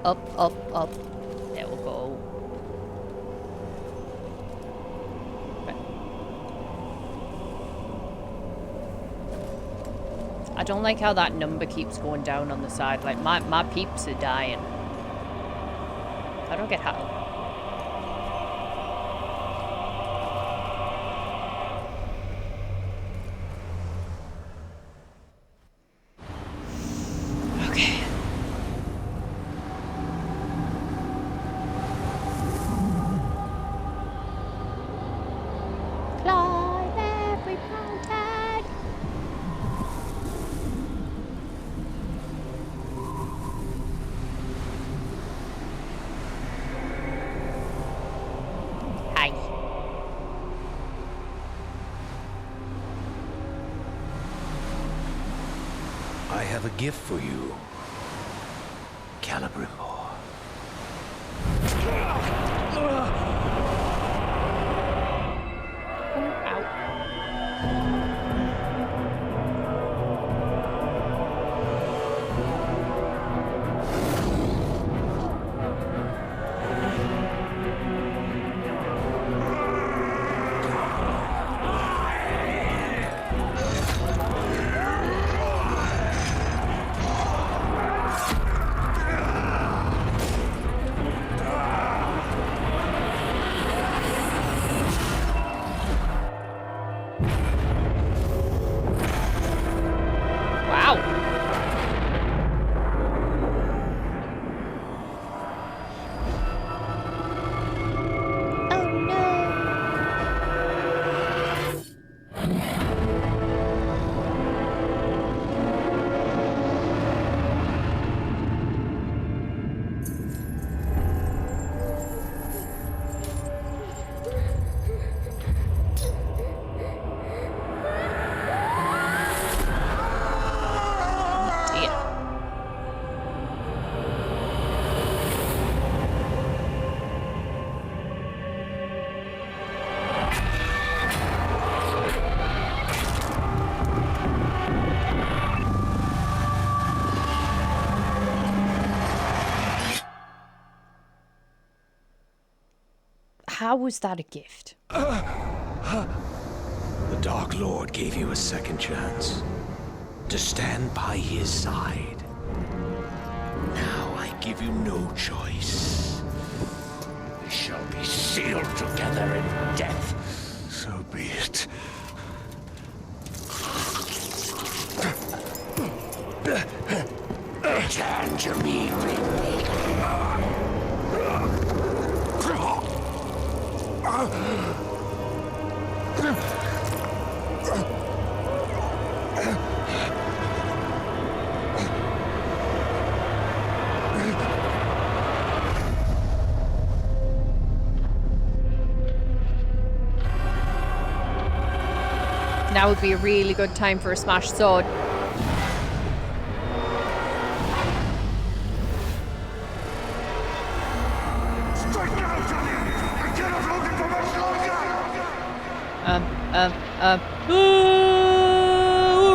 Up. There we'll go. I don't like how that number keeps going down on the side. Like, my peeps are dying. I don't get how. Okay. Climb I have a gift for you, Celebrimbor. How was that a gift? The Dark Lord gave you a second chance to stand by his side. Now I give you no choice. We shall be sealed together in death. So be it. Return to me, Now would be a really good time for a smashed sword.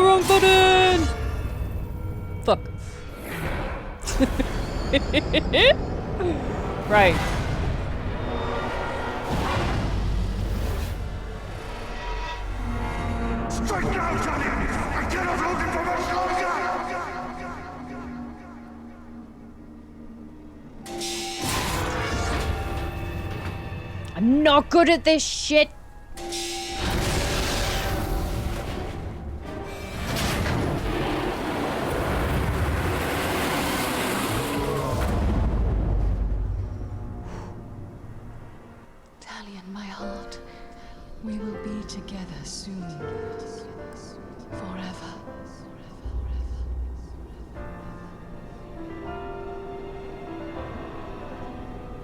Wrong button! Fuck. Right. I'm not good at this shit. Talion, my heart, we will be together soon. Forever.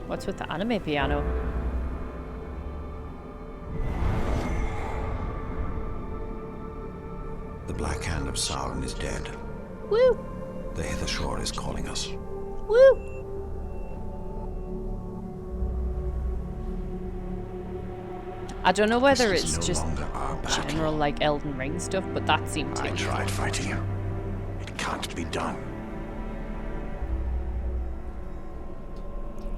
What's with the anime piano? The Black Hand of Sauron is dead. Woo! The Hither Shore is calling us. Woo! I don't know whether This is it's no just longer our battle. general like Elden Ring stuff, but that seemed to. I tried fighting you. It can't be done.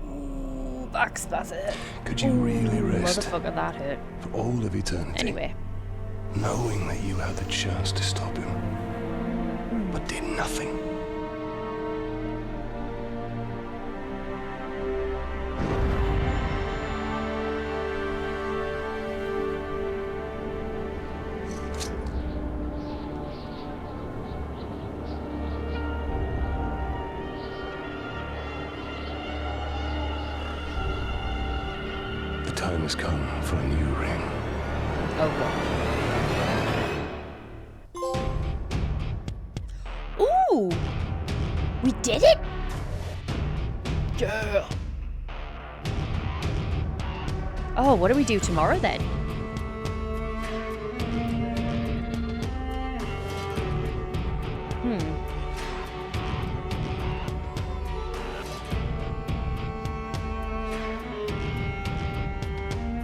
Ooh, backspasser. Could you really rest Motherfucker, that hurt. for all of eternity? Anyway. Knowing that you had the chance to stop him, but did nothing. The time has come for a new ring. Oh, God. Ooh! We did it? Yeah. Oh, what do we do tomorrow then?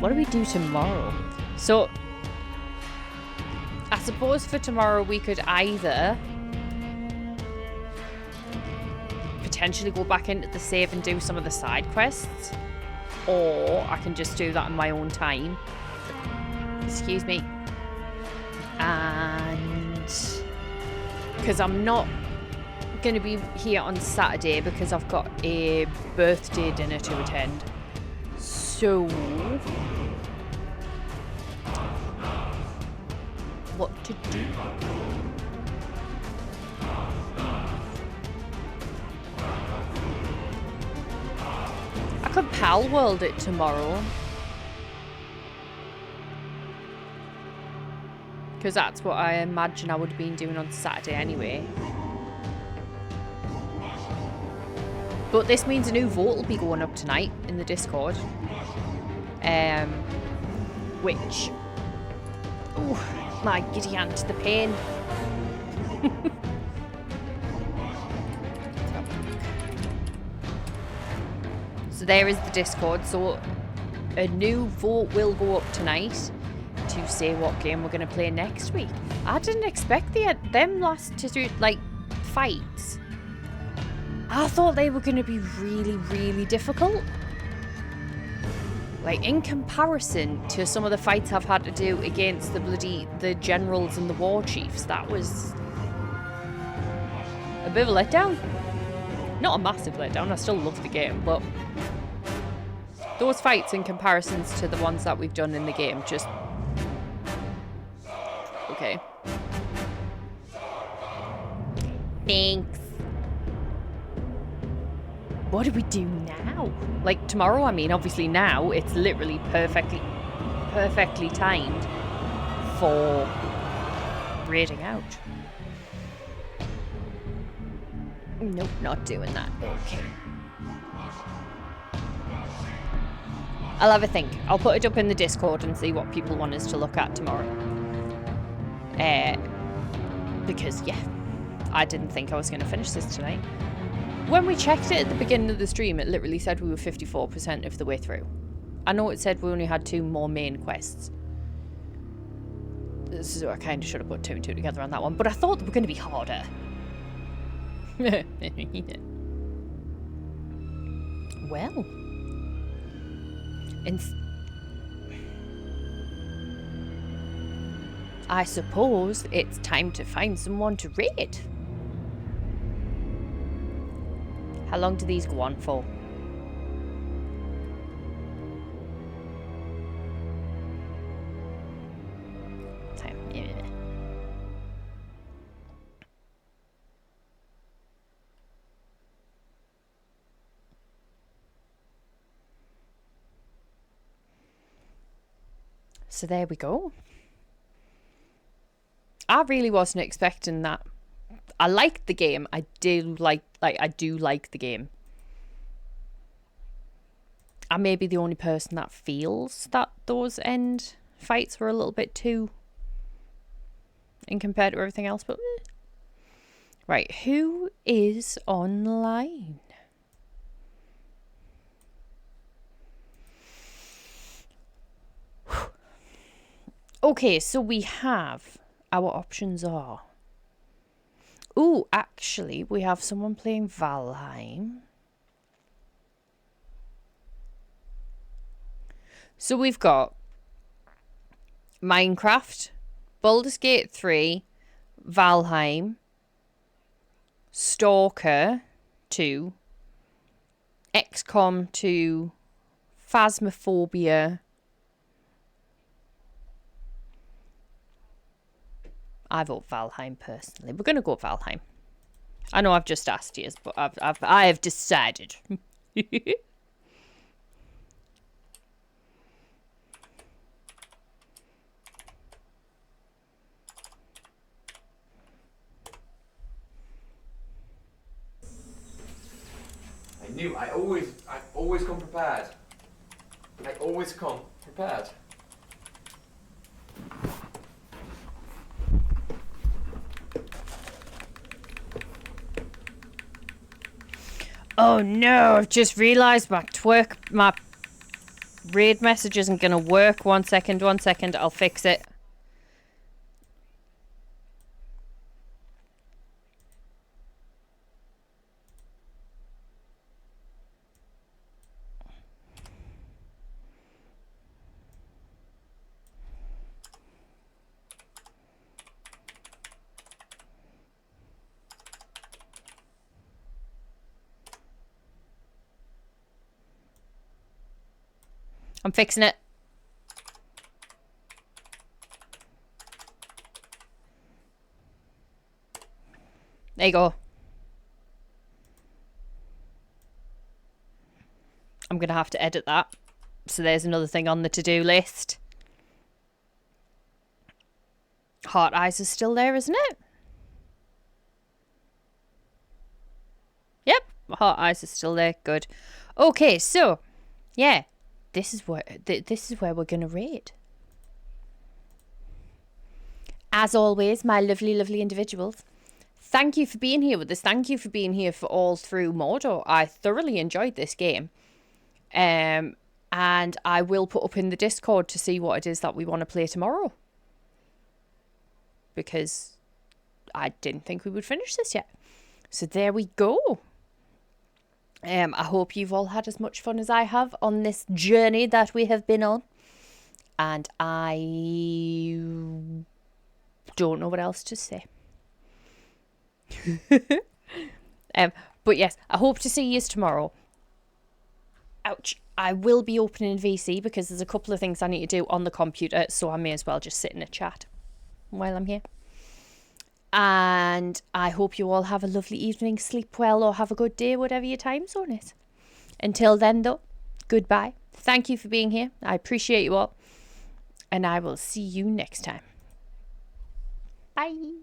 What do we do tomorrow? So, I suppose for tomorrow we could either potentially go back into the save and do some of the side quests, or I can just do that in my own time. Excuse me. And because I'm not going to be here on Saturday because I've got a birthday dinner to attend. So, what to do? I could pal world it tomorrow. Because that's what I imagine I would have been doing on Saturday anyway. But this means a new vote will be going up tonight in the Discord. Which... Ooh, my giddy aunt, the pain. So there is the Discord. So a new vote will go up tonight to say what game we're going to play next week. I didn't expect them last to do, like, fights. I thought they were going to be really, really difficult. Like, in comparison to some of the fights I've had to do against the generals and the war chiefs, that was a bit of a letdown. Not a massive letdown, I still love the game, but those fights in comparisons to the ones that we've done in the game, just... Okay. Thanks. What do we do now? Like, tomorrow, I mean, obviously now, it's literally perfectly timed for raiding out. Nope, not doing that. Okay. I'll have a think. I'll put it up in the Discord and see what people want us to look at tomorrow. Because, yeah, I didn't think I was going to finish this tonight. When we checked it at the beginning of the stream, it literally said we were 54% of the way through. I know it said we only had 2 more main quests. So I kind of should have put 2 and 2 together on that one. But I thought they were going to be harder. Well. I suppose it's time to find someone to raid. How long do these go on for? Yeah. So there we go. I really wasn't expecting that. I liked the game. I do like the game. I may be the only person that feels that those end fights were a little bit too in compared to everything else, but right, who is online? Okay, so we have our options are... Ooh, actually, we have someone playing Valheim. So we've got Minecraft, Baldur's Gate 3, Valheim, Stalker 2, XCOM 2, Phasmophobia. I vote Valheim personally. We're gonna go Valheim. I know I've just asked you, but I have decided. I knew. I always come prepared. I always come prepared. Oh no, I've just realised my Raid message isn't going to work. 1 second, 1 second. I'll fix it. I'm fixing it. There you go. I'm going to have to edit that. So there's another thing on the to-do list. Heart Eyes is still there, isn't it? Yep, Heart Eyes is still there. Good. Okay, so yeah, this is where we're gonna raid. As always, my lovely, lovely individuals, thank you for being here with us. Thank you for being here for all through Mordor. I thoroughly enjoyed this game. And I will put up in the Discord to see what it is that we want to play tomorrow. Because I didn't think we would finish this yet. So there we go. I hope you've all had as much fun as I have on this journey that we have been on. And I don't know what else to say. But yes, I hope to see you tomorrow. Ouch. I will be opening VC because there's a couple of things I need to do on the computer, so I may as well just sit in a chat while I'm here. And I hope you all have a lovely evening, sleep well, or have a good day, whatever your time zone is. Until then, though, goodbye. Thank you for being here. I appreciate you all. And I will see you next time. Bye.